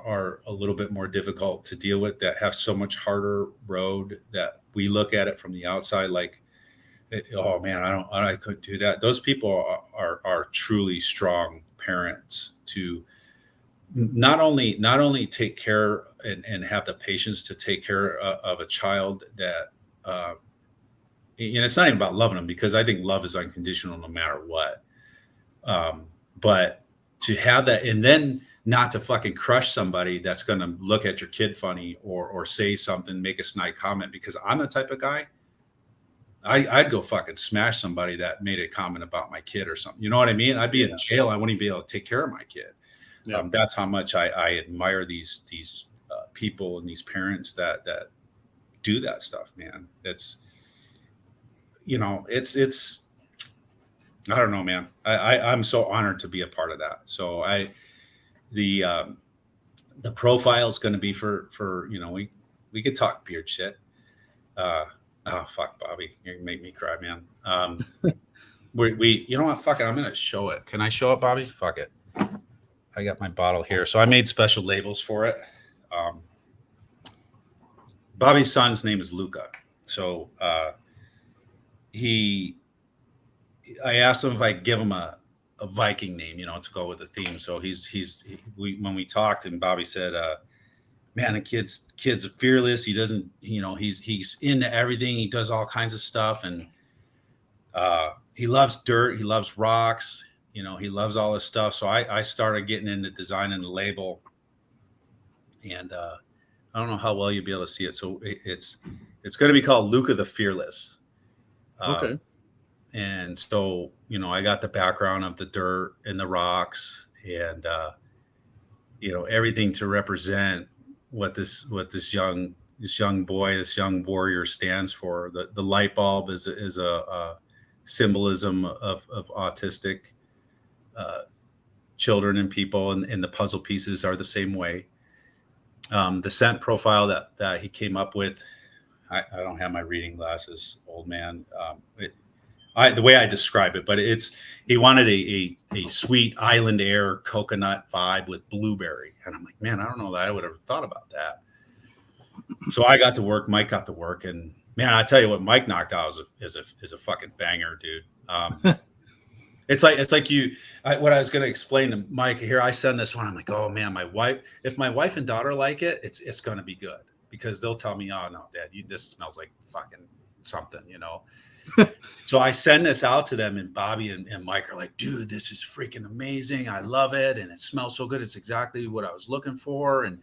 are a little bit more difficult to deal with, that have so much harder road, that we look at it from the outside, like, oh man, I couldn't do that. Those people are truly strong parents to not only take care and have the patience to take care of a child that, it's not even about loving them, because I think love is unconditional no matter what. But to have that, and then not to fucking crush somebody that's going to look at your kid funny or say something, make a snide comment, because I'm the type of guy, I'd go fucking smash somebody that made a comment about my kid or something. You know what I mean? I'd be in jail. I wouldn't even be able to take care of my kid. Yeah. That's how much I admire these people and these parents that do that stuff, man. It's it's I don't know, man. I'm so honored to be a part of that. So the profile is going to be for we could talk beard shit. Oh fuck, Bobby, you're gonna make me cry, man. We you know what? Fuck it, I'm gonna show it. Can I show it, Bobby? Fuck it. I got my bottle here, so I made special labels for it. Bobby's son's name is Luca, so I asked him if I could give him a Viking name, to go with the theme. So when we talked, and Bobby said, man, the kid's fearless. He doesn't, he's into everything. He does all kinds of stuff, and he loves dirt. He loves rocks. He loves all this stuff. So I started getting into designing the label, and I don't know how well you'll be able to see it. So it's going to be called Luca the Fearless. Okay. And so, I got the background of the dirt and the rocks, and everything to represent what this young boy, this young warrior stands for. The light bulb is a symbolism of autistic children and people, and the puzzle pieces are the same way. The scent profile that he came up with, I don't have my reading glasses, old man. the way I describe it, but he wanted a sweet island air coconut vibe with blueberry. And I'm like, man, I don't know that I would have thought about that. So I got to work, Mike got to work, and man, I tell you what, Mike knocked out is a fucking banger, dude. It's like what I was going to explain to Mike here. I send this one. I'm like, oh man, if my wife and daughter like it, it's going to be good, because they'll tell me, oh no, Dad, this smells like fucking something, you know? So I send this out to them, and Bobby and Mike are like, dude, this is freaking amazing. I love it. And it smells so good. It's exactly what I was looking for. And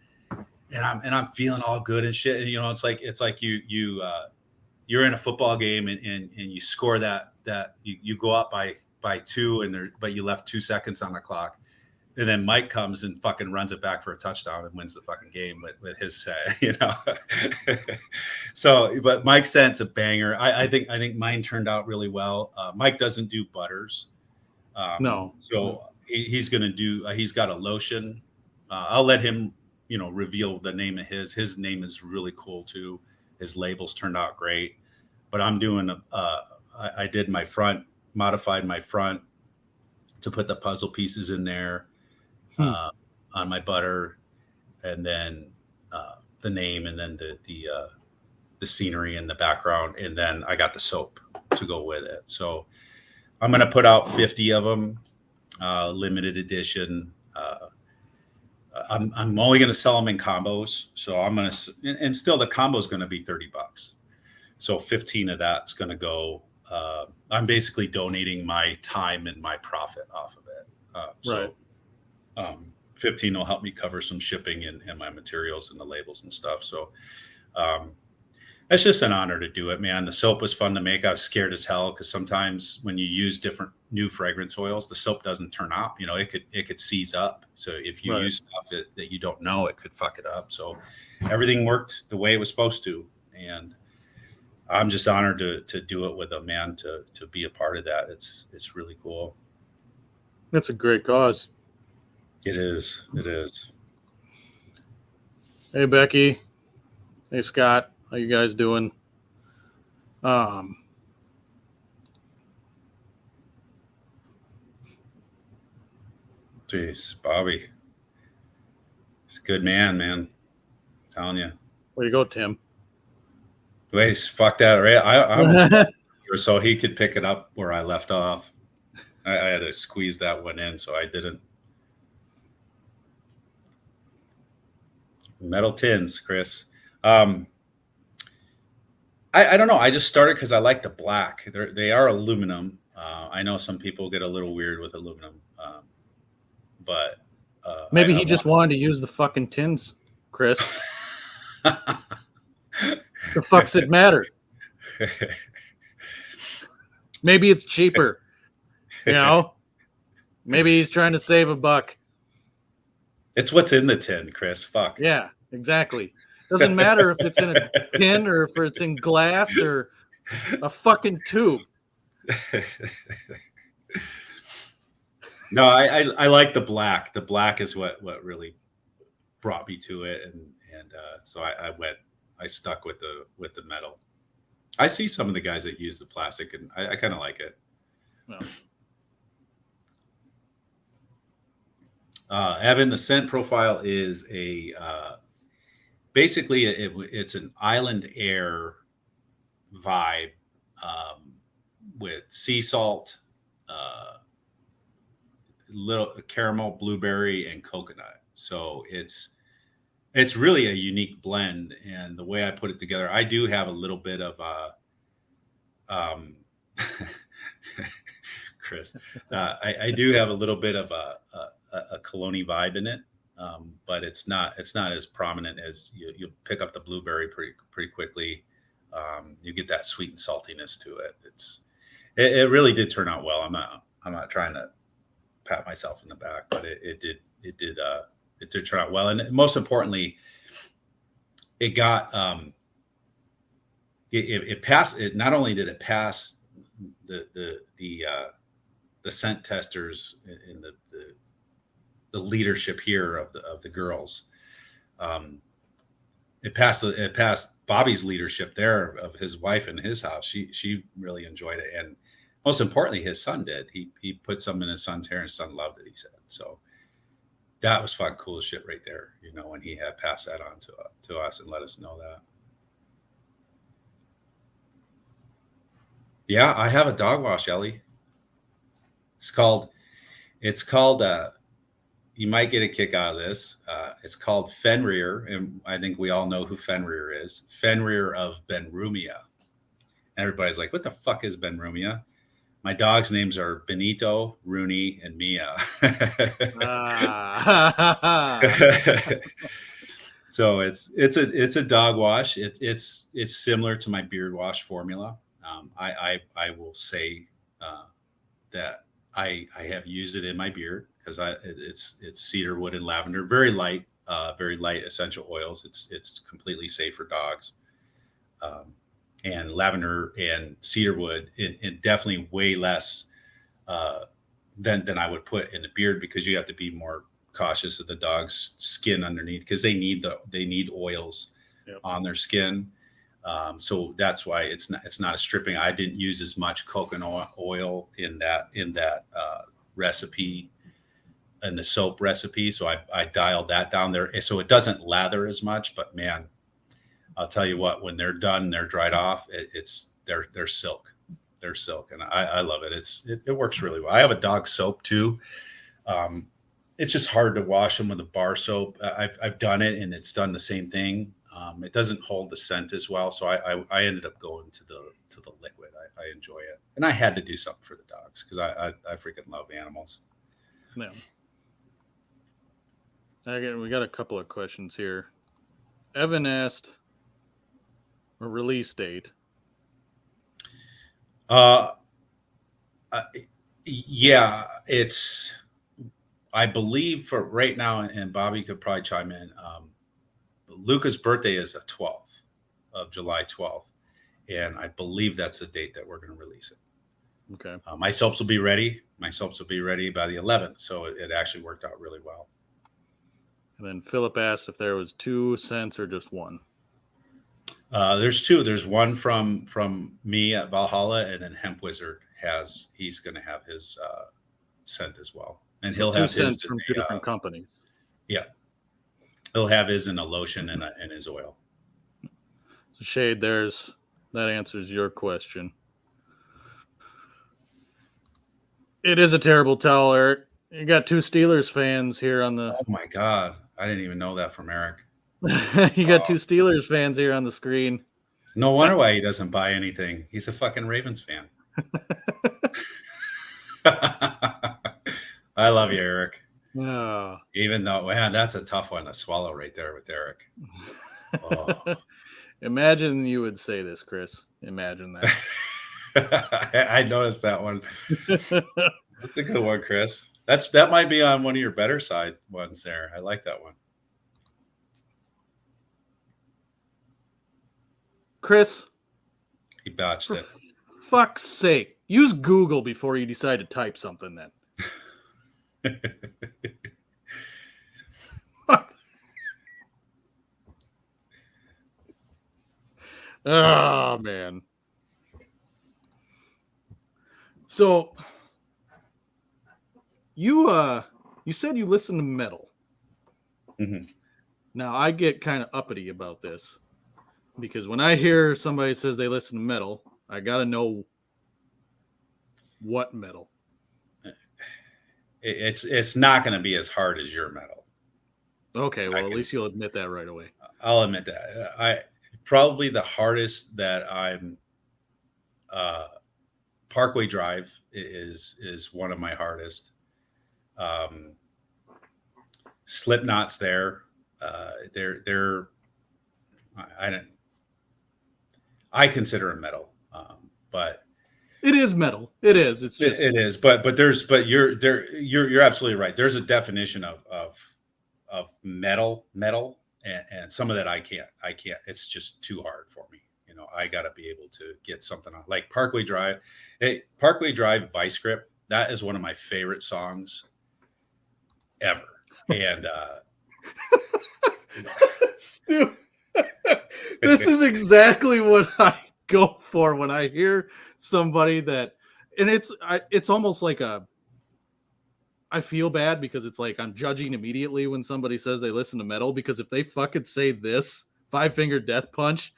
I'm feeling all good and shit. And, you know, it's like you're in a football game and you score that you go up by 2 but you left 2 seconds on the clock. And then Mike comes and fucking runs it back for a touchdown and wins the fucking game with his set, you know? So, but Mike sent's a banger. I think mine turned out really well. Mike doesn't do butters. No. So he's going to do, he's got a lotion. I'll let him, you know, reveal the name of his name is really cool too. His labels turned out great, but I'm doing, I did my front, modified my front to put the puzzle pieces in there. On my butter, and then the name, and then the scenery in the background, and then I got the soap to go with it. So I'm going to put out 50 of them, limited edition. I'm only going to sell them in combos, so I'm going to, and still the combo is going to be $30. So 15 of that's going to go. I'm basically donating my time and my profit off of it. So. Right. 15 will help me cover some shipping and my materials and the labels and stuff. So it's just an honor to do it, man. The soap was fun to make. I was scared as hell because sometimes when you use different new fragrance oils, the soap doesn't turn out. You know, it could seize up. So if you use stuff that you don't know, it could fuck it up. So everything worked the way it was supposed to, and I'm just honored to do it with them, man. To be a part of that, it's really cool. That's a great cause. It is. It is. Hey, Becky. Hey, Scott. How you guys doing? Jeez, Bobby. It's a good man. I'm telling you. Where you go, Tim? Wait, fuck that. Right? I'm so he could pick it up where I left off. I had to squeeze that one in, so I didn't. Metal tins, Chris. I don't know. I just started because I like the black. They are aluminum. I know some people get a little weird with aluminum, but maybe he just wanted to use the fucking tins, Chris. The fuck's it matter? Maybe it's cheaper. You know? Maybe he's trying to save a buck. It's what's in the tin, Chris. Fuck. Yeah, exactly. Doesn't matter if it's in a tin or if it's in glass or a fucking tube. No, I like the black. The black is what really brought me to it, and so I stuck with the metal. I see some of the guys that use the plastic, and I kind of like it. Well. Evan, the scent profile is basically it's an island air vibe with sea salt, little caramel, blueberry, and coconut. So it's really a unique blend. And the way I put it together, I do have a little bit of Chris, I do have a little bit of a cologne vibe in it, but it's not as prominent as you pick up the blueberry pretty quickly. You get that sweet and saltiness to it. It really did turn out well. I'm not trying to pat myself in the back, but it did turn out well. And most importantly, it got it passed. It not only did it pass the scent testers in the leadership here of the girls. It passed Bobby's leadership there of his wife in his house. She really enjoyed it, and most importantly, his son did. He put some in his son's hair, and his son loved it. He said so. That was fucking cool as shit right there. When he had passed that on to us and let us know that. Yeah, I have a dog wash, Ellie. It's called. You might get a kick out of this. It's called Fenrir, and I think we all know who Fenrir is. Fenrir of Benrumia. Everybody's like, "What the fuck is Benrumia?" My dogs' names are Benito, Rooney, and Mia. So it's a dog wash. It's similar to my beard wash formula. I will say that I have used it in my beard because it's cedar wood and lavender, very light essential oils. It's completely safe for dogs. And lavender and cedar wood, and definitely way less than I would put in the beard, because you have to be more cautious of the dog's skin underneath, because they need oils on their skin. So that's why it's not a stripping. I didn't use as much coconut oil in that recipe, in the soap recipe. So I dialed that down there, so it doesn't lather as much. But man, I'll tell you what, when they're done, they're dried off, they're silk. They're silk, and I love it. It works really well. I have a dog soap too. It's just hard to wash them with a bar soap. I've done it, and it's done the same thing. It doesn't hold the scent as well, so I ended up going to the liquid. I enjoy it, and I had to do something for the dogs because I freaking love animals. Yeah. Again, we got a couple of questions here. Evan asked a release date. Yeah, it's, I believe, for right now, and Bobby could probably chime in. Luca's birthday is the 12th of July 12th, and I believe that's the date that we're going to release it. Okay. My soaps will be ready. My soaps will be ready by the 11th, so it actually worked out really well. And then Philip asked if there was 2 scents or just one. There's 2. There's one from me at Valhalla, and then Hemp Wizard he's going to have his scent as well, and he'll have 2 scents his from 2 different companies. Yeah, he'll have his in a lotion and his oil. So Shade, that answers your question. It is a terrible towel, Eric. You got 2 Steelers fans here on the. Oh my God, I didn't even know that from Eric. You got 2 Steelers fans here on the screen. No wonder why he doesn't buy anything. He's a fucking Ravens fan. I love you, Eric. Oh. Even though, man, that's a tough one to swallow right there with Eric. Oh. Imagine you would say this, Chris. Imagine that. I noticed that one. That's a good one, Chris. That might be on one of your better side ones there. I like that one. Chris, he botched it. Fuck's sake. Use Google before you decide to type something then. Oh, man. So, you said you listen to metal. Mm-hmm. Now, I get kind of uppity about this, because when I hear somebody says they listen to metal, I got to know what metal. It's not going to be as hard as your metal. Okay, well, at least you'll admit that right away. I'll admit that. Probably the hardest that I'm Parkway Drive is one of my hardest. Slipknot's there. They're I consider it metal, but it is metal. It is. It's just it is. But you're absolutely right. There's a definition of metal, and some of that I can't. It's just too hard for me. I got to be able to get something on, like Parkway Drive. Parkway Drive Vice Grip. That is one of my favorite songs ever. And this is exactly what I go for when I hear somebody that and it's almost like I feel bad because it's like I'm judging immediately when somebody says they listen to metal, because if they fucking say this Five Finger Death Punch,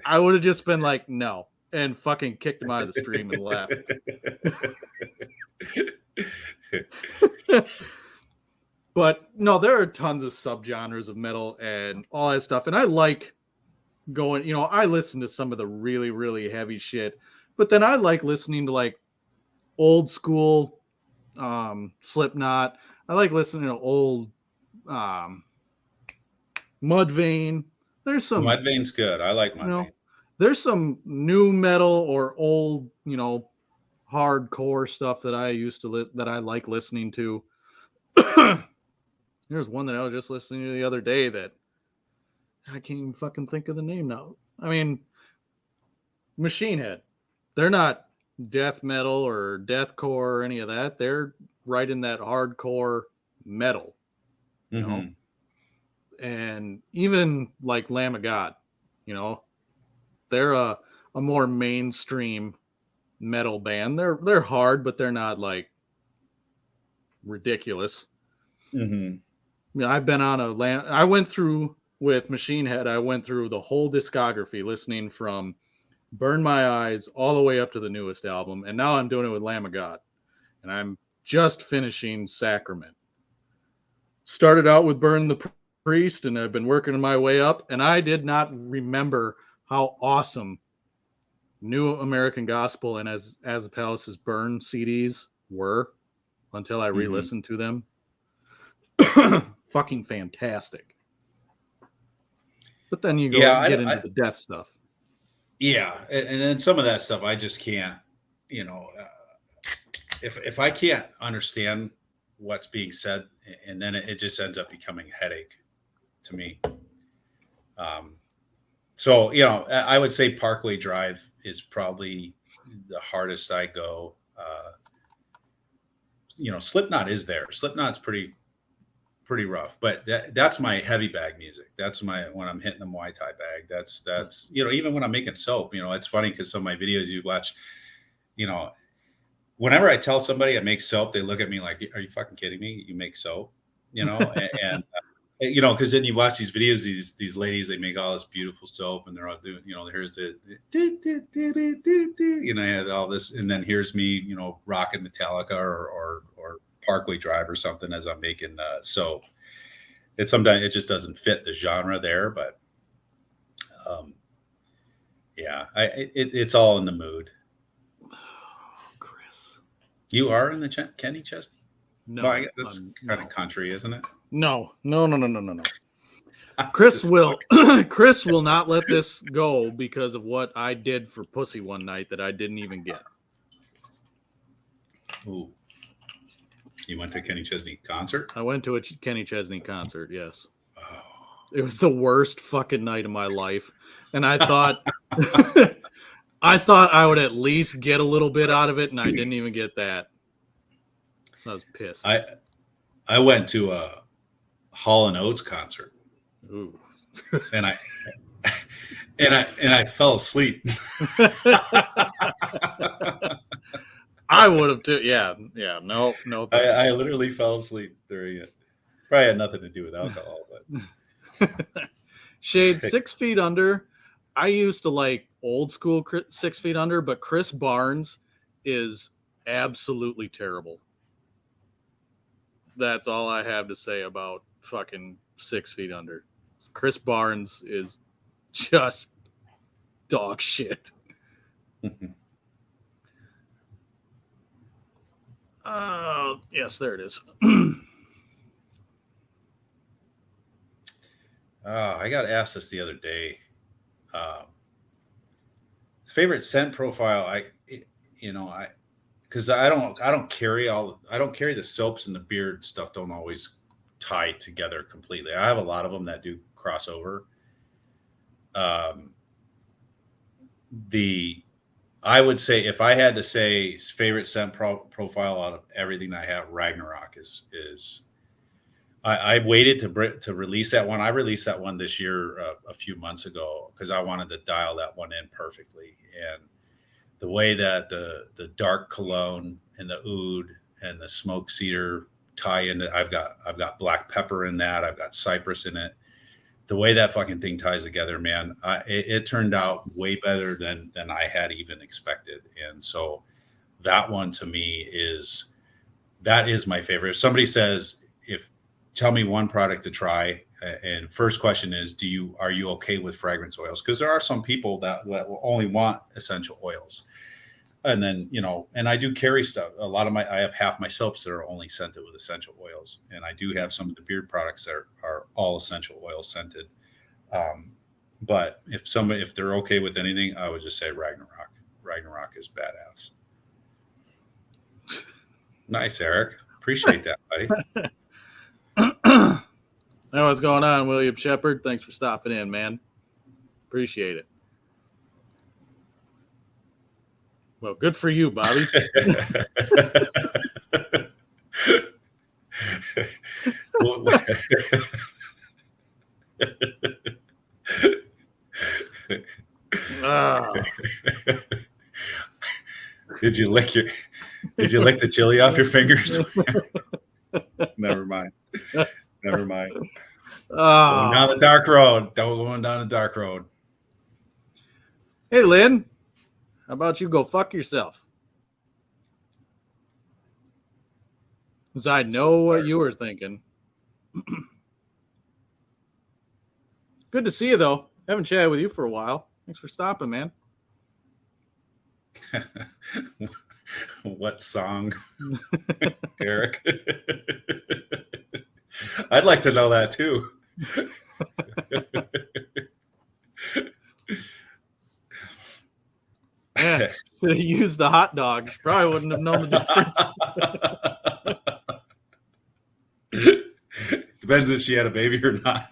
I would have just been like, no, and fucking kicked him out of the stream and left. But no, there are tons of subgenres of metal and all that stuff. And I like going, I listen to some of the really, really heavy shit, but then I like listening to like old school Slipknot. I like listening to old Mudvayne. There's some Mudvayne's good. I like Mudvayne. There's some new metal or old, hardcore stuff that I used to that I like listening to. There's one that I was just listening to the other day that I can't even fucking think of the name now. I mean, Machine Head. They're not death metal or deathcore or any of that. They're right in that hardcore metal, you know. And even like Lamb of God, they're a more mainstream metal band. They're hard, but they're not like ridiculous. I've been on I went through with Machine Head. I went through the whole discography, listening from Burn My Eyes all the way up to the newest album, and now I'm doing it with Lamb of God, and I'm just finishing Sacrament. Started out with Burn the Priest, and I've been working my way up, and I did not remember how awesome New American Gospel and As the Palaces Burn CDs were until I re-listened to them. Fucking fantastic. But then you go get into the death stuff. Yeah, and then some of that stuff I just can't, if I can't understand what's being said, and then it just ends up becoming a headache to me. So, I would say Parkway Drive is probably the hardest I go. Slipknot is there. Slipknot's pretty rough, but that's my heavy bag music. That's when I'm hitting the Muay Thai bag. That's even when I'm making soap. It's funny because some of my videos you watch, whenever I tell somebody I make soap, they look at me like, "Are you fucking kidding me? You make soap?" And because then you watch these videos, these ladies, they make all this beautiful soap, and they're all doing, here's the, had all this, and then here's me, rocking Metallica or Parkway Drive or something as I'm making soap. Sometimes it just doesn't fit the genre there, but it's all in the mood. Chris, you are in the Kenny Chesney? No, well, that's kind of country, isn't it? No. Chris will Chris will not let this go because of what I did for pussy one night that I didn't even get. Ooh. You went to Kenny Chesney concert? I went to a Kenny Chesney concert, yes. Oh. It was the worst fucking night of my life. And I thought I would at least get a little bit out of it, and I didn't even get that. I was pissed. I went to a Hall & Oates concert. Ooh. and I fell asleep. I would have too. Yeah. No. I literally fell asleep during it. Probably had nothing to do with alcohol, but Shade 6 Feet Under. I used to like old school 6 Feet Under, but Chris Barnes is absolutely terrible. That's all I have to say about fucking 6 Feet Under. Chris Barnes is just dog shit. Yes, there it is. I got asked this the other day. Favorite scent profile, because I don't carry the soaps and the beard stuff. Don't always tie together completely. I have a lot of them that do cross over. I would say if I had to say favorite scent profile out of everything I have, Ragnarok is. I waited to release that one. I released that one this year a few months ago because I wanted to dial that one in perfectly. And the way that the dark cologne and the oud and the smoke cedar tie into, I've got black pepper in that. I've got cypress in it. The way that fucking thing ties together, man, it turned out way better than I had even expected. And so that one to me that is my favorite. If somebody says, if tell me one product to try, and first question is, are you okay with fragrance oils? Because there are some people that will only want essential oils. And then, and I do carry stuff. I have half my soaps that are only scented with essential oils. And I do have some of the beard products that are all essential oil scented. But if they're okay with anything, I would just say Ragnarok. Ragnarok is badass. Nice, Eric. Appreciate that, buddy. Hey, what's going on, William Shepard? Thanks for stopping in, man. Appreciate it. Well, good for you, Bobby. Did you lick the chili off your fingers? Never mind. Going down the dark road. Going down the dark road. Hey, Lynn. How about you go fuck yourself? Because I know what you were thinking. Good to see you, though. Haven't chatted with you for a while. Thanks for stopping, man. What song, Eric? I'd like to know that too. Yeah, should have used the hot dogs. Probably wouldn't have known the difference. Depends if she had a baby or not.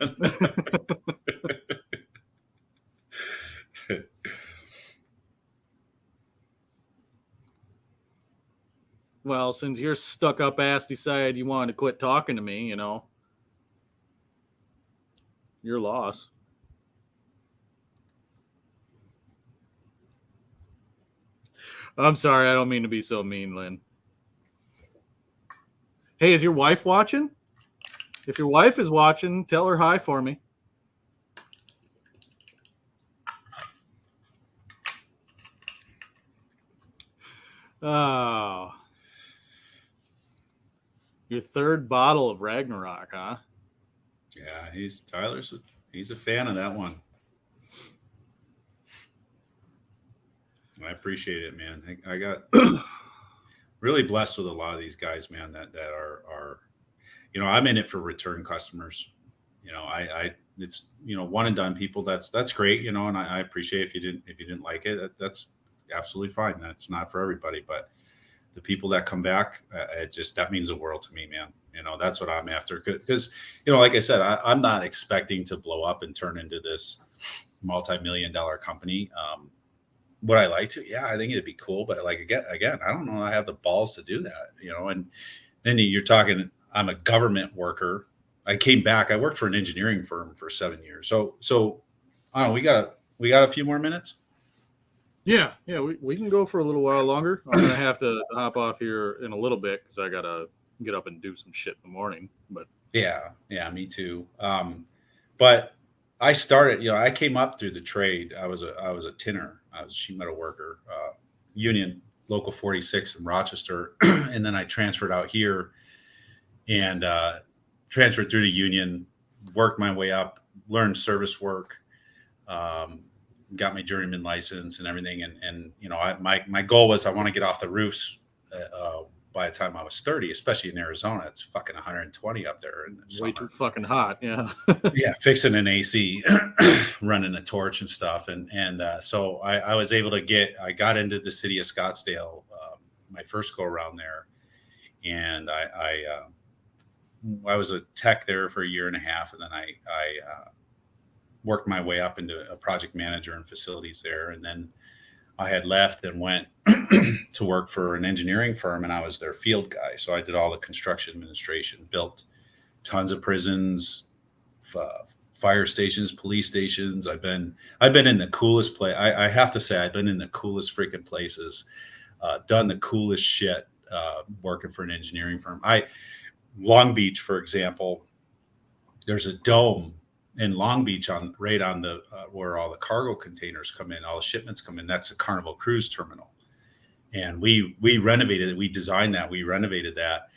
Well, since your stuck up ass decided you wanted to quit talking to me, your loss. I'm sorry. I don't mean to be so mean, Lynn. Hey, is your wife watching? If your wife is watching, tell her hi for me. Oh. Your third bottle of Ragnarok, huh? Yeah, he's a fan of that one. I appreciate it, man. I got really blessed with a lot of these guys, man, that are I'm in it for return customers. It's one and done people. That's great, and I appreciate if you didn't like it, that's absolutely fine. That's not for everybody, but the people that come back, that means the world to me, man. That's what I'm after. Because, like I said, I'm not expecting to blow up and turn into this multi-million-dollar company. Would I like to? Yeah, I think it'd be cool. But like, again, I don't know. I have the balls to do that, and then you're talking, I'm a government worker. I came back. I worked for an engineering firm for 7 years. So I don't know. We got a few more minutes. Yeah, we can go for a little while longer. I'm gonna have to hop off here in a little bit because I gotta get up and do some shit in the morning. But yeah, me too. But I started. I came up through the trade. I was a tinner. I was a sheet metal worker, union local 46 in Rochester, and then I transferred out here and transferred through the union. Worked my way up, learned service work. Got my journeyman license and everything. And my goal was I want to get off the roofs by the time I was 30, especially in Arizona. It's fucking 120 up there. Way too fucking hot. Yeah. Yeah. Fixing an AC, running a torch and stuff. And so I was able to I got into the city of Scottsdale, my first go around there. And I was a tech there for a year and a half. And then I worked my way up into a project manager in facilities there. And then I had left and went to work for an engineering firm, and I was their field guy. So I did all the construction administration, built tons of prisons, fire stations, police stations. I've been in the coolest place. I have to say, I've been in the coolest freaking places, done the coolest shit, working for an engineering firm. Long Beach, for example, there's a dome in Long Beach right on the where all the cargo containers come in, all the shipments come in. That's the Carnival Cruise Terminal, and we renovated it. We designed that. We renovated that,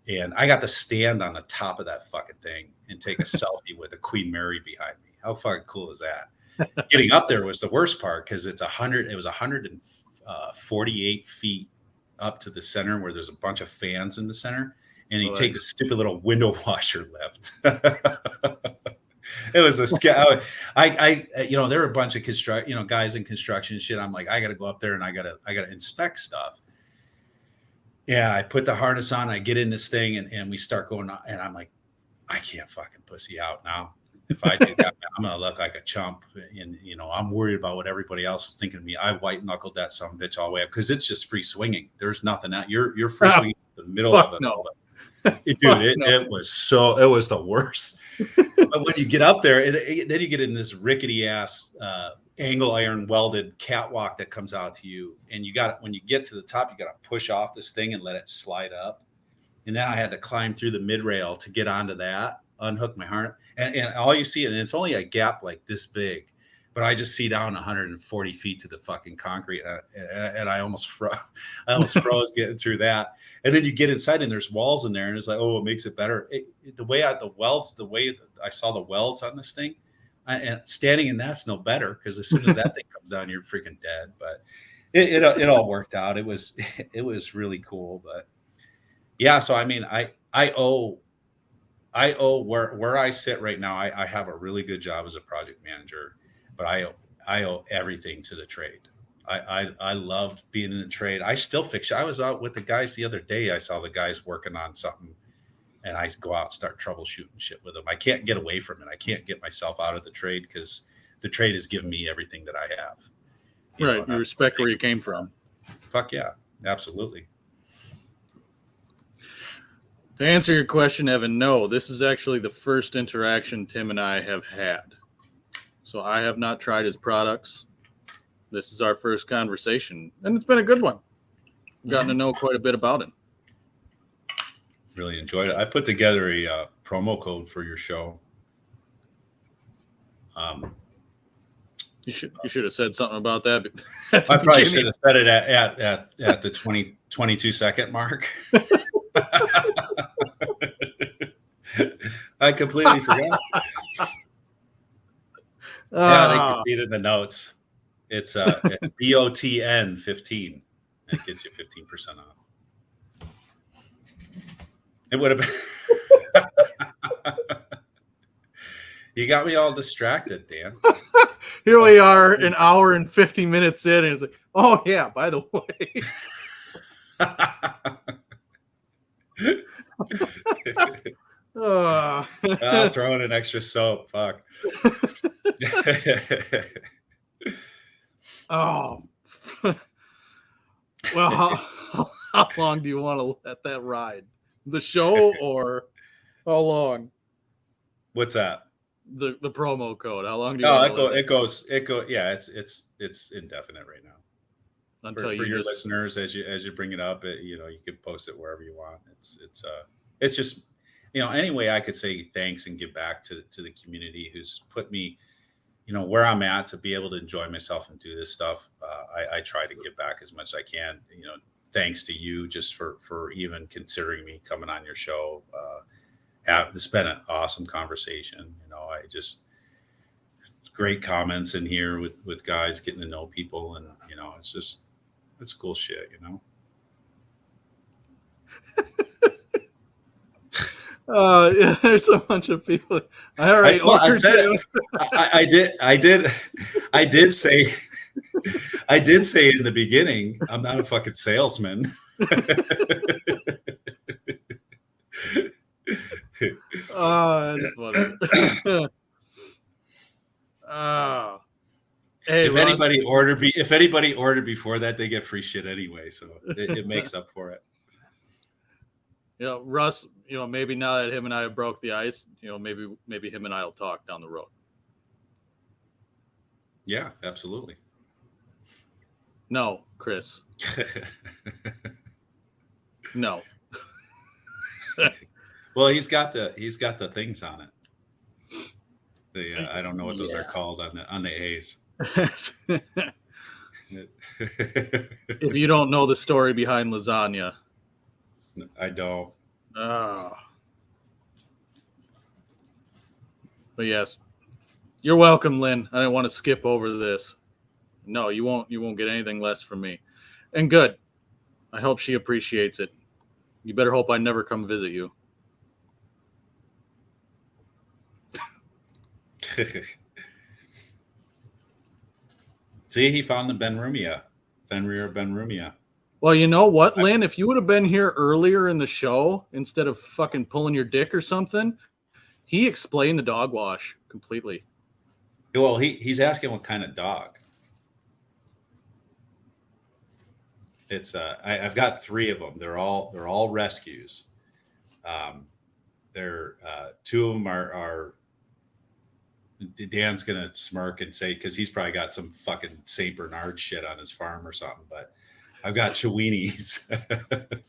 and I got to stand on the top of that fucking thing and take a selfie with a Queen Mary behind me. How fucking cool is that? Getting up there was the worst part because it was 148 feet up to the center where there's a bunch of fans in the center, and you take the stupid little window washer lift. It was a scale. There were a bunch of guys in construction shit. I'm like, I got to go up there and I got to inspect stuff. Yeah, I put the harness on. I get in this thing and we start going on, and I'm like, I can't fucking pussy out now. If I do that, I'm gonna look like a chump. And I'm worried about what everybody else is thinking of me. I white knuckled that son of a bitch all the way up because it's just free swinging. There's nothing out. You're free swinging in the middle of it. No. Dude, it was the worst. But when you get up there, then you get in this rickety ass angle iron welded catwalk that comes out to you, and when you get to the top, you got to push off this thing and let it slide up. And then I had to climb through the mid rail to get onto that, unhook my harness, and all you see, and it's only a gap like this big, but I just see down 140 feet to the fucking concrete, and I almost froze getting through that. And then you get inside, and there's walls in there, and it's like, oh, it makes it better. The way I saw the welds on this thing, and standing in that's no better because as soon as that thing comes down, you're freaking dead. But it all worked out. It was really cool. But yeah, so I mean, I owe where I sit right now. I have a really good job as a project manager, but I owe everything to the trade. I loved being in the trade. I still fix. I was out with the guys the other day. I saw the guys working on something, and I go out and start troubleshooting shit with them. I can't get away from it. I can't get myself out of the trade because the trade has given me everything that I have. You respect where you came from. Fuck yeah, absolutely. To answer your question, Evan, no, this is actually the first interaction Tim and I have had. So I have not tried his products. This is our first conversation, and it's been a good one. Gotten to know quite a bit about him. Really enjoyed it. I put together a promo code for your show. You should have said something about that. I probably should have said it at the 22 second mark. I completely forgot. Yeah, they can see it in the notes. It's BOTN 15. It gets you 15% off. It would have been. You got me all distracted, Dan. Here we are, an hour and 50 minutes in, and it's like, oh yeah, by the way. Throw in an extra soap. Fuck. Oh. Well, how long do you want to let that ride? The show or how long? What's that? The promo code. How long do you it goes yeah, it's indefinite right now. Until for your listeners, as you bring it up, you can post it wherever you want. It's just any way I could say thanks and give back to the community who's put me where I'm at to be able to enjoy myself and do this stuff. I try to give back as much as I can. Thanks to you just for even considering me coming on your show. It's been an awesome conversation. It's great comments in here with guys getting to know people, and it's cool shit. Yeah, there's a bunch of people. All right, I said it. I did say in the beginning, I'm not a fucking salesman. Oh, that's funny. Hey, if anybody ordered before that, they get free shit anyway, so it makes up for it. Russ, maybe now that him and I have broke the ice, maybe him and I will talk down the road. Yeah, absolutely. No, Chris. No. Well, he's got the things on it. I don't know what those are called on the A's. If you don't know the story behind lasagna, I don't. Oh. But yes, you're welcome, Lynn. I didn't want to skip over this. No, you won't get anything less from me. And good. I hope she appreciates it. You better hope I never come visit you. See, he found the Fenrir Benrumia. Well, you know what, Lynn? If you would have been here earlier in the show, instead of fucking pulling your dick or something, he explained the dog wash completely. Well, he's asking what kind of dog. It's I've got 3 of them. They're all rescues. They're 2 of them are Dan's gonna smirk and say, because he's probably got some fucking Saint Bernard shit on his farm or something. But I've got Chihuahuas.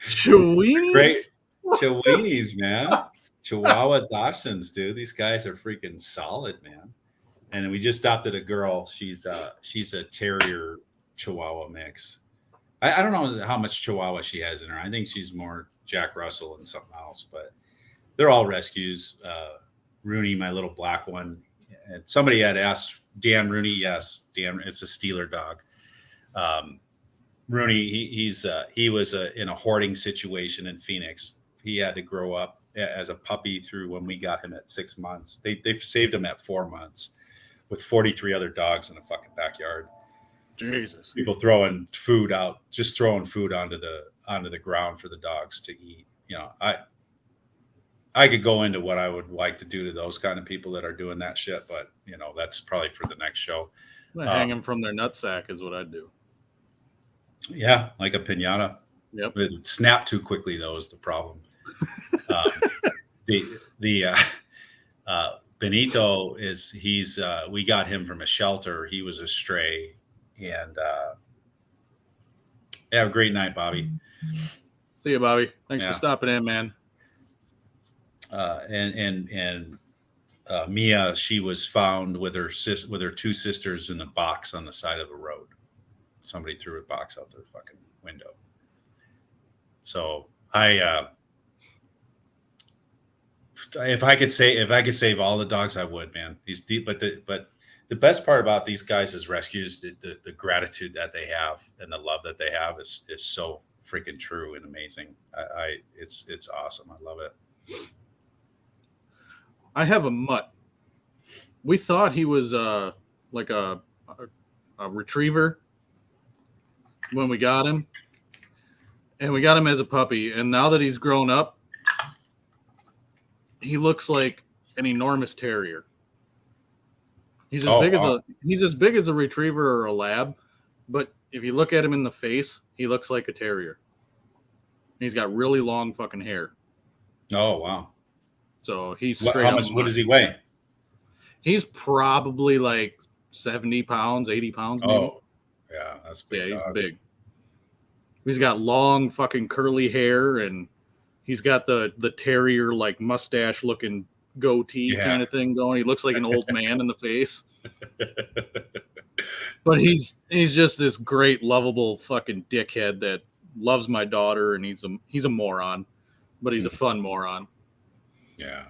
Chihuahuas? Great Chihuahuas, man. Chihuahua Dachshunds, dude. These guys are freaking solid, man. And we just stopped at a girl. She's a terrier Chihuahua mix. I don't know how much Chihuahua she has in her. I think she's more Jack Russell and something else, but they're all rescues. Rooney, my little black one. And somebody had asked Dan Rooney. Yes, Dan. It's a Steeler dog. Rooney, he was in a hoarding situation in Phoenix. He had to grow up as a puppy through when we got him at 6 months. They've saved him at 4 months with 43 other dogs in a fucking backyard. Jesus. People throwing food out, just throwing food onto the ground for the dogs to eat. I could go into what I would like to do to those kind of people that are doing that shit, but that's probably for the next show. Hang them from their nutsack is what I'd do. Yeah, like a piñata. Yep. It would snap too quickly, though, is the problem. Benito we got him from a shelter. He was a stray, and have a great night, Bobby. See you, Bobby. Thanks for stopping in, man. And Mia, she was found with her 2 sisters in a box on the side of the road. Somebody threw a box out their fucking window. So if I could save all the dogs, I would, man. But the best part about these guys as rescues, the gratitude that they have and the love that they have is so freaking true and amazing. It's awesome. I love it. I have a mutt. We thought he was like a retriever when we got him. And we got him as a puppy. And now that he's grown up, he looks like an enormous terrier. He's as big as a retriever or a lab, but if you look at him in the face, he looks like a terrier. He's got really long fucking hair. Oh wow! So he's straight. How much? What does he weigh? He's probably like 70 pounds, 80 pounds. Maybe. Oh, yeah, that's big. Yeah, he's big. He's got long fucking curly hair, and he's got the terrier like mustache looking goatee kind of thing going. He looks like an old man in the face. But he's just this great, lovable fucking dickhead that loves my daughter, and he's a moron, but he's a fun moron. Yeah.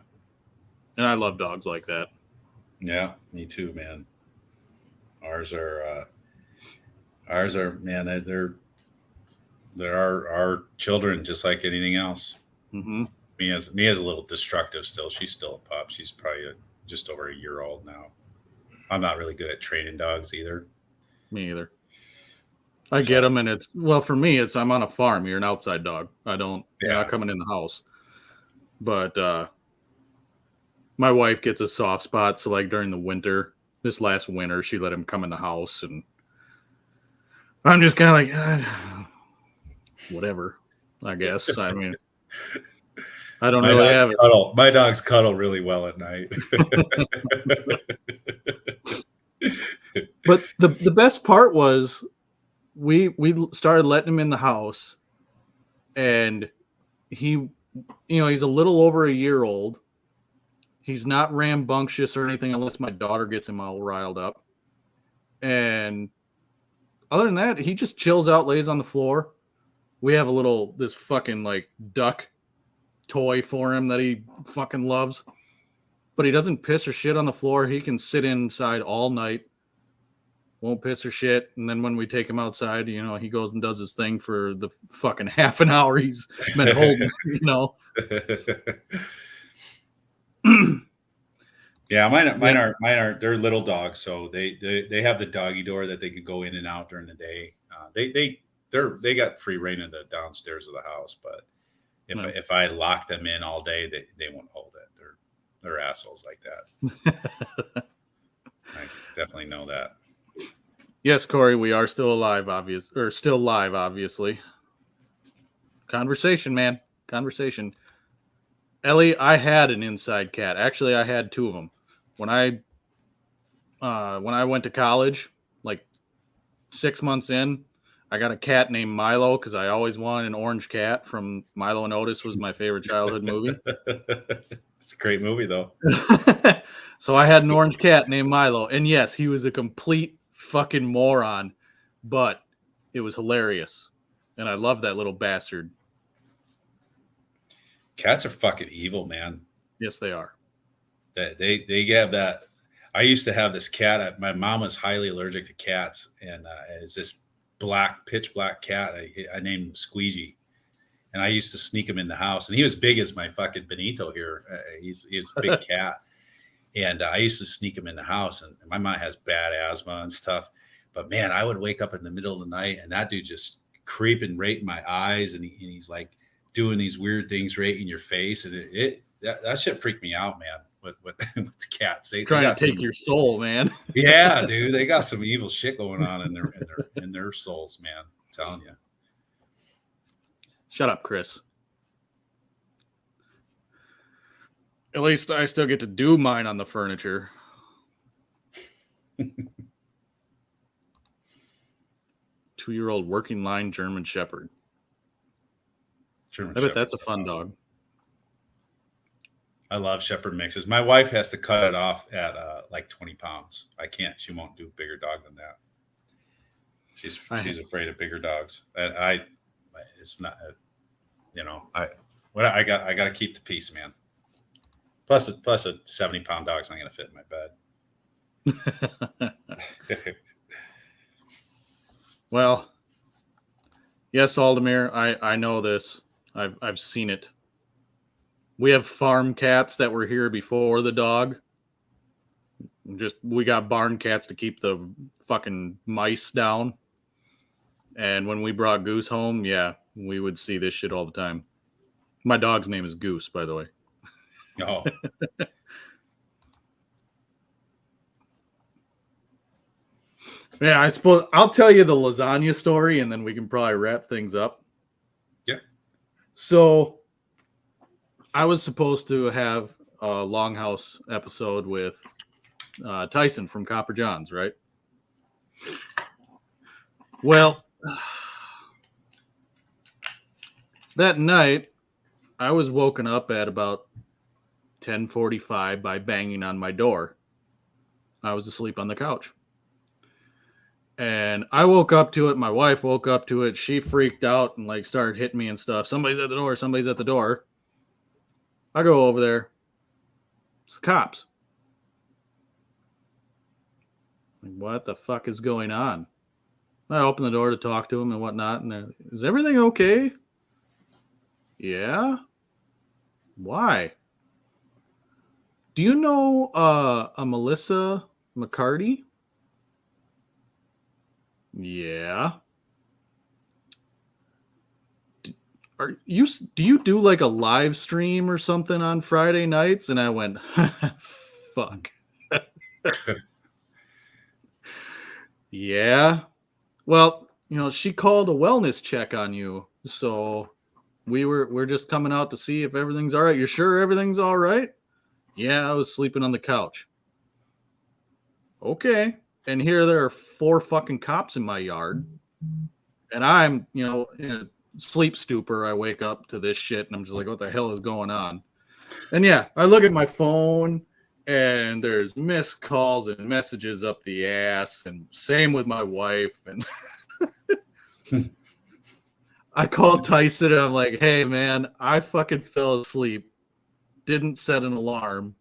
And I love dogs like that. Yeah, me too, man. Ours are man, they're our children, just like anything else. Mm-hmm. Mia's a little destructive still. She's still a pup. She's probably just over a year old now. I'm not really good at training dogs either. Me either. I get them, and for me, I'm on a farm. You're an outside dog. You're not coming in the house. But my wife gets a soft spot. So like during the winter, this last winter, she let him come in the house, and I'm just kind of like, whatever, I guess. I mean, I don't really have it. My dogs cuddle really well at night. But the best part was we started letting him in the house, and he, he's a little over a year old. He's not rambunctious or anything unless my daughter gets him all riled up. And other than that, he just chills out, lays on the floor. We have this fucking like duck toy for him that he fucking loves. But he doesn't piss or shit on the floor. He can sit inside all night. Won't piss or shit. And then when we take him outside, he goes and does his thing for the fucking half an hour he's been holding, Yeah, mine are they're little dogs, so they have the doggy door that they can go in and out during the day. They got free reign in the downstairs of the house, but if I lock them in all day, they won't hold it. They're assholes like that. I definitely know that. Yes, Corey, we are still alive, still live, obviously. Conversation, man. Conversation. Ellie, I had an inside cat. Actually, I had two of them. When I went to college, like 6 months in, I got a cat named Milo because I always wanted an orange cat from Milo and Otis was my favorite childhood movie. It's a great movie, though. So I had an orange cat named Milo. And yes, he was a complete fucking moron, but it was hilarious. And I love that little bastard. Cats are fucking evil, man. Yes, they are. They have that. I used to have this cat. My mom was highly allergic to cats, and it's this pitch black cat. I named him Squeegee, and I used to sneak him in the house. And he was big as my fucking Benito here. He's a big cat, and I used to sneak him in the house. And my mom has bad asthma and stuff, but man, I would wake up in the middle of the night, and that dude just creeping right in my eyes, and he's like doing these weird things right in your face, and that shit freaked me out, man. With the cats, they trying to take your soul, man. Yeah, dude, they got some evil shit going on in their souls, man. I'm telling you. Shut up, Chris. At least I still get to do mine on the furniture. 2-year-old working line German Shepherd. I bet that's a fun dog. I love Shepherd mixes. My wife has to cut it off at like 20 pounds. I can't. She won't do a bigger dog than that. She's afraid of bigger dogs. And it's not, I got to keep the peace, man. Plus a 70-pound dog's not going to fit in my bed. Well, yes, Aldemir, I know this. I've seen it. We have farm cats that were here before the dog. We got barn cats to keep the fucking mice down. And when we brought Goose home, yeah, we would see this shit all the time. My dog's name is Goose, by the way. Oh. Yeah, I suppose I'll tell you the lasagna story, and then we can probably wrap things up. Yeah. So I was supposed to have a Longhouse episode with Tyson from Copper John's, right? Well, that night I was woken up at about 10:45 by banging on my door. I was asleep on the couch. And I woke up to it. My wife woke up to it. She freaked out and like started hitting me and stuff. Somebody's at the door. Somebody's at the door. I go over there. It's the cops. Like, what the fuck is going on? I open the door to talk to him and whatnot. And is everything okay? Yeah. Why? Do you know a Melissa McCarty? Yeah. Do you do like a live stream or something on Friday nights? And I went, fuck. Yeah. Well, she called a wellness check on you. So we're just coming out to see if everything's all right. You sure everything's all right? Yeah, I was sleeping on the couch. Okay. And here there are 4 fucking cops in my yard. And I'm, in a sleep stupor. I wake up to this shit and I'm just like, what the hell is going on? And yeah, I look at my phone and there's missed calls and messages up the ass, and same with my wife. And I called Tyson and I'm like, hey man, I fucking fell asleep, didn't set an alarm.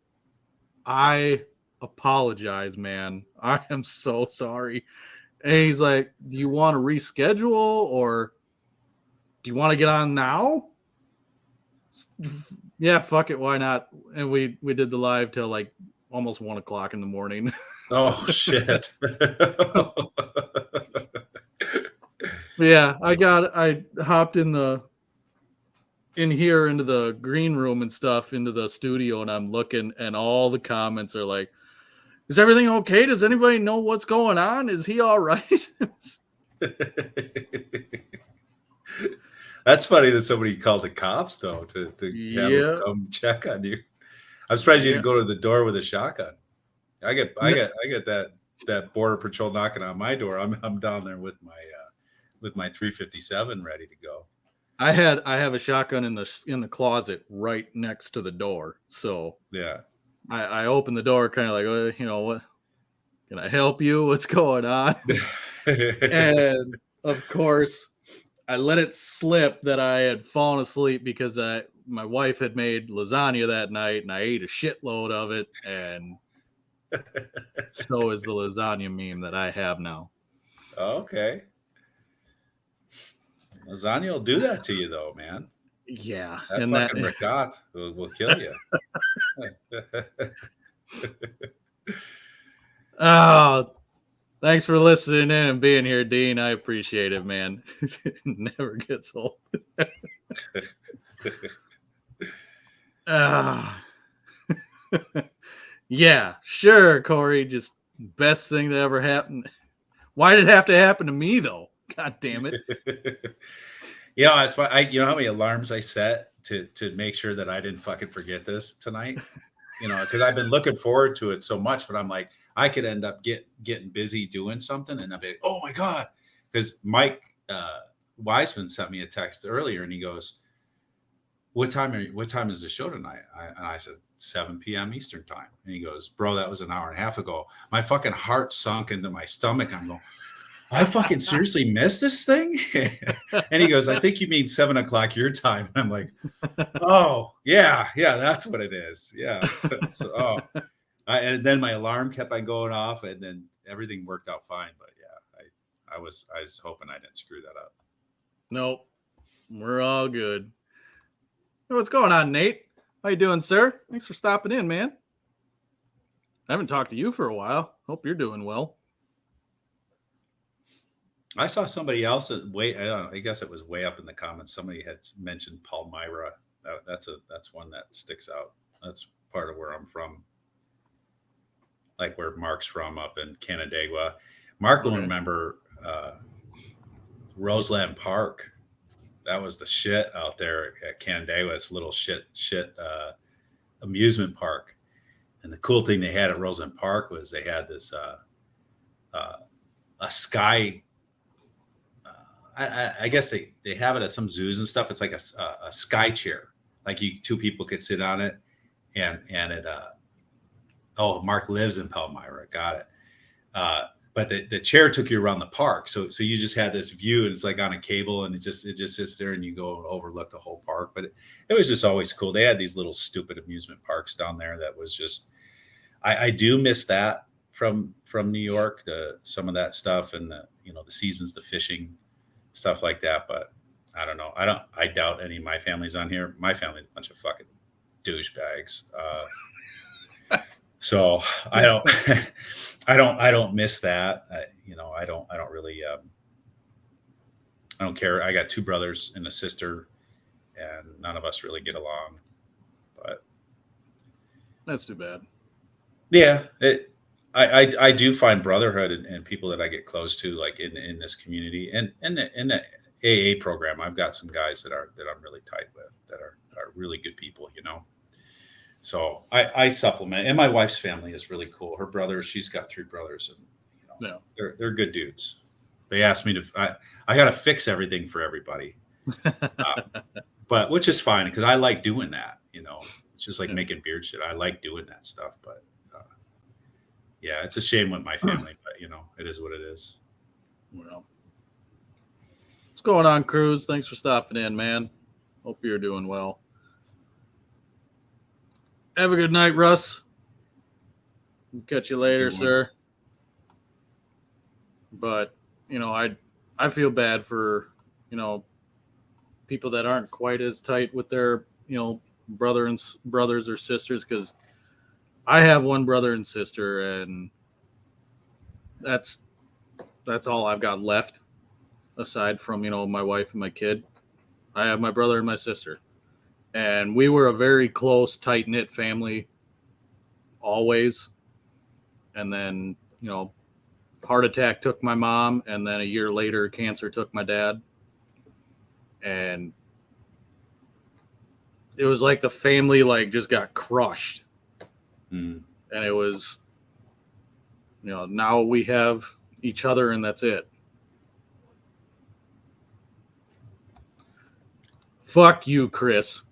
I apologize, man. I am so sorry. And he's like, do you want to reschedule or do you want to get on now? Yeah, fuck it. Why not? And we did the live till like almost 1 o'clock in the morning. Oh shit. Yeah, I hopped in here into the green room and stuff into the studio, and I'm looking and all the comments are like, is everything okay? Does anybody know what's going on? Is he all right? That's funny that somebody called the cops though to have them come check on you. I'm surprised you didn't go to the door with a shotgun. I get that border patrol knocking on my door. I'm down there with my 357 ready to go. I have a shotgun in the closet right next to the door. So yeah, I open the door kind of like, what? Can I help you? What's going on? And of course, I let it slip that I had fallen asleep because my wife had made lasagna that night and I ate a shitload of it. And so is the lasagna meme that I have now. Okay. Lasagna will do that to you though, man. Yeah. That fucking ricotta will kill you. Oh, thanks for listening in and being here, Dean. I appreciate it, man. It never gets old. Yeah, sure, Corey. Just best thing to ever happen. Why did it have to happen to me, though? God damn it. It's why you know how many alarms I set to make sure that I didn't fucking forget this tonight? Because I've been looking forward to it so much, but I'm like, I could end up getting busy doing something and I'll be like, oh my God. Because Mike Wiseman sent me a text earlier and he goes, what time is the show tonight? And I said, 7 p.m. Eastern time. And he goes, bro, that was an hour and a half ago. My fucking heart sunk into my stomach. I'm going, I fucking seriously missed this thing. And he goes, I think you mean 7 o'clock your time. And I'm like, oh yeah, that's what it is. Yeah. So, and then my alarm kept on going off and then everything worked out fine. But yeah, I was hoping I didn't screw that up. Nope. We're all good. Hey, what's going on, Nate? How you doing, sir? Thanks for stopping in, man. I haven't talked to you for a while. Hope you're doing well. I saw somebody else I guess it was way up in the comments. Somebody had mentioned Palmyra. That's one that sticks out. That's part of where I'm from. Like where Mark's from up in Canandaigua. Mark will remember Roseland Park. That was the shit out there at Canandaigua. It's a little shit amusement park. And the cool thing they had at Roseland Park was they had this a sky. I guess they have it at some zoos and stuff. It's like a sky chair, like two people could sit on it, and it. Mark lives in Palmyra. Got it. But the chair took you around the park, so you just had this view, and it's like on a cable, and it just sits there, and you go and overlook the whole park. But it was just always cool. They had these little stupid amusement parks down there that was just. I do miss that from New York, some of that stuff, and the seasons, the fishing. Stuff like that, but I don't know. I doubt any of my family's on here. My family's a bunch of fucking douchebags. So I don't miss that. I don't really. I don't care. I got 2 brothers and a sister, and none of us really get along. But that's too bad. Yeah, I do find brotherhood and people that I get close to, like in this community, and in AA program. I've got some guys that I'm really tight with that are really good people, you know. So I supplement, and my wife's family is really cool. Her brothers, she's got 3 brothers, and you know, Yeah. they're good dudes. They asked me to, I got to fix everything for everybody, but which is fine because I like doing that. You know, it's just like making beard shit. I like doing that stuff, but yeah, it's a shame with my family, but you know, it is what it is. Well, what's going on, Cruz? Thanks for stopping in, man. Hope you're doing well. Have a good night, Russ. Catch you later, sir. But you know, I feel bad for, you know, people that aren't quite as tight with their, you know, brothers or sisters, because I have one brother and sister, and that's all I've got left aside from, you know, my wife and my kid. I have my brother and my sister, and we were a very close, tight knit family always. And then, you know, heart attack took my mom, and then a year later cancer took my dad. And it was like the family like just got crushed. And it was, you know, now we have each other and that's it. Fuck you, Chris.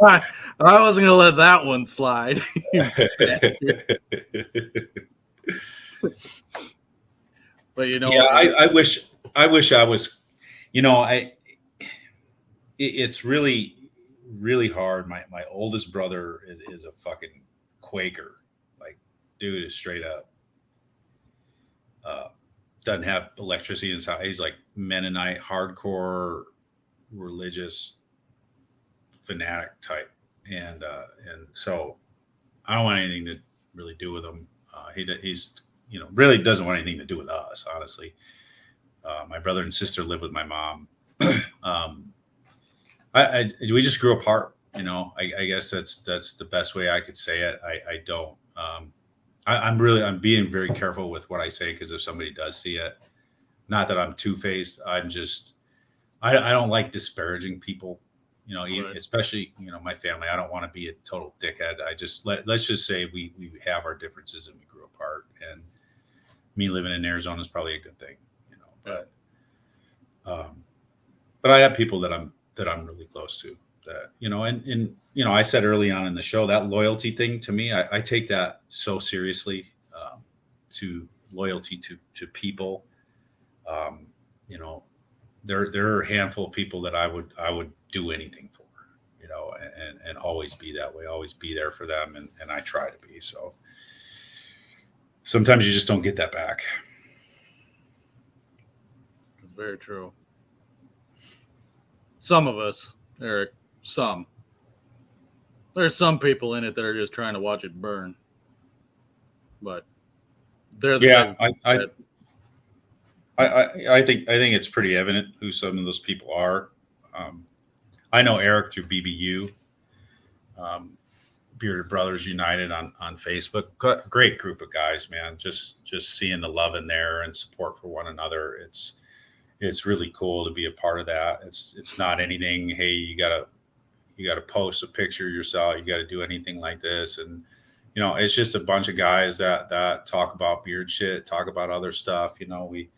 I wasn't gonna let that one slide. But you know, yeah, I wish I was, you know, it's really hard. My oldest brother is a fucking Quaker, like dude is straight up. Doesn't have electricity in his house. He's like Mennonite, hardcore, religious, fanatic type, and so I don't want anything to really do with him. He's you know really doesn't want anything to do with us, honestly. My brother and sister live with my mom. We just grew apart. You know, I guess that's the best way I could say it. I don't. I'm being very careful with what I say because if somebody does see it, not that I'm two-faced, I'm just I don't like disparaging people. You know, Right. especially you know my family. I don't want to be a total dickhead. I just let's just say we have our differences and we grew apart. And me living in Arizona is probably a good thing. You know, but I have people that I'm really close to. That you know, and you know, I said early on in the show that loyalty thing to me, I take that so seriously. To loyalty to people, you know, there are a handful of people that I would do anything for, you know, and always be that way, always be there for them, and I try to be. So sometimes you just don't get that back. Very true. Some of us, Eric, some. There's some people in it that are just trying to watch it burn. But they're the Yeah, I think it's pretty evident who some of those people are. I know Eric through BBU, Bearded Brothers United on Facebook. Great group of guys, man. Just seeing the love in there and support for one another. It's really cool to be a part of that. It's not anything. Hey, you gotta post a picture of yourself. You got to do anything like this, and you know, it's just a bunch of guys that talk about beard shit, talk about other stuff. You know, we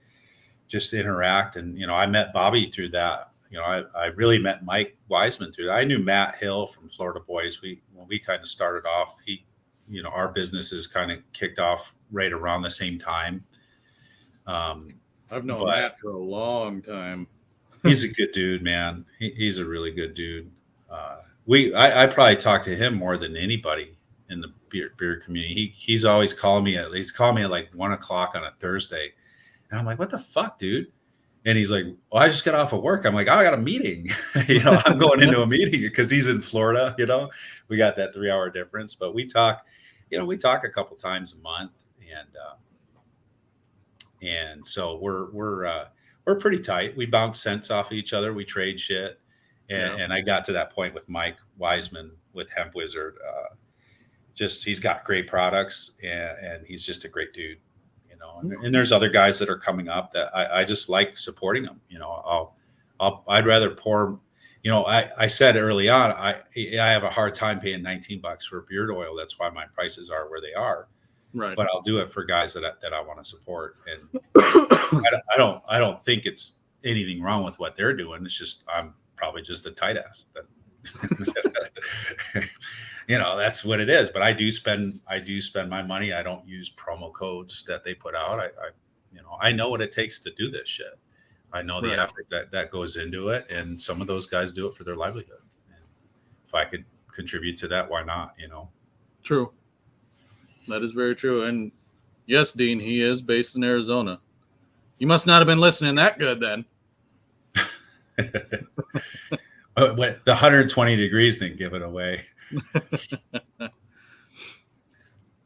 just interact, and you know, I met Bobby through that. You know, I really met Mike Wiseman through that. I knew Matt Hill from Florida Boys. When we kind of started off, you know, our businesses kind of kicked off right around the same time. I've known Matt for a long time. He's a good dude, man. He's a really good dude. I probably talk to him more than anybody in the beer community. He's always calling me he's calling me at like 1:00 on a Thursday, and I'm like, what the fuck, dude? And he's like, well, I just got off of work. I'm like, oh, I got a meeting. You know, I'm going into a meeting because he's in Florida. You know, we got that 3-hour difference, but we talk. You know, we talk a couple times a month, and so we're pretty tight. We bounce cents off of each other. We trade shit. And I got to that point with Mike Wiseman with Hemp Wizard. he's got great products, and he's just a great dude, you know. And there's other guys that are coming up that I just like supporting them. You know, I'd rather pour. You know, I said early on, I have a hard time paying $19 for beard oil. That's why my prices are where they are. Right. But I'll do it for guys that I want to support, and I don't think it's anything wrong with what they're doing. It's just I'm probably just a tight ass. You know, that's what it is. But I do spend my money. I don't use promo codes that they put out. You know, I know what it takes to do this shit. I know the effort that goes into it, and some of those guys do it for their livelihood. And if I could contribute to that, why not? You know. True. That is very true. And yes, Dean, he is based in Arizona. You must not have been listening that good then. The 120 degrees didn't give it away.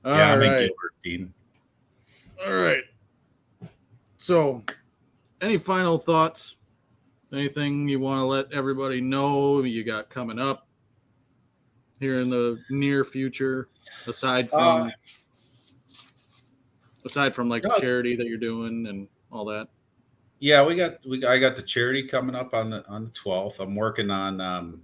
I'm in Gilbert, Dean. All right. So, any final thoughts? Anything you want to let everybody know you got coming up here in the near future, aside from like the charity that you're doing and all that? Yeah, I got the charity coming up on the 12th. I'm working on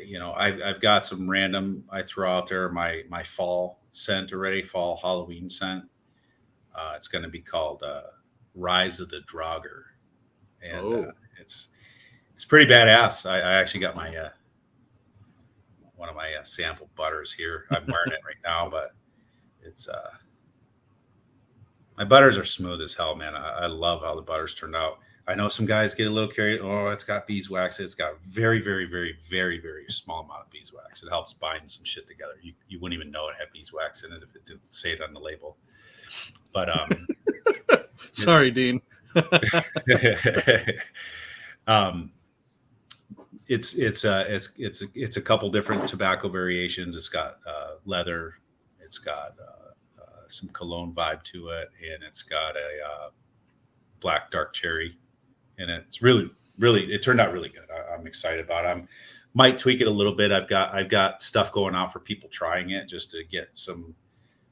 you know, I've got some random I throw out there my fall scent already, fall Halloween scent. It's going to be called Rise of the Draugr, and it's pretty badass. I actually got my one of my sample butters here. I'm wearing it right now, but it's my butters are smooth as hell, man. I love how the butters turned out. I know some guys get a little carried. Oh, it's got beeswax. It's got very, very, very, very, very small amount of beeswax. It helps bind some shit together. You wouldn't even know it had beeswax in it if it didn't say it on the label. But sorry, Dean. It's a couple different tobacco variations. It's got leather. It's got some cologne vibe to it, and it's got a black dark cherry, and it's really it turned out really good. I'm excited about it. Might tweak it a little bit. I've got stuff going out for people trying it just to get some.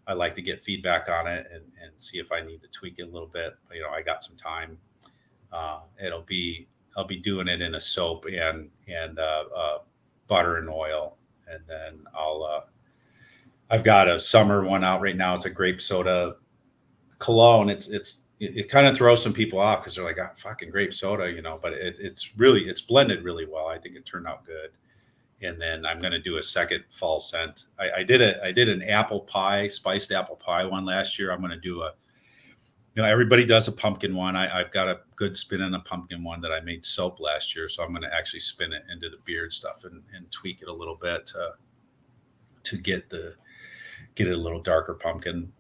I like to get feedback on it and see if I need to tweak it a little bit. You know, I got some time. I'll be doing it in a soap and butter and oil, and then I've got a summer one out right now. It's a grape soda cologne. It kind of throws some people off because they're like, oh, fucking grape soda, you know, but it's blended really well. I think it turned out good. And then I'm going to do a second fall scent. I did an apple pie, spiced apple pie one last year. I'm going to do everybody does a pumpkin one. I've got a good spin on a pumpkin one that I made soap last year. So I'm going to actually spin it into the beard stuff and tweak it a little bit to get it a little darker pumpkin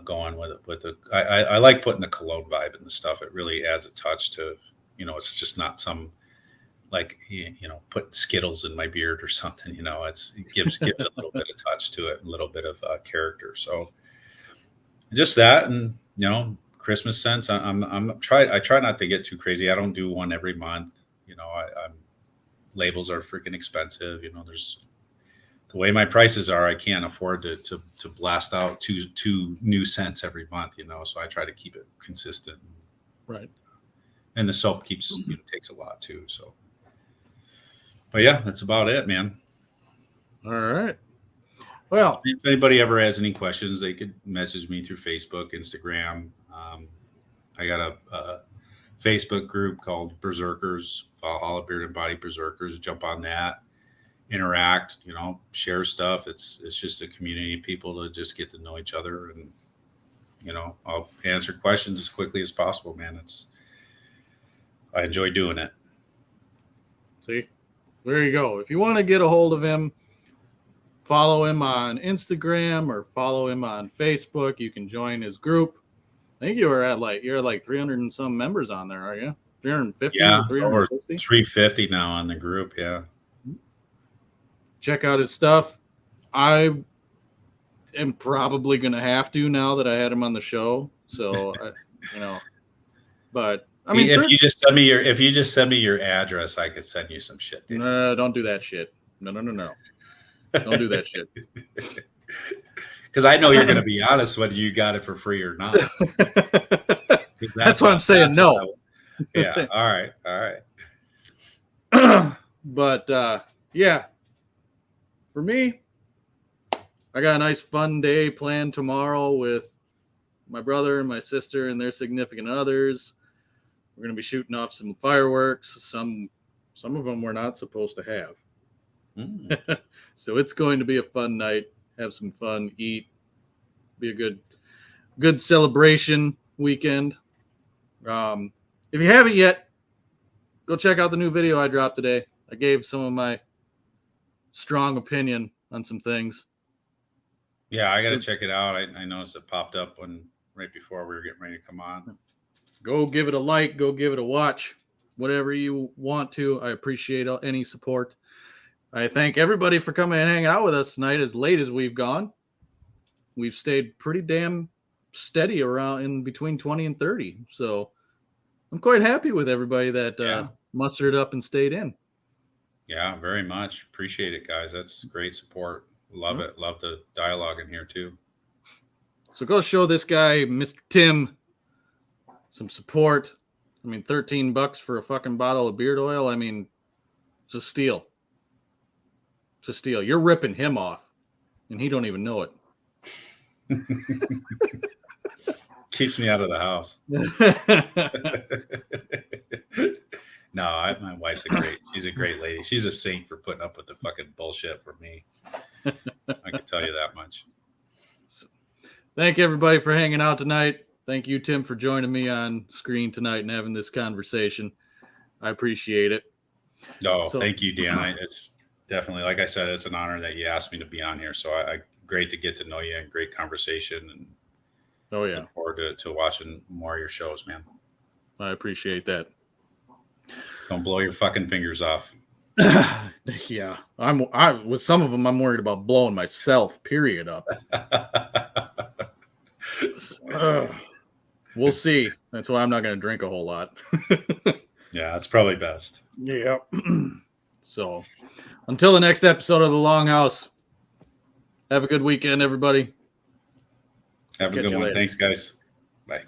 going with it. I like putting the cologne vibe in the stuff. It really adds a touch to, you know, it's just not some like, you know, putting Skittles in my beard or something, you know, it gives it a little bit of touch to it, a little bit of character. So just that, and, you know, Christmas scents. I try not to get too crazy. I don't do one every month. You know, labels are freaking expensive. You know, there's the way my prices are, I can't afford to blast out two new scents every month, you know, so I try to keep it consistent. Right. And the soap takes a lot too. So, but yeah, that's about it, man. All right. Well, if anybody ever has any questions, they could message me through Facebook, Instagram. I got a Facebook group called Berserkers, Valhalla Beard and Body Berserkers. Jump on that, interact, you know, share stuff. It's just a community of people to just get to know each other, and, you know, I'll answer questions as quickly as possible, man. I enjoy doing it. See, there you go. If you want to get a hold of him, follow him on Instagram or follow him on Facebook. You can join his group. I think you're at like 300 and some members on there, are you? 350? Yeah, it's over 350 now on the group. Yeah. Check out his stuff. I am probably going to have to now that I had him on the show. So, you know, but I mean, if you just send me your address, I could send you some shit. No, don't do that shit. No. Don't do that shit. Because I know you're going to be honest whether you got it for free or not. That's why I'm saying no. Yeah. All right. But yeah, for me, I got a nice fun day planned tomorrow with my brother and my sister and their significant others. We're going to be shooting off some fireworks. Some of them we're not supposed to have. So it's going to be a fun night. Have some fun, eat, be a good celebration weekend. If you haven't yet, go check out the new video I dropped today. I gave some of my strong opinion on some things. Yeah, I got to check it out. I noticed it popped up right before we were getting ready to come on. Go give it a like. Go give it a watch. Whatever you want to. I appreciate any support. I thank everybody for coming and hanging out with us tonight as late as we've gone. We've stayed pretty damn steady around in between 20 and 30. So I'm quite happy with everybody that mustered up and stayed in. Yeah, very much. Appreciate it, guys. That's great support. Love it. Love the dialogue in here, too. So go show this guy, Mr. Tim, some support. I mean, $13 for a fucking bottle of beard oil. I mean, it's a steal. It's a steal. You're ripping him off, and he don't even know it. Keeps me out of the house. No, my wife's she's a great lady. She's a saint for putting up with the fucking bullshit for me. I can tell you that much. So, thank everybody for hanging out tonight. Thank you, Tim, for joining me on screen tonight and having this conversation. I appreciate it. Thank you, Dan. It's definitely, like I said, it's an honor that you asked me to be on here. So great to get to know you and great conversation. And look forward to watching more of your shows, man. I appreciate that. Don't blow your fucking fingers off. Yeah, with some of them, I'm worried about blowing myself. Period. Up. We'll see. That's why I'm not going to drink a whole lot. Yeah, that's probably best. Yeah. So, until the next episode of the Longhouse, have a good weekend, everybody. Have a good one. Later. Thanks, guys. Bye.